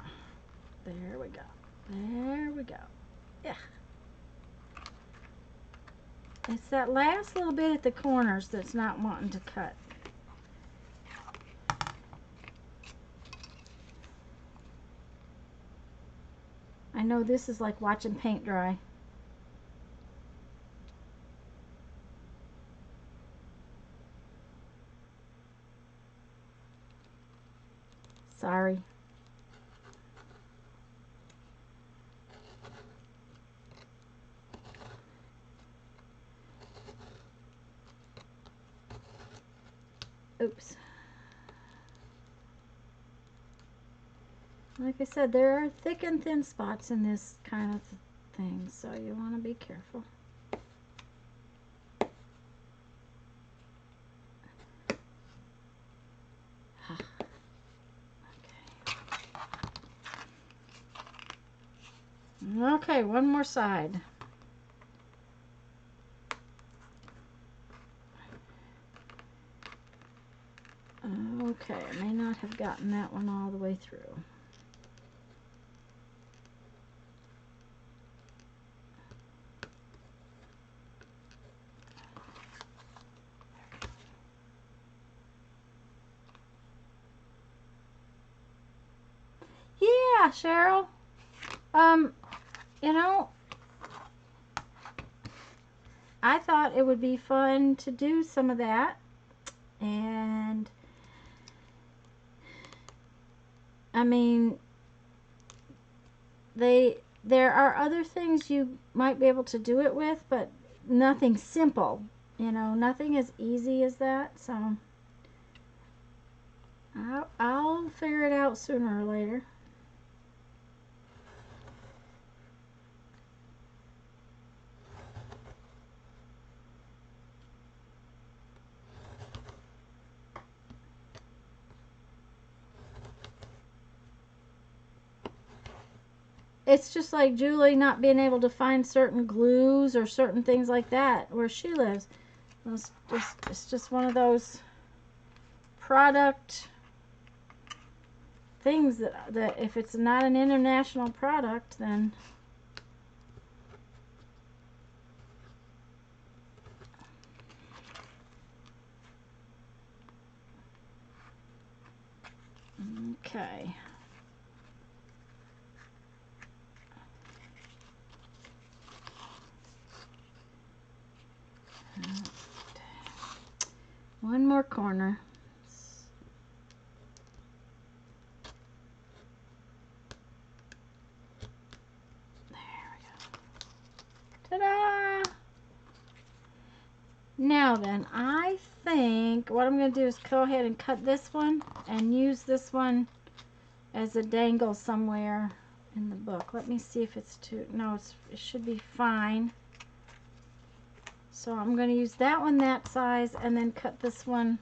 There we go. There we go. Yeah. It's that last little bit at the corners that's not wanting to cut. I know this is like watching paint dry. Sorry. Oops. Like I said, there are thick and thin spots in this kind of thing, so you want to be careful. Okay, one more side. Okay, I may not have gotten that one all the way through. Yeah, Cheryl. You know, I thought it would be fun to do some of that, and I mean, there are other things you might be able to do it with, but nothing simple. You know, nothing as easy as that. So I'll figure it out sooner or later. It's just like Julie not being able to find certain glues or certain things like that where she lives. It's just one of those product things that if it's not an international product, then okay. One more corner. There we go. Ta-da! Now then, I think what I'm going to do is go ahead and cut this one and use this one as a dangle somewhere in the book. Let me see if it's too, no, it should be fine. So I'm going to use that one that size and then cut this one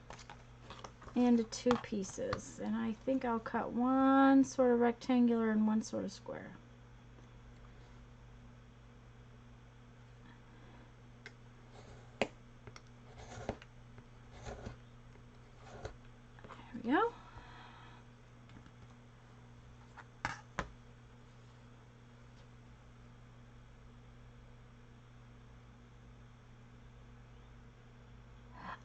into two pieces. And I think I'll cut one sort of rectangular and one sort of square. There we go.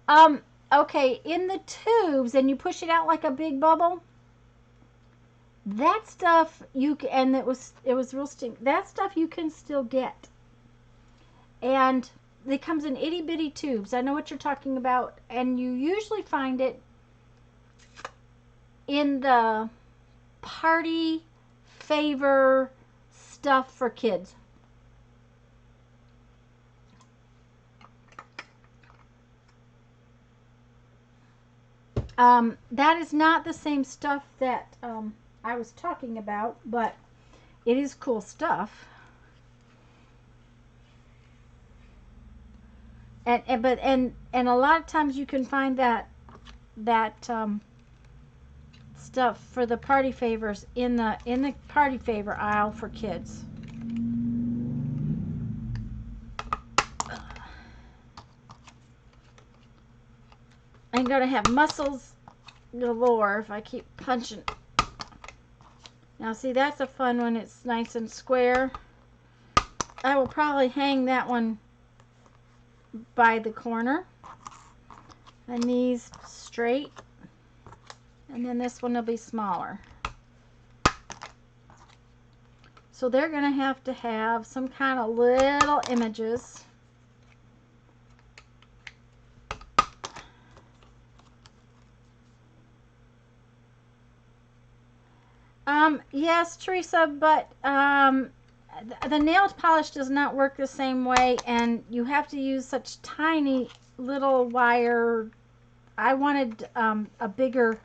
Um, okay, in the tubes, and you push it out like a big bubble. That stuff and it was real stink. That stuff you can still get, and it comes in itty bitty tubes. I know what you're talking about, and you usually find it in the party favor stuff for kids. That is not the same stuff that I was talking about, but it is cool stuff. And a lot of times you can find that stuff for the party favors in the party favor aisle for kids. I'm gonna have muscles galore if I keep punching. Now see, that's a fun one. It's nice and square. I will probably hang that one by the corner, and these straight, and then this one will be smaller. So they're gonna have to have some kind of little images. Yes, Teresa, but the nail polish does not work the same way, and you have to use such tiny little wire. I wanted a bigger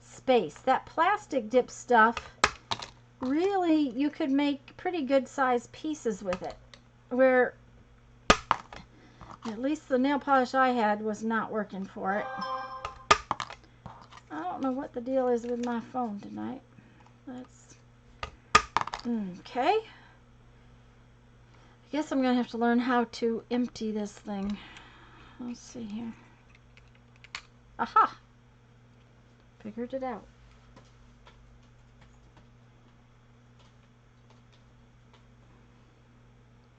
space. That plastic dip stuff, really, you could make pretty good sized pieces with it, where at least the nail polish I had was not working for it. I don't know what the deal is with my phone tonight. That's okay. I guess I'm gonna have to learn how to empty this thing. Let's see here. Aha! Figured it out.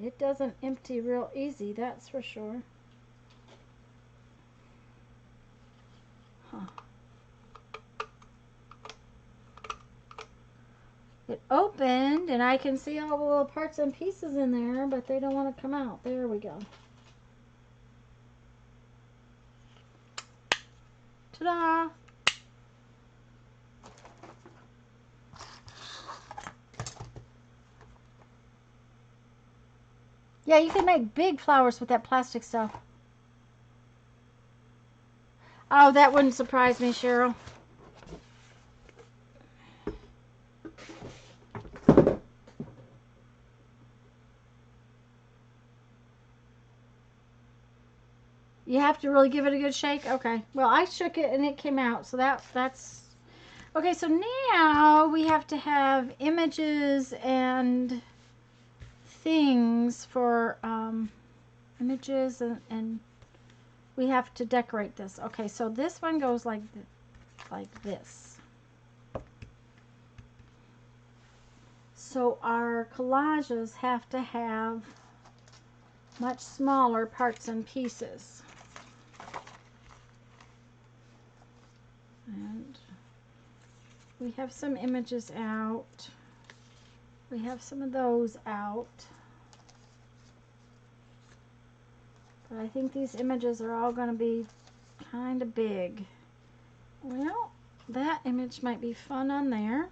It doesn't empty real easy, that's for sure. Huh. It opened, and I can see all the little parts and pieces in there, but they don't want to come out. There we go. Ta-da! Yeah, you can make big flowers with that plastic stuff. Oh, that wouldn't surprise me, Cheryl. You have to really give it a good shake? Okay. Well, I shook it and it came out, so that's... Okay, so now we have to have images and things for images, and we have to decorate this. Okay, so this one goes like this. So our collages have to have much smaller parts and pieces. And we have some images out. We have some of those out. But I think these images are all going to be kind of big. Well, that image might be fun on there.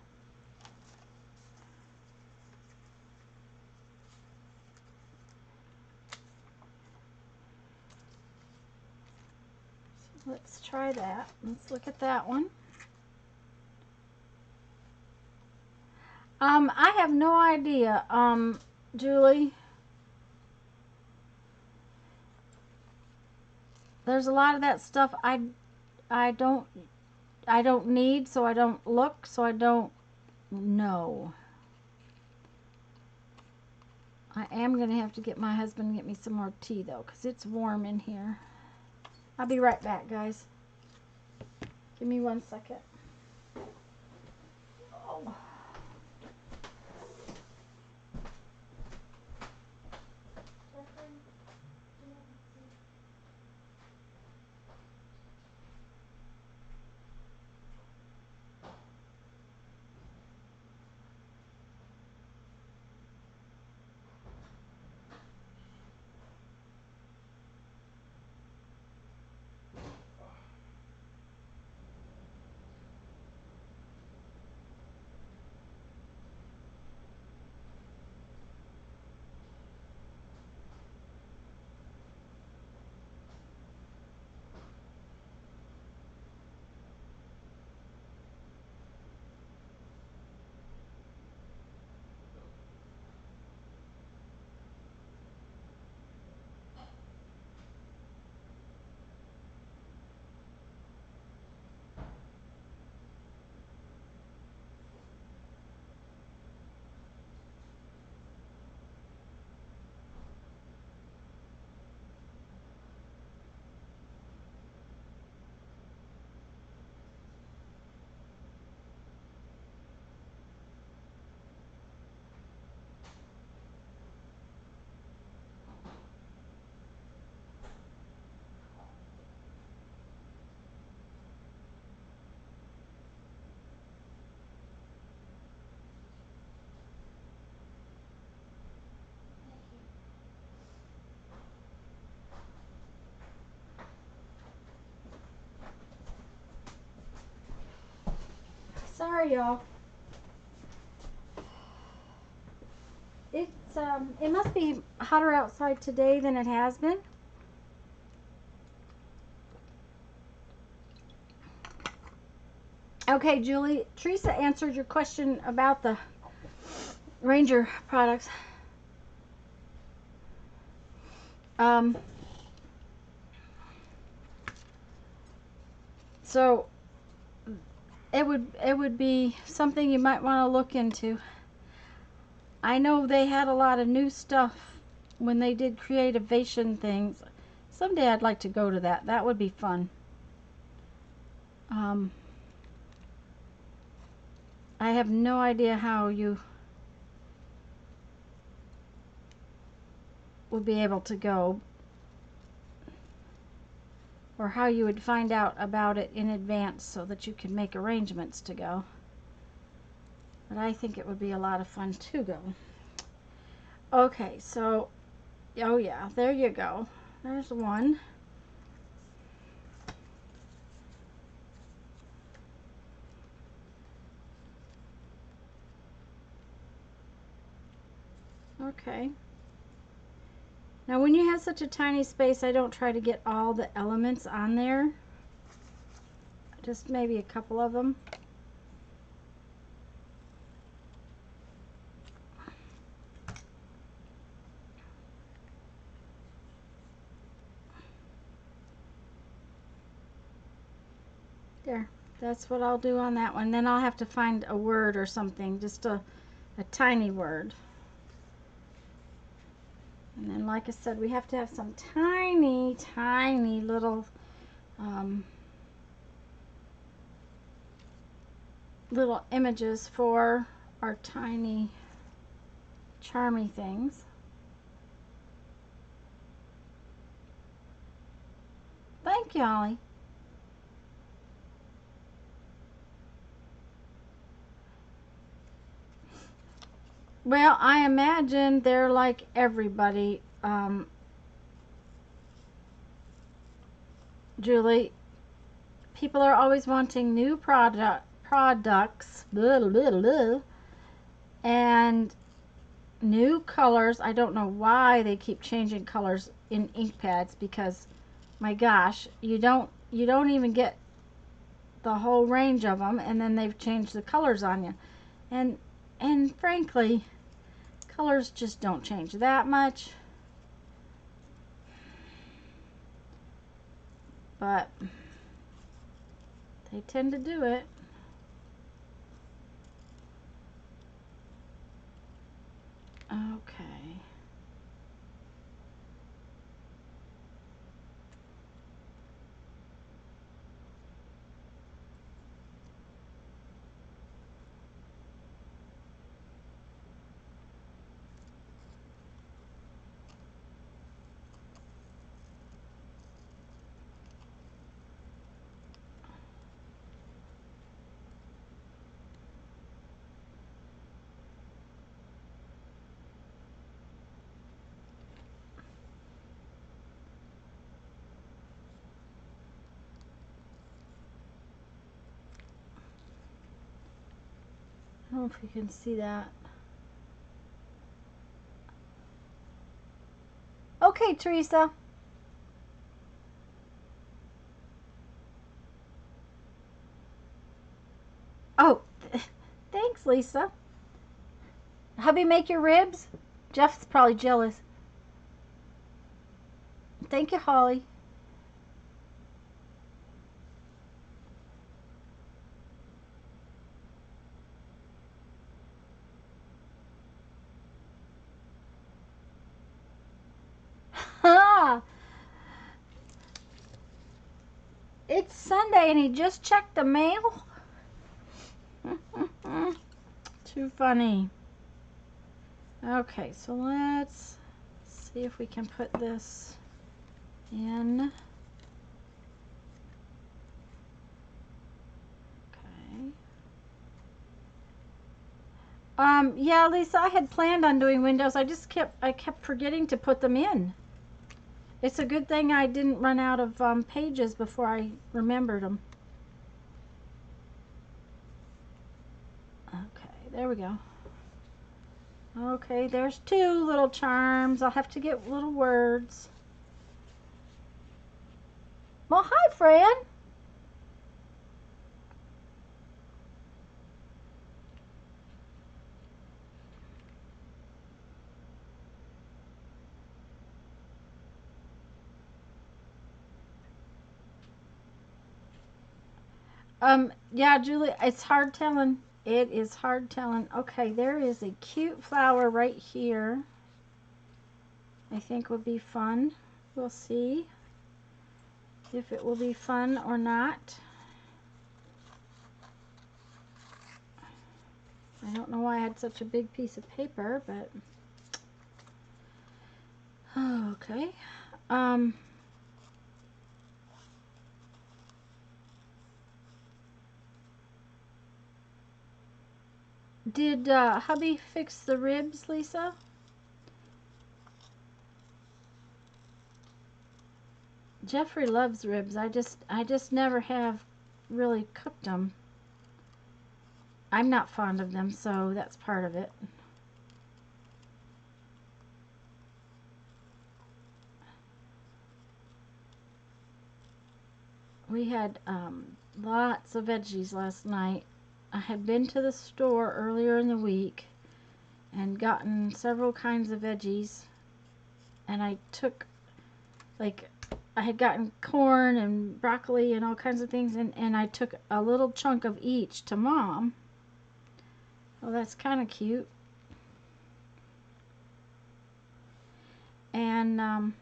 So let's try that. Let's look at that one. I have no idea, Julie. There's a lot of that stuff I don't need, so I don't look, so I don't know. I am going to have to get my husband to get me some more tea, though, because it's warm in here. I'll be right back, guys. Give me 1 second. Oh. Sorry, y'all. It must be hotter outside today than it has been. Okay, Julie, Teresa answered your question about the Ranger products. So it would be something you might want to look into. I know they had a lot of new stuff when they did Creativation things. Someday I'd like to go to that. That would be fun. I have no idea how you would be able to go, or how you would find out about it in advance so that you can make arrangements to go. But I think it would be a lot of fun to go. Okay, so, oh yeah, there you go. There's one. Okay. Now when you have such a tiny space, I don't try to get all the elements on there. Just maybe a couple of them. There. That's what I'll do on that one. Then I'll have to find a word or something, just a tiny word. And then, like I said, we have to have some tiny, tiny little little images for our tiny, charmy things. Thank you, Ollie. Well, I imagine they're like everybody, Julie. People are always wanting new products, blah, blah, blah, and new colors. I don't know why they keep changing colors in ink pads, because my gosh, you don't even get the whole range of them, and then they've changed the colors on you. And frankly, colors just don't change that much. But they tend to do it. Okay. I don't know if you can see that. Okay, Teresa. Oh, thanks, Lisa. Hubby make your ribs? Jeff's probably jealous. Thank you, Holly. Ha! It's Sunday and he just checked the mail? Too funny. Okay, so let's see if we can put this in. Okay. Yeah, Lisa, I had planned on doing windows. I kept forgetting to put them in. It's a good thing I didn't run out of pages before I remembered them. there we go. Okay, there's 2 little charms. I'll have to get little words. Well, hi, Fran. Yeah, Julie, it's hard telling. It is hard telling. Okay, there is a cute flower right here. I think would be fun. We'll see if it will be fun or not. I don't know why I had such a big piece of paper, but okay. Did hubby fix the ribs, Lisa? Jeffrey loves ribs. I just never have really cooked them. I'm not fond of them, so that's part of it. We had lots of veggies last night. I had been to the store earlier in the week and gotten several kinds of veggies, and I took, like, I had gotten corn and broccoli and all kinds of things, and I took a little chunk of each to Mom. Well, that's kind of cute. And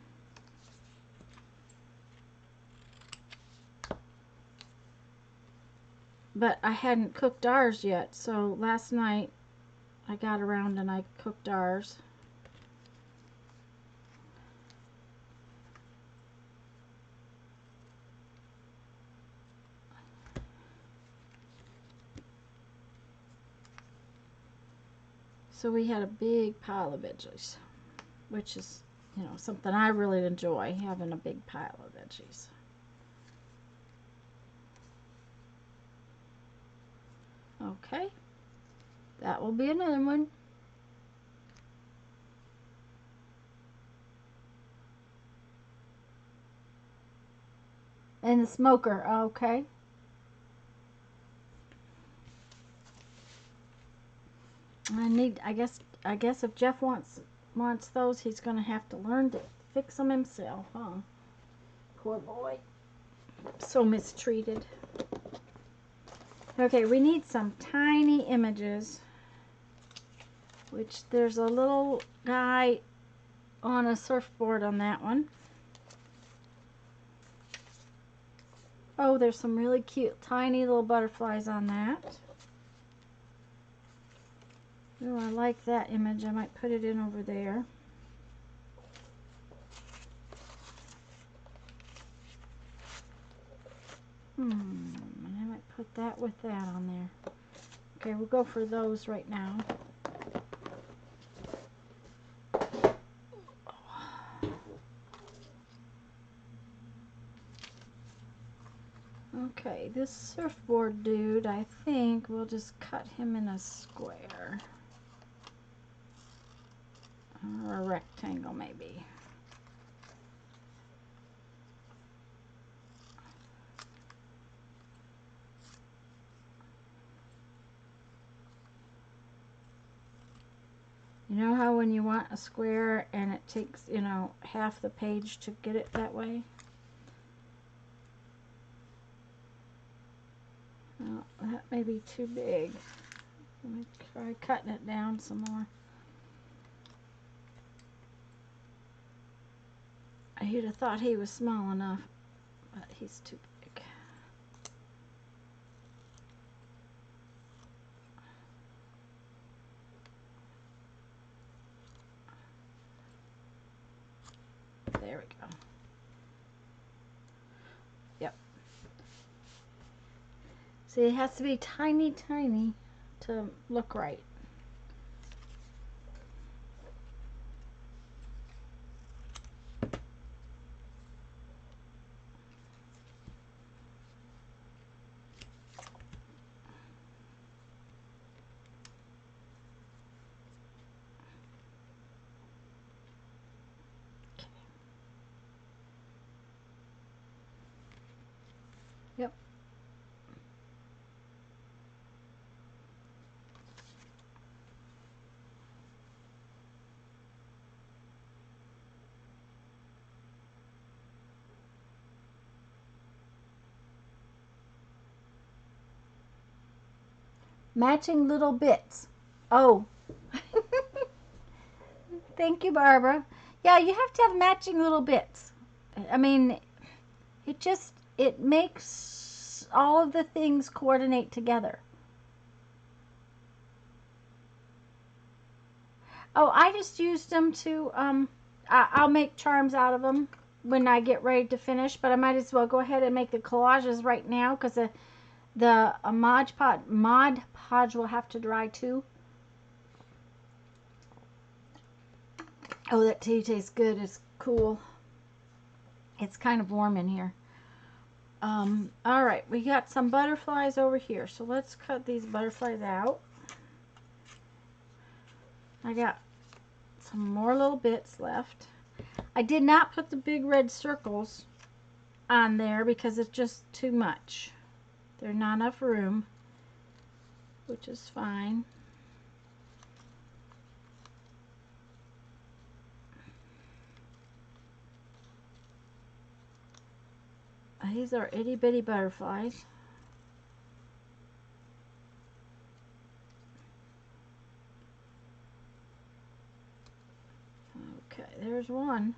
but I hadn't cooked ours yet, so last night I got around and I cooked ours. So we had a big pile of veggies, which is, you know, something I really enjoy, having a big pile of veggies. Okay, that will be another one. And the smoker, okay. I guess if Jeff wants those, he's gonna have to learn to fix them himself, huh? Poor boy. So mistreated. Okay, we need some tiny images, which there's a little guy on a surfboard on that one. Oh, there's some really cute tiny little butterflies on that. Oh, I like that image. I might put it in over there. I might put that with that on there. Okay, we'll go for those right now. Okay, this surfboard dude, I think we'll just cut him in a square. Or a rectangle, maybe. You know how when you want a square and it takes, you know, half the page to get it that way? Well, that may be too big. Let me try cutting it down some more. You'd have thought he was small enough, but he's too big. There we go. Yep. See, it has to be tiny, tiny to look right. Yep. Matching little bits. Oh. Thank you, Barbara. Yeah, you have to have matching little bits. I mean, it makes all of the things coordinate together. Oh, I just used them to, I'll make charms out of them when I get ready to finish, but I might as well go ahead and make the collages right now because the Mod Podge will have to dry too. Oh, that tea tastes good. It's cool. It's kind of warm in here. All right, we got some butterflies over here, so let's cut these butterflies out. I got some more little bits left. I did not put the big red circles on there because it's just too much. There's not enough room, which is fine. These are itty bitty butterflies. Okay, there's one.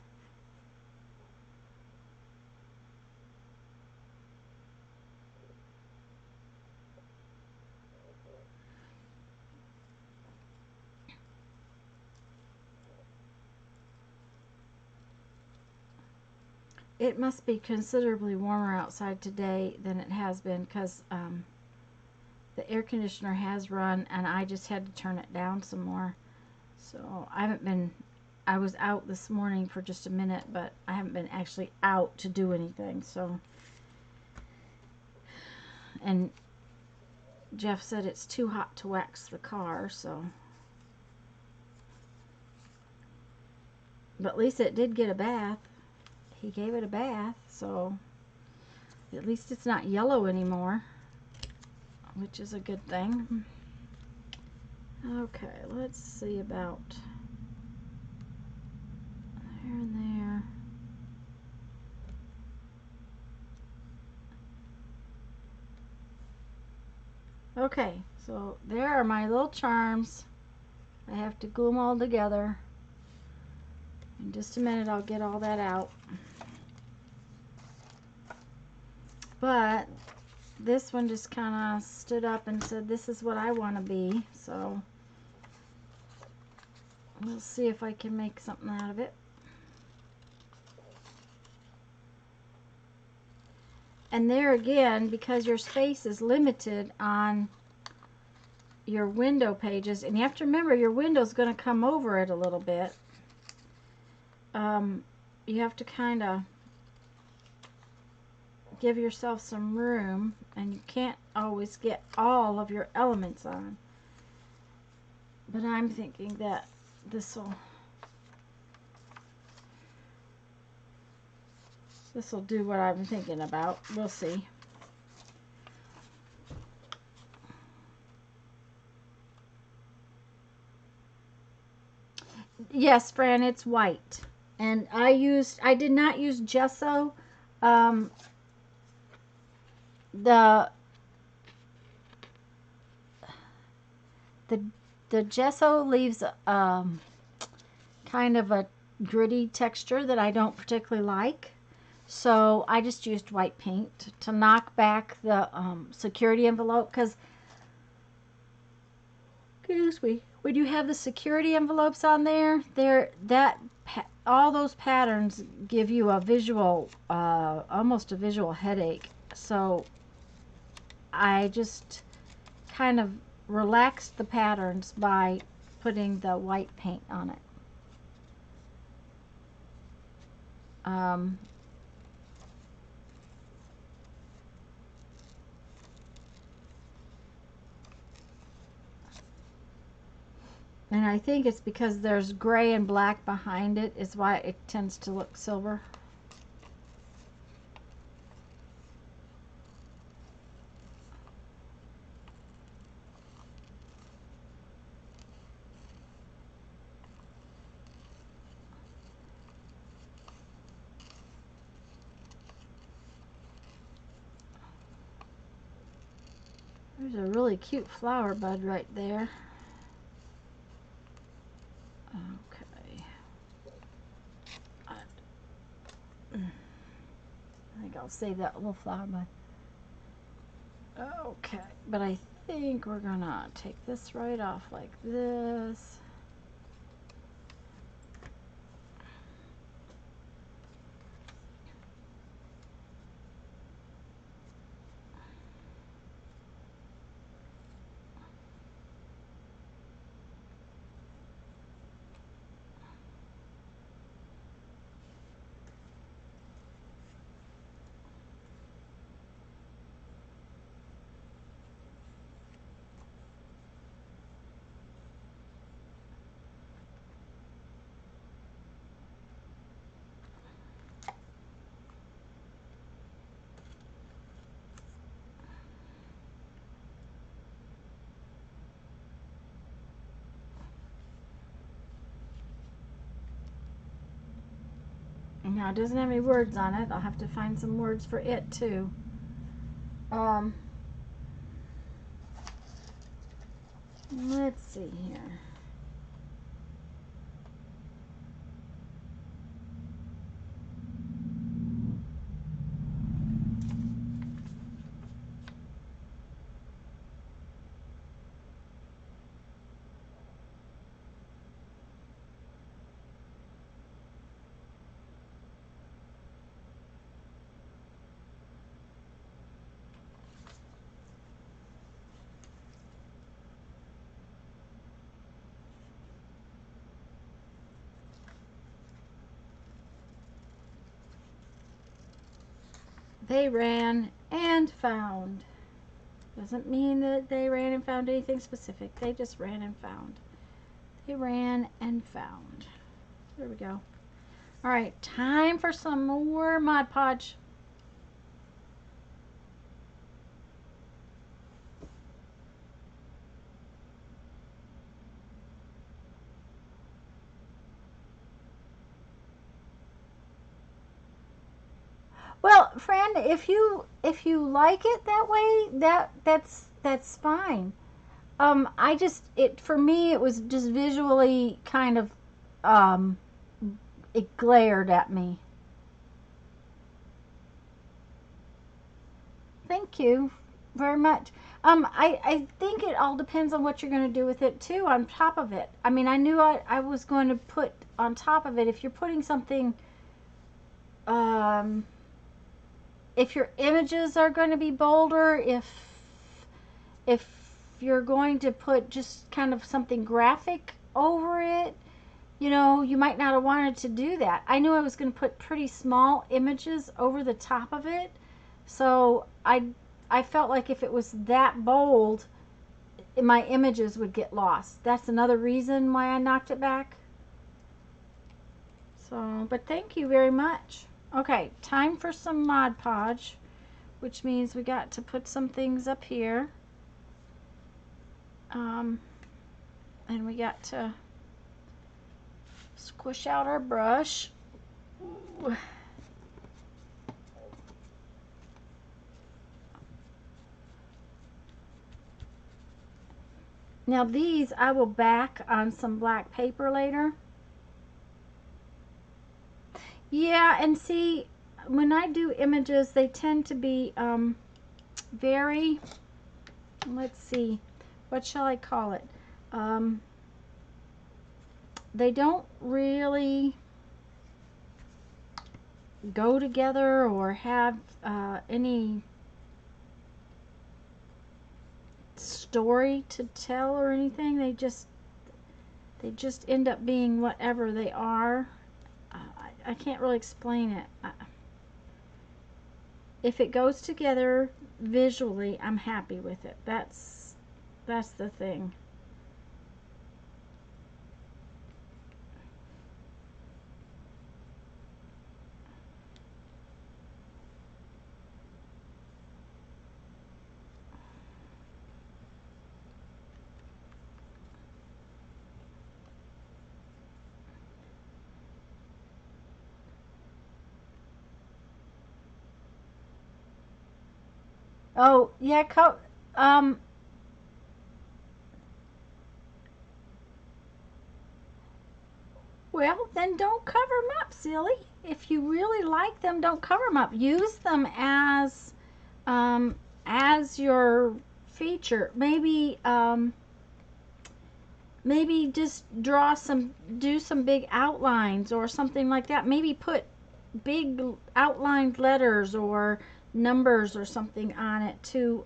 It must be considerably warmer outside today than it has been because the air conditioner has run and I just had to turn it down some more. So I was out this morning for just a minute, but I haven't been actually out to do anything. So, and Jeff said it's too hot to wax the car, so. But at least it did get a bath. He gave it a bath, so at least it's not yellow anymore, which is a good thing. Okay, let's see about there and there. Okay, so there are my little charms. I have to glue them all together. In just a minute I'll get all that out. But this one just kind of stood up and said, this is what I want to be. So we'll see if I can make something out of it. And there again, because your space is limited on your window pages, and you have to remember your window's going to come over it a little bit. You have to kind of give yourself some room, and you can't always get all of your elements on. But I'm thinking that this will do what I'm thinking about. We'll see. Yes, Fran, it's white. And I did not use gesso. The gesso leaves kind of a gritty texture that I don't particularly like. So I just used white paint to knock back the security envelope, because, excuse me, when you have the security envelopes on there, all those patterns give you a visual, almost a visual headache. So I just kind of relaxed the patterns by putting the white paint on it. And I think it's because there's gray and black behind it is why it tends to look silver. There's a really cute flower bud right there. Okay. I think I'll save that little flower bud. Okay, but I think we're gonna take this right off like this. Now it doesn't have any words on it. I'll have to find some words for it too. Let's see here. They ran and found. Doesn't mean that they ran and found anything specific. They just ran and found. They ran and found. There we go. All right, time for some more Mod Podge. Well, friend, if you like it that way, that's fine. I just for me it was just visually kind of it glared at me. Thank you very much. I think it all depends on what you're going to do with it too on top of it. I mean, I knew I was going to put on top of it, if you're putting something, if your images are going to be bolder, if you're going to put just kind of something graphic over it, you know, you might not have wanted to do that. I knew I was going to put pretty small images over the top of it, so I felt like if it was that bold, my images would get lost. That's another reason why I knocked it back. So, but thank you very much. Okay, time for some Mod Podge, which means we got to put some things up here. And we got to squish out our brush. Ooh. Now these I will back on some black paper later. Yeah, and see, when I do images, they tend to be very, let's see, what shall I call it? They don't really go together or have any story to tell or anything. They just end up being whatever they are. I can't really explain it. If it goes together visually, I'm happy with it. That's the thing. Oh, yeah, Well, then don't cover them up, silly. If you really like them, don't cover them up. Use them as your feature. Maybe just do some big outlines or something like that. Maybe put big outlined letters or numbers or something on it to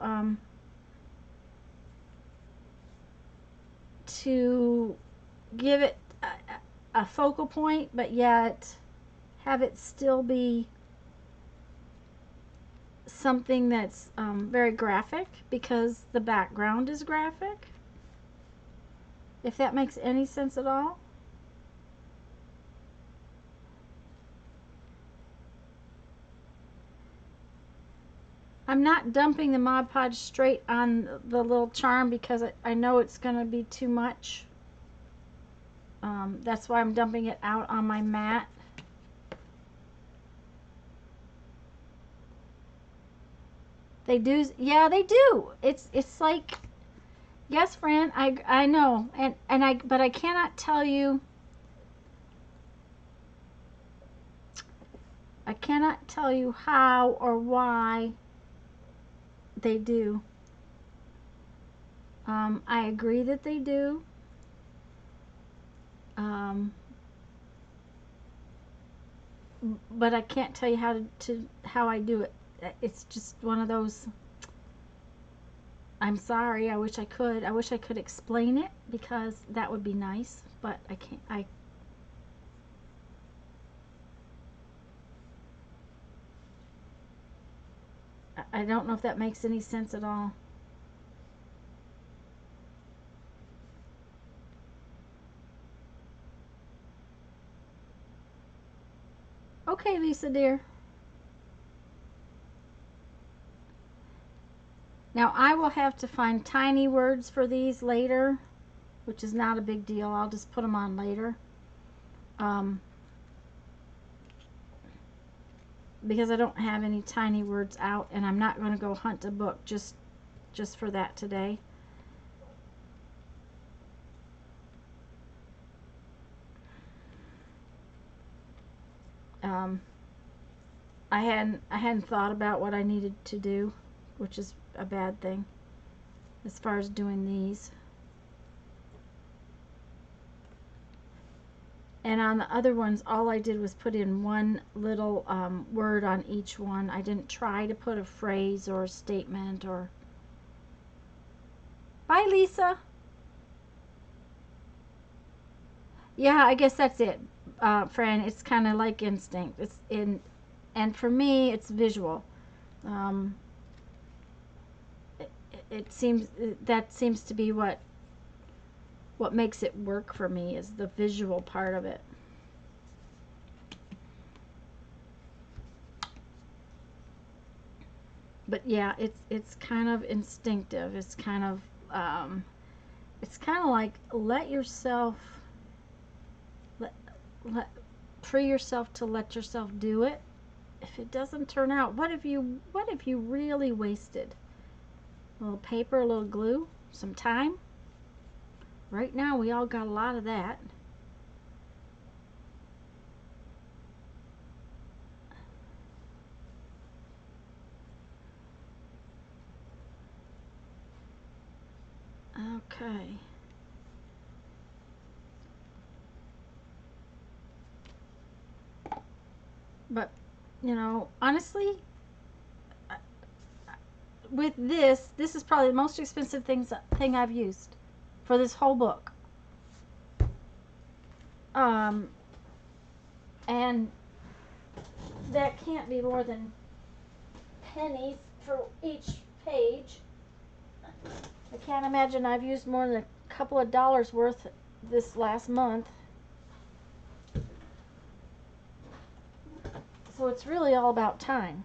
give it a focal point, but yet have it still be something that's very graphic because the background is graphic. If that makes any sense at all. I'm not dumping the Mod Podge straight on the little charm because I know it's going to be too much. That's why I'm dumping it out on my mat. They do, yeah, they do. It's like, yes, Fran, I know, but I cannot tell you. I cannot tell you how or why they do. I agree that they do. But I can't tell you how I do it. It's just one of those. I'm sorry. I wish I could. I wish I could explain it because that would be nice, but I can't. I don't know if that makes any sense at all. Okay, Lisa dear. Now I will have to find tiny words for these later, which is not a big deal. I'll just put them on later. Because I don't have any tiny words out, and I'm not going to go hunt a book just for that today. I hadn't thought about what I needed to do, which is a bad thing as far as doing these. And on the other ones, all I did was put in one little word on each one. I didn't try to put a phrase or a statement or... Bye, Lisa. Yeah, I guess that's it, Fran. It's kind of like instinct. And for me, it's visual. That seems to be what makes it work for me, is the visual part of it. But yeah, it's kind of instinctive. It's kind of like let free yourself to let yourself do it. If it doesn't turn out, what if you really wasted a little paper, a little glue, some time? Right now we all got a lot of that. Okay. But, you know, honestly, with this is probably the most expensive thing I've used for this whole book. And that can't be more than pennies for each page. I can't imagine I've used more than a couple of dollars worth this last month. So it's really all about time.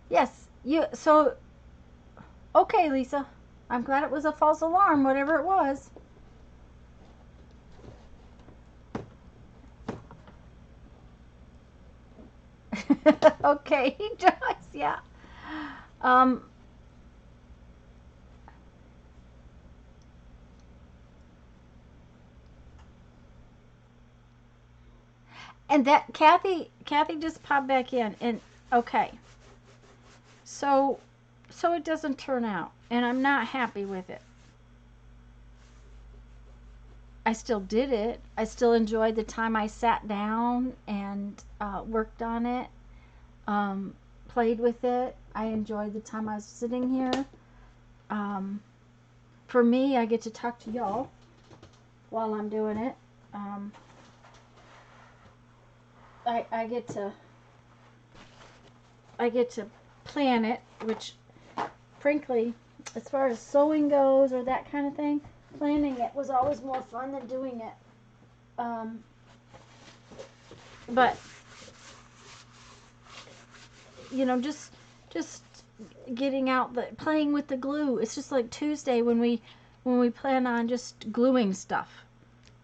Yes, okay, Lisa. I'm glad it was a false alarm, whatever it was. Okay, Joyce, yeah. Um, and that Kathy just popped back in, and okay, so so it doesn't turn out, and I'm not happy with it. I still did it. I still enjoyed the time I sat down and worked on it, um, played with it. I enjoyed the time I was sitting here. Um, for me, I get to talk to y'all while I'm doing it. Um, I get to plan it, which frankly, as far as sewing goes or that kind of thing, planning it was always more fun than doing it. Um, but just getting out the playing with the glue. It's just like Tuesday when we plan on just gluing stuff.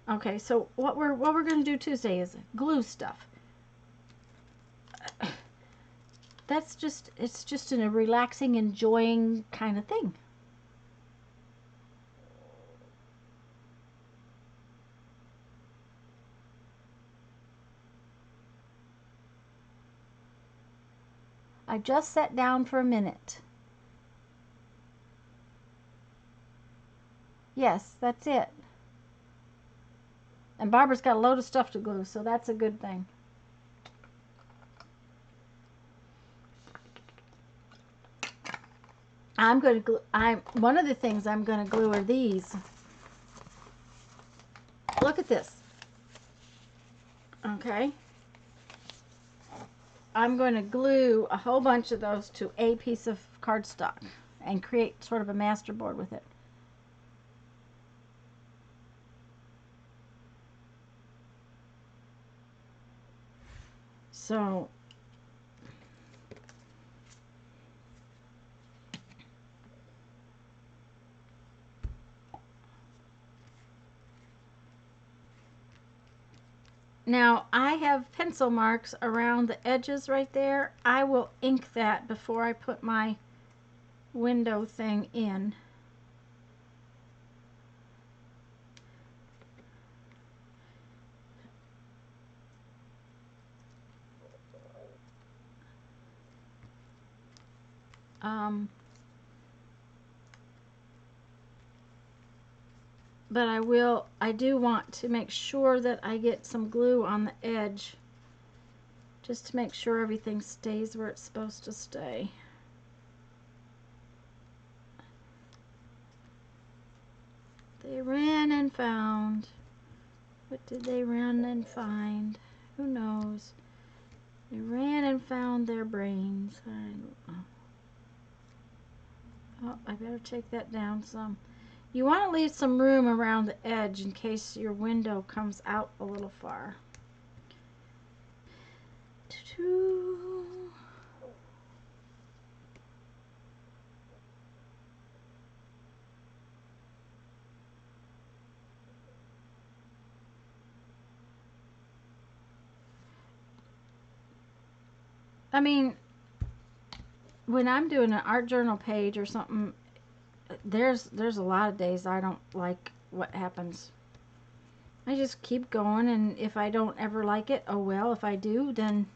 Okay, so what we're gonna do Tuesday is glue stuff. That's just it's just a relaxing, enjoying kind of thing. I just sat down for a minute. Yes, that's it. And Barbara's got a load of stuff to glue, so that's a good thing. I'm going to glue. One of the things I'm going to glue are these. Look at this. Okay. I'm going to glue a whole bunch of those to a piece of cardstock and create sort of a masterboard with it. So now I have pencil marks around the edges right there. I will ink that before I put my window thing in. But I do want to make sure that I get some glue on the edge just to make sure everything stays where it's supposed to stay. They ran and found. What did they run and find? Who knows? They ran and found their brains. I don't know. Oh, I better take that down some. You want to leave some room around the edge in case your window comes out a little far. I mean, when I'm doing an art journal page or something, there's a lot of days I don't like what happens. I just keep going, and if I don't ever like it, oh well. If I do, then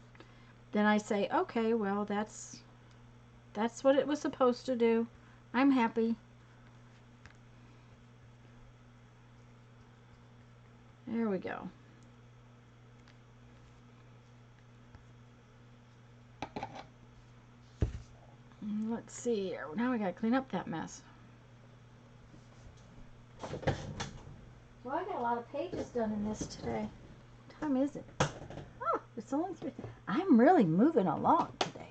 I say, okay, well that's what it was supposed to do. I'm happy. There we go. Let's see here. Now we gotta clean up that mess. Well, I got a lot of pages done in this today. What time is it? Oh, it's only 3. I'm really moving along today.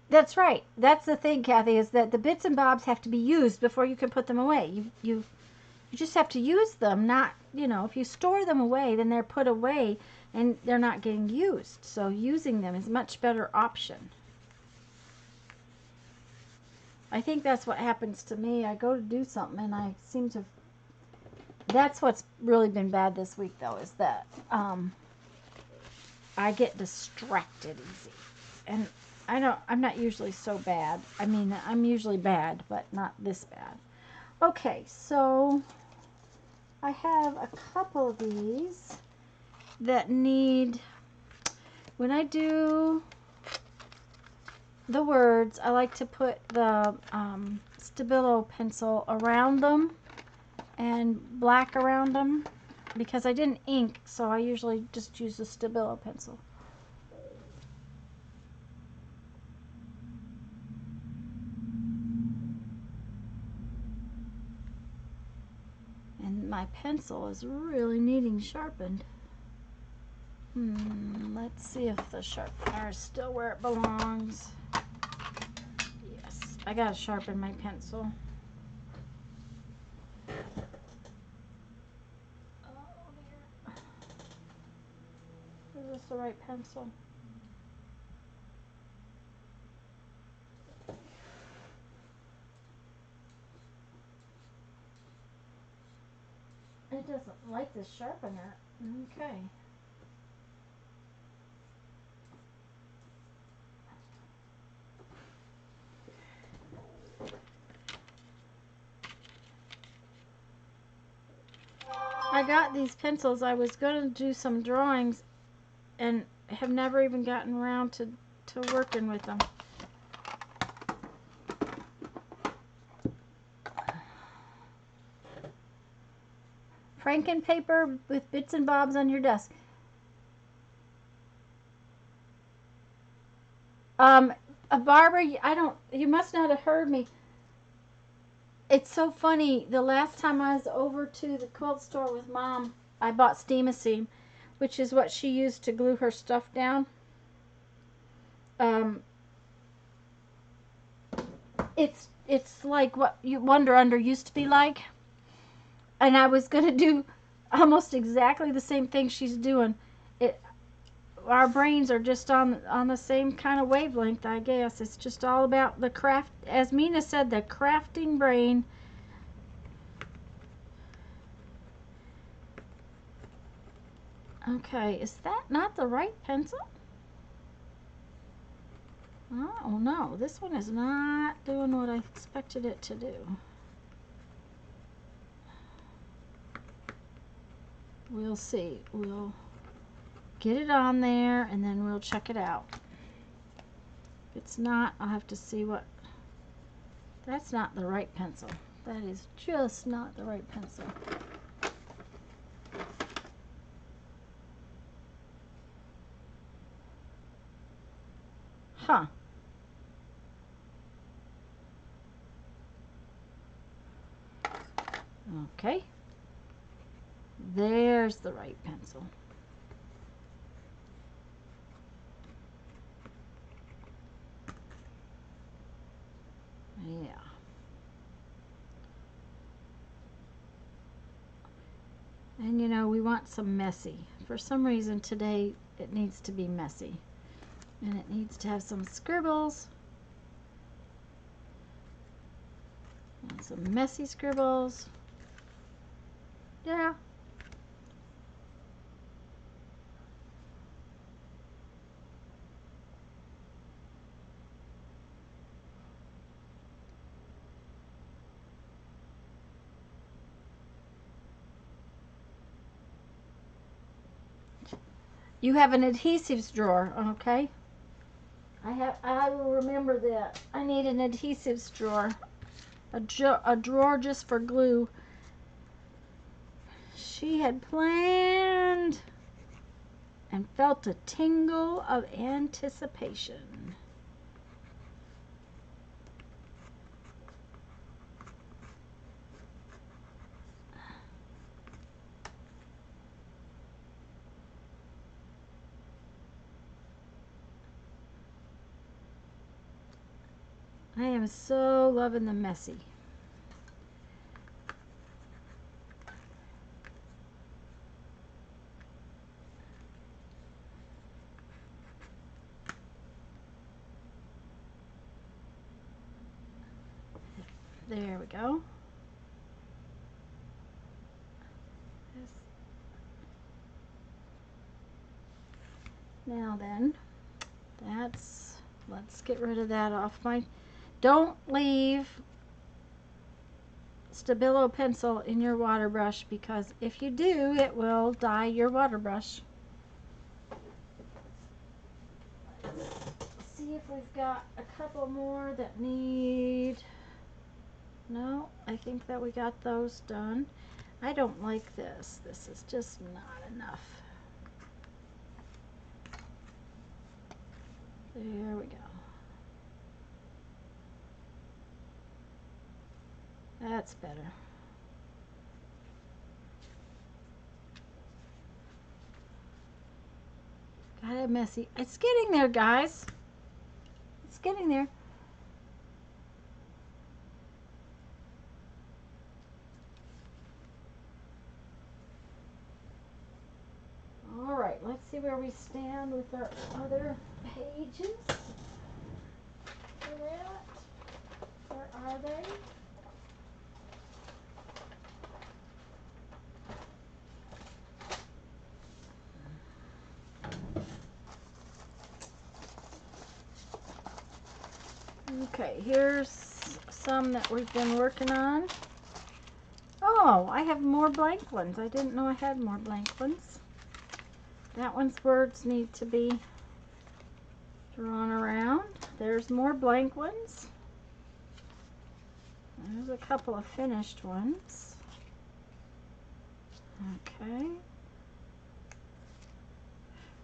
That's right. That's the thing, Kathy, is that the bits and bobs have to be used before you can put them away. You just have to use them, not, if you store them away, then they're put away and they're not getting used. So using them is a much better option. I think that's what happens to me. I go to do something and I seem to That's what's really been bad this week, though, is that I get distracted easy. And I'm not usually so bad. I mean, I'm usually bad, but not this bad. Okay, so I have a couple of these that need, when I do the words, I like to put the Stabilo pencil around them and black around them because I didn't ink, so I usually just use the Stabilo pencil. And my pencil is really needing sharpened. Let's see if the sharpener is still where it belongs. Yes, I gotta sharpen my pencil. Oh dear. Is this the right pencil? It doesn't like the sharpener. Okay. I got these pencils. I was going to do some drawings and have never even gotten around to working with them. Franken paper with bits and bobs on your desk. Barbara, you must not have heard me. It's so funny. The last time I was over to the quilt store with Mom, I bought Steam-A-Seam, which is what she used to glue her stuff down. It's like what Wonder Under used to be like. And I was gonna do almost exactly the same thing she's doing. Our brains are just on the same kind of wavelength, I guess. It's just all about the craft. As Mina said, the crafting brain. Okay, is that not the right pencil? Oh no, this one is not doing what I expected it to do. We'll see. We'll get it on there and then we'll check it out. If it's not, I'll have to see what. That's not the right pencil. That is just not the right pencil. Huh. Okay. There's the right pencil. Yeah. And you know, we want some messy. For some reason today it needs to be messy. And it needs to have some scribbles. And some messy scribbles. Yeah. You have an adhesives drawer, okay? I will remember that. I need an adhesives drawer. A drawer just for glue. She had planned and felt a tingle of anticipation. I am so loving the messy. There we go. Now then, let's get rid of that off my, don't leave Stabilo pencil in your water brush, because if you do, it will dye your water brush. Let's see if we've got a couple more that need, no, I think that we got those done. I don't like this. This is just not enough. There we go. That's better. Got it messy. It's getting there, guys. It's getting there. All right, let's see where we stand with our other pages. Where are they? Okay, here's some that we've been working on. Oh, I have more blank ones. I didn't know I had more blank ones. That one's words need to be drawn around. There's more blank ones. There's a couple of finished ones. Okay.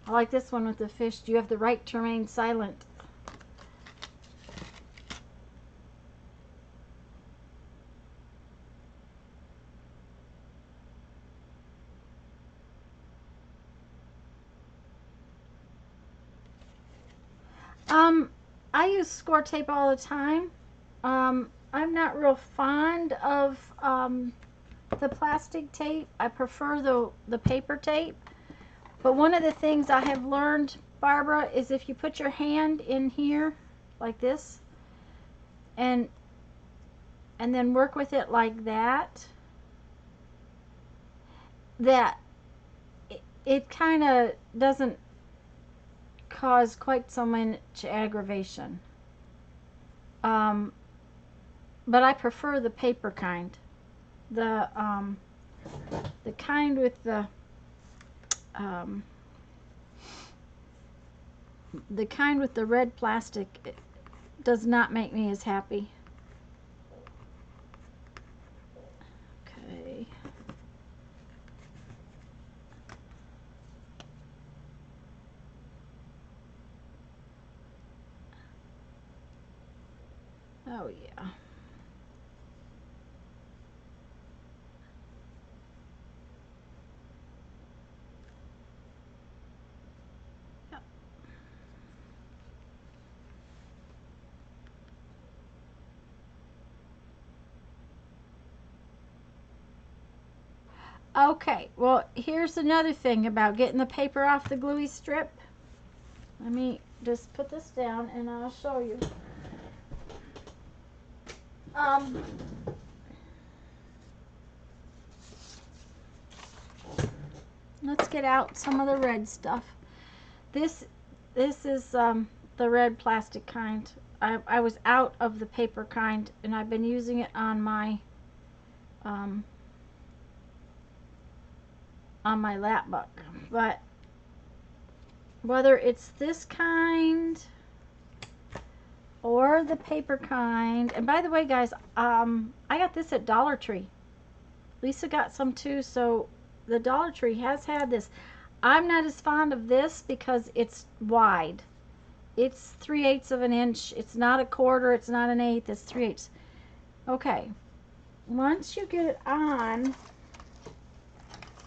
I like this one with the fish. Do you have the right to remain silent? I use score tape all the time. I'm not real fond of the plastic tape. I prefer the paper tape. But one of the things I have learned, Barbara, is if you put your hand in here like this and then work with it like that, it kind of doesn't cause quite so much aggravation. But I prefer the paper kind. The kind with the kind with the red plastic does not make me as happy. Okay. Oh yeah. Yep. Okay, well, here's another thing about getting the paper off the gluey strip. Let me just put this down and I'll show you. Let's get out some of the red stuff. This is the red plastic kind. I was out of the paper kind and I've been using it on my lap book. But whether it's this kind or the paper kind, and by the way, guys, I got this at Dollar Tree. Lisa got some too, so the Dollar Tree has had this. I'm not as fond of this because it's wide. It's 3/8 of an inch. It's not a quarter. It's not an eighth. It's 3/8. Okay. Once you get it on,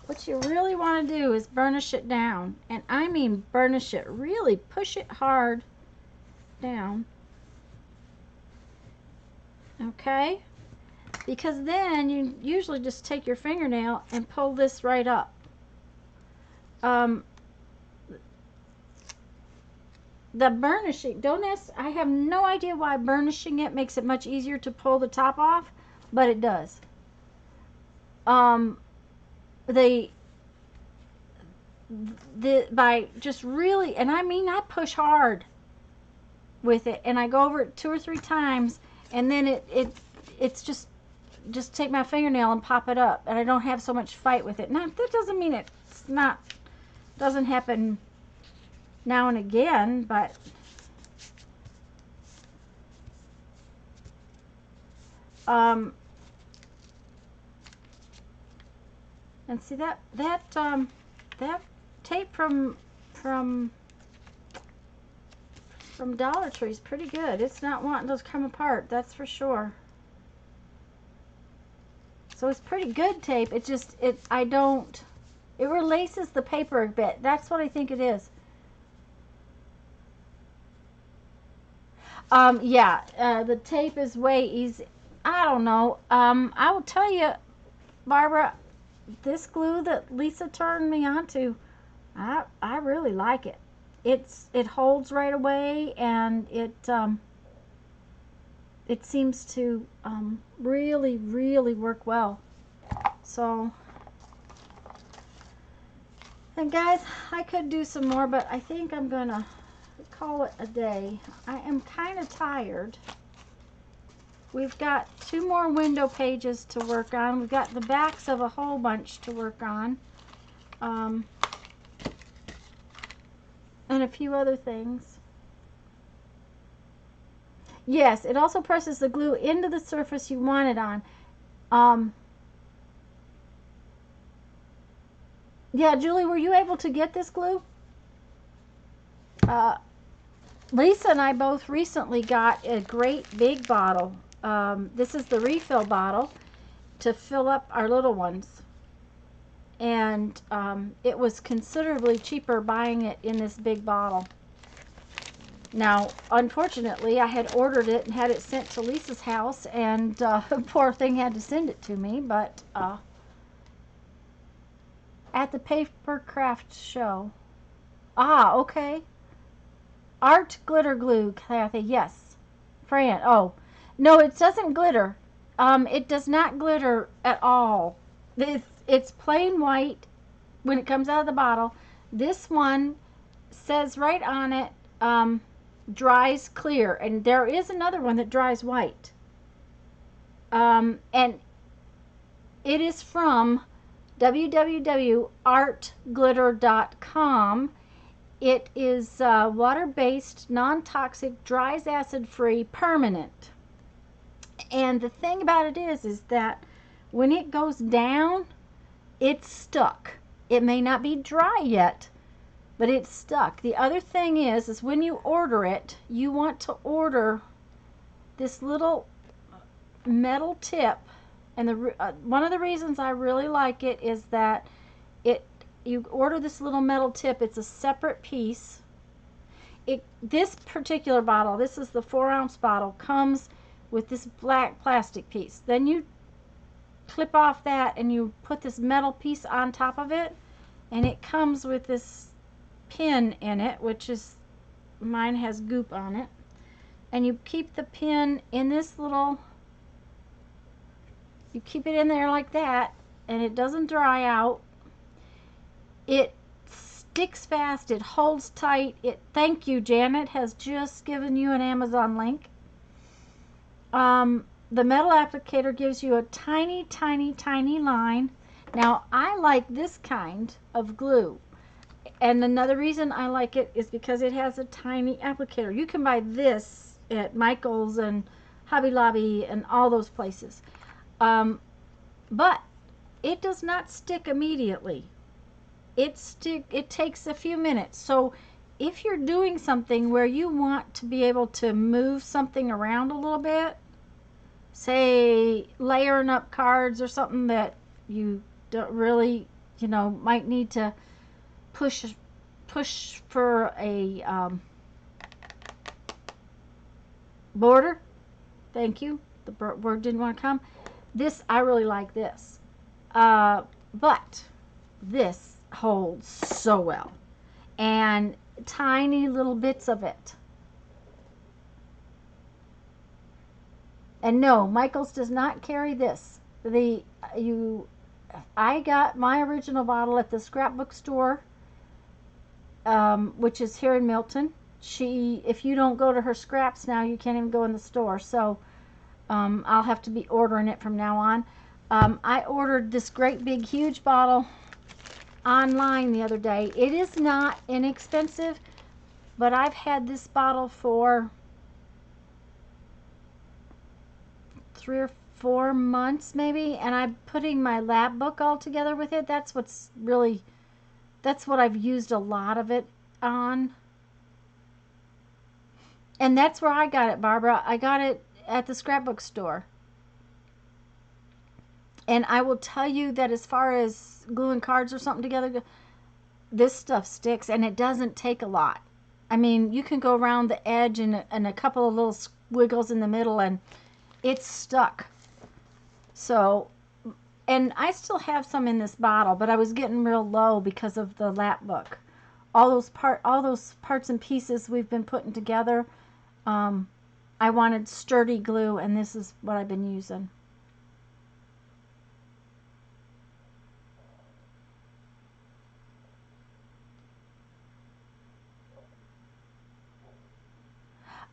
what you really want to do is burnish it down. And I mean burnish it. Really push it hard down. Okay? Because then you usually just take your fingernail and pull this right up. The burnishing, don't ask, I have no idea why burnishing it makes it much easier to pull the top off, but it does. The by just really, and I mean I push hard with it, and I go over it 2 or 3 times, and then it's just take my fingernail and pop it up, and I don't have so much fight with it. Now that doesn't mean it's not doesn't happen now and again, but and see that tape from Dollar Tree is pretty good. It's not wanting to come apart, that's for sure. So it's pretty good tape. It just it relaces the paper a bit. That's what I think it is. Yeah, the tape is way easy. I don't know. I will tell you, Barbara, this glue that Lisa turned me onto, I really like it. It holds right away, and it seems to really, really work well. So, and guys, I could do some more, but I think I'm gonna call it a day. I am kind of tired. We've got 2 more window pages to work on. We've got the backs of a whole bunch to work on. And a few other things. Yes, it also presses the glue into the surface you want it on. Yeah, Julie, were you able to get this glue? Lisa and I both recently got a great big bottle. This is the refill bottle to fill up our little ones. And it was considerably cheaper buying it in this big bottle. Now, unfortunately, I had ordered it and had it sent to Lisa's house, and poor thing had to send it to me, but at the paper craft show. Ah, okay. Art glitter glue, Kathy. Yes. Fran. Oh, no, it doesn't glitter. It does not glitter at all. It's plain white when it comes out of the bottle. This one says right on it, dries clear, and there is another one that dries white. And it is from www.artglitter.com. It is water-based, non-toxic, dries acid-free, permanent. And the thing about it is that when it goes down, it's stuck. It may not be dry yet, but it's stuck. The other thing is when you order it, you want to order this little metal tip. And one of the reasons I really like it is that you order this little metal tip. It's a separate piece. This particular bottle, this is the 4-ounce bottle, comes with this black plastic piece. Then you clip off that and you put this metal piece on top of it, and it comes with this pin in it, which is, mine has goop on it, and you keep the pin in this little, you keep it in there like that, and it doesn't dry out. It sticks fast, it holds tight. Thank you, Janet has just given you an Amazon link. The metal applicator gives you a tiny, tiny, tiny line. Now, I like this kind of glue. And another reason I like it is because it has a tiny applicator. You can buy this at Michael's and Hobby Lobby and all those places. But it does not stick immediately. It takes a few minutes. So if you're doing something where you want to be able to move something around a little bit, say layering up cards or something that you don't really, might need to push for a border. Thank you. The word didn't want to come. I really like this. But this holds so well. And tiny little bits of it. And no, Michael's does not carry this. I got my original bottle at the scrapbook store, which is here in Milton. If you don't go to her scraps now, you can't even go in the store. So I'll have to be ordering it from now on. I ordered this great big huge bottle online the other day. It is not inexpensive, but I've had this bottle for 3 or 4 months maybe, and I'm putting my lab book all together with it. That's what I've used a lot of it on. And that's where I got it, Barbara. I got it at the scrapbook store. And I will tell you that as far as gluing cards or something together, this stuff sticks, and it doesn't take a lot. I mean, you can go around the edge and a couple of little squiggles in the middle, and it's stuck. So, and I still have some in this bottle, but I was getting real low because of the lap book. All those parts and pieces we've been putting together, I wanted sturdy glue, and this is what I've been using.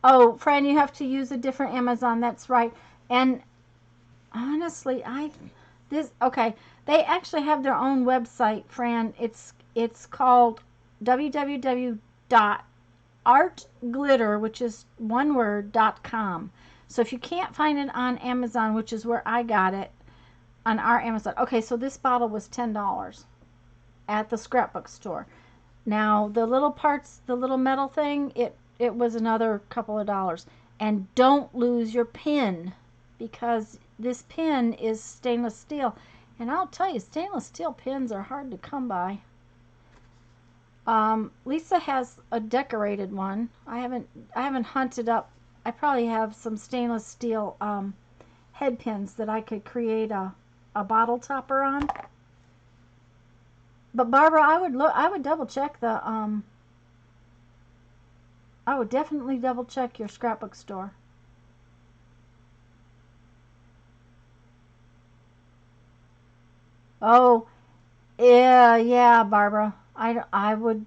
Oh, Fran, you have to use a different Amazon. That's right. And honestly, okay. They actually have their own website, Fran. It's called www.artglitter, which is one word, .com. So if you can't find it on Amazon, which is where I got it, on our Amazon. Okay, so this bottle was $10 at the scrapbook store. Now, the little parts, the little metal thing, it was another couple of dollars. And don't lose your pin, because this pin is stainless steel. And I'll tell you, stainless steel pins are hard to come by. Lisa has a decorated one. I haven't hunted up. I probably have some stainless steel head pins that I could create a bottle topper on. But Barbara, I would double check I would definitely double check your scrapbook store. Oh, yeah, Barbara. I would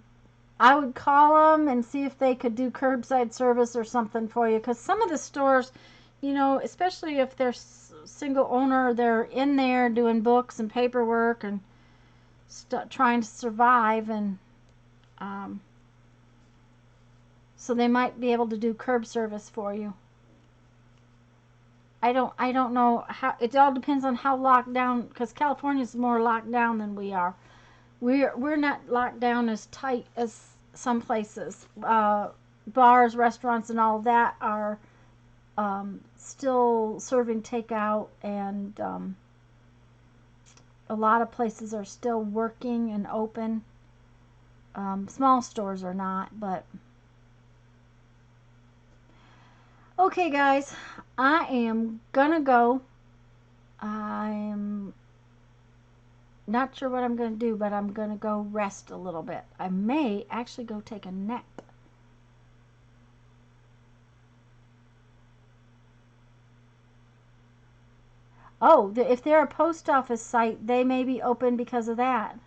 call them and see if they could do curbside service or something for you, because some of the stores, you know, especially if they're single owner, they're in there doing books and paperwork and trying to survive, and so they might be able to do curb service for you. I don't know how. It all depends on how locked down, because California's more locked down than we are. We're not locked down as tight as some places. Bars, restaurants, and all that are still serving takeout, and a lot of places are still working and open. Small stores are not, but okay, guys, I am gonna go. I'm not sure what I'm gonna do, but I'm gonna go rest a little bit. I may actually go take a nap. Oh, if they're a post office site, they may be open because of that.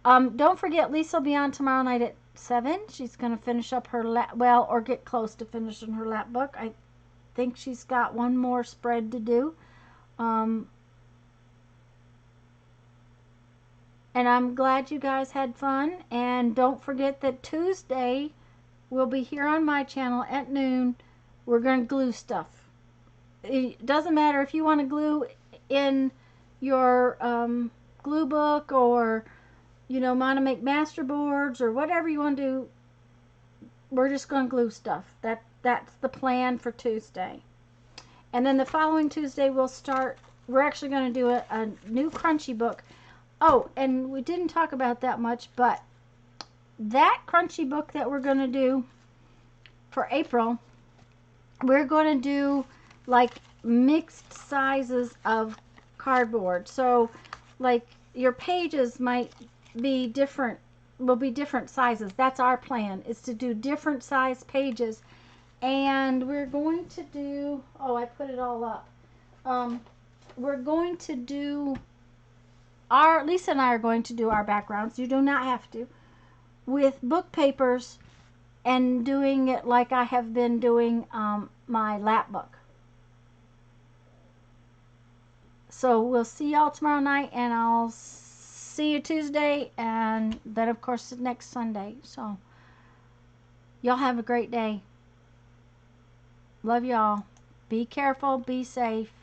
Don't forget, Lisa will be on tomorrow night at 7. She's going to finish up her or get close to finishing her lap book. I think she's got one more spread to do. And I'm glad you guys had fun. And don't forget that Tuesday we'll be here on my channel at noon. We're going to glue stuff. It doesn't matter if you want to glue in your glue book, or want to make master boards, or whatever you want to do. We're just going to glue stuff. That's the plan for Tuesday. And then the following Tuesday we're actually going to do a new crunchy book. Oh, and we didn't talk about that much, but that crunchy book that we're going to do for April, we're going to do like mixed sizes of cardboard. So like your pages might be different, will be different sizes. That's our plan, is to do different size pages. And we're going to do, I put it all up. We're going to do Lisa and I are going to do our backgrounds. You do not have to. with book papers and doing it like I have been doing my lap book. So we'll see y'all tomorrow night, and I'll see you Tuesday, and then of course next Sunday. So y'all have a great day. Love y'all. Be careful, be safe.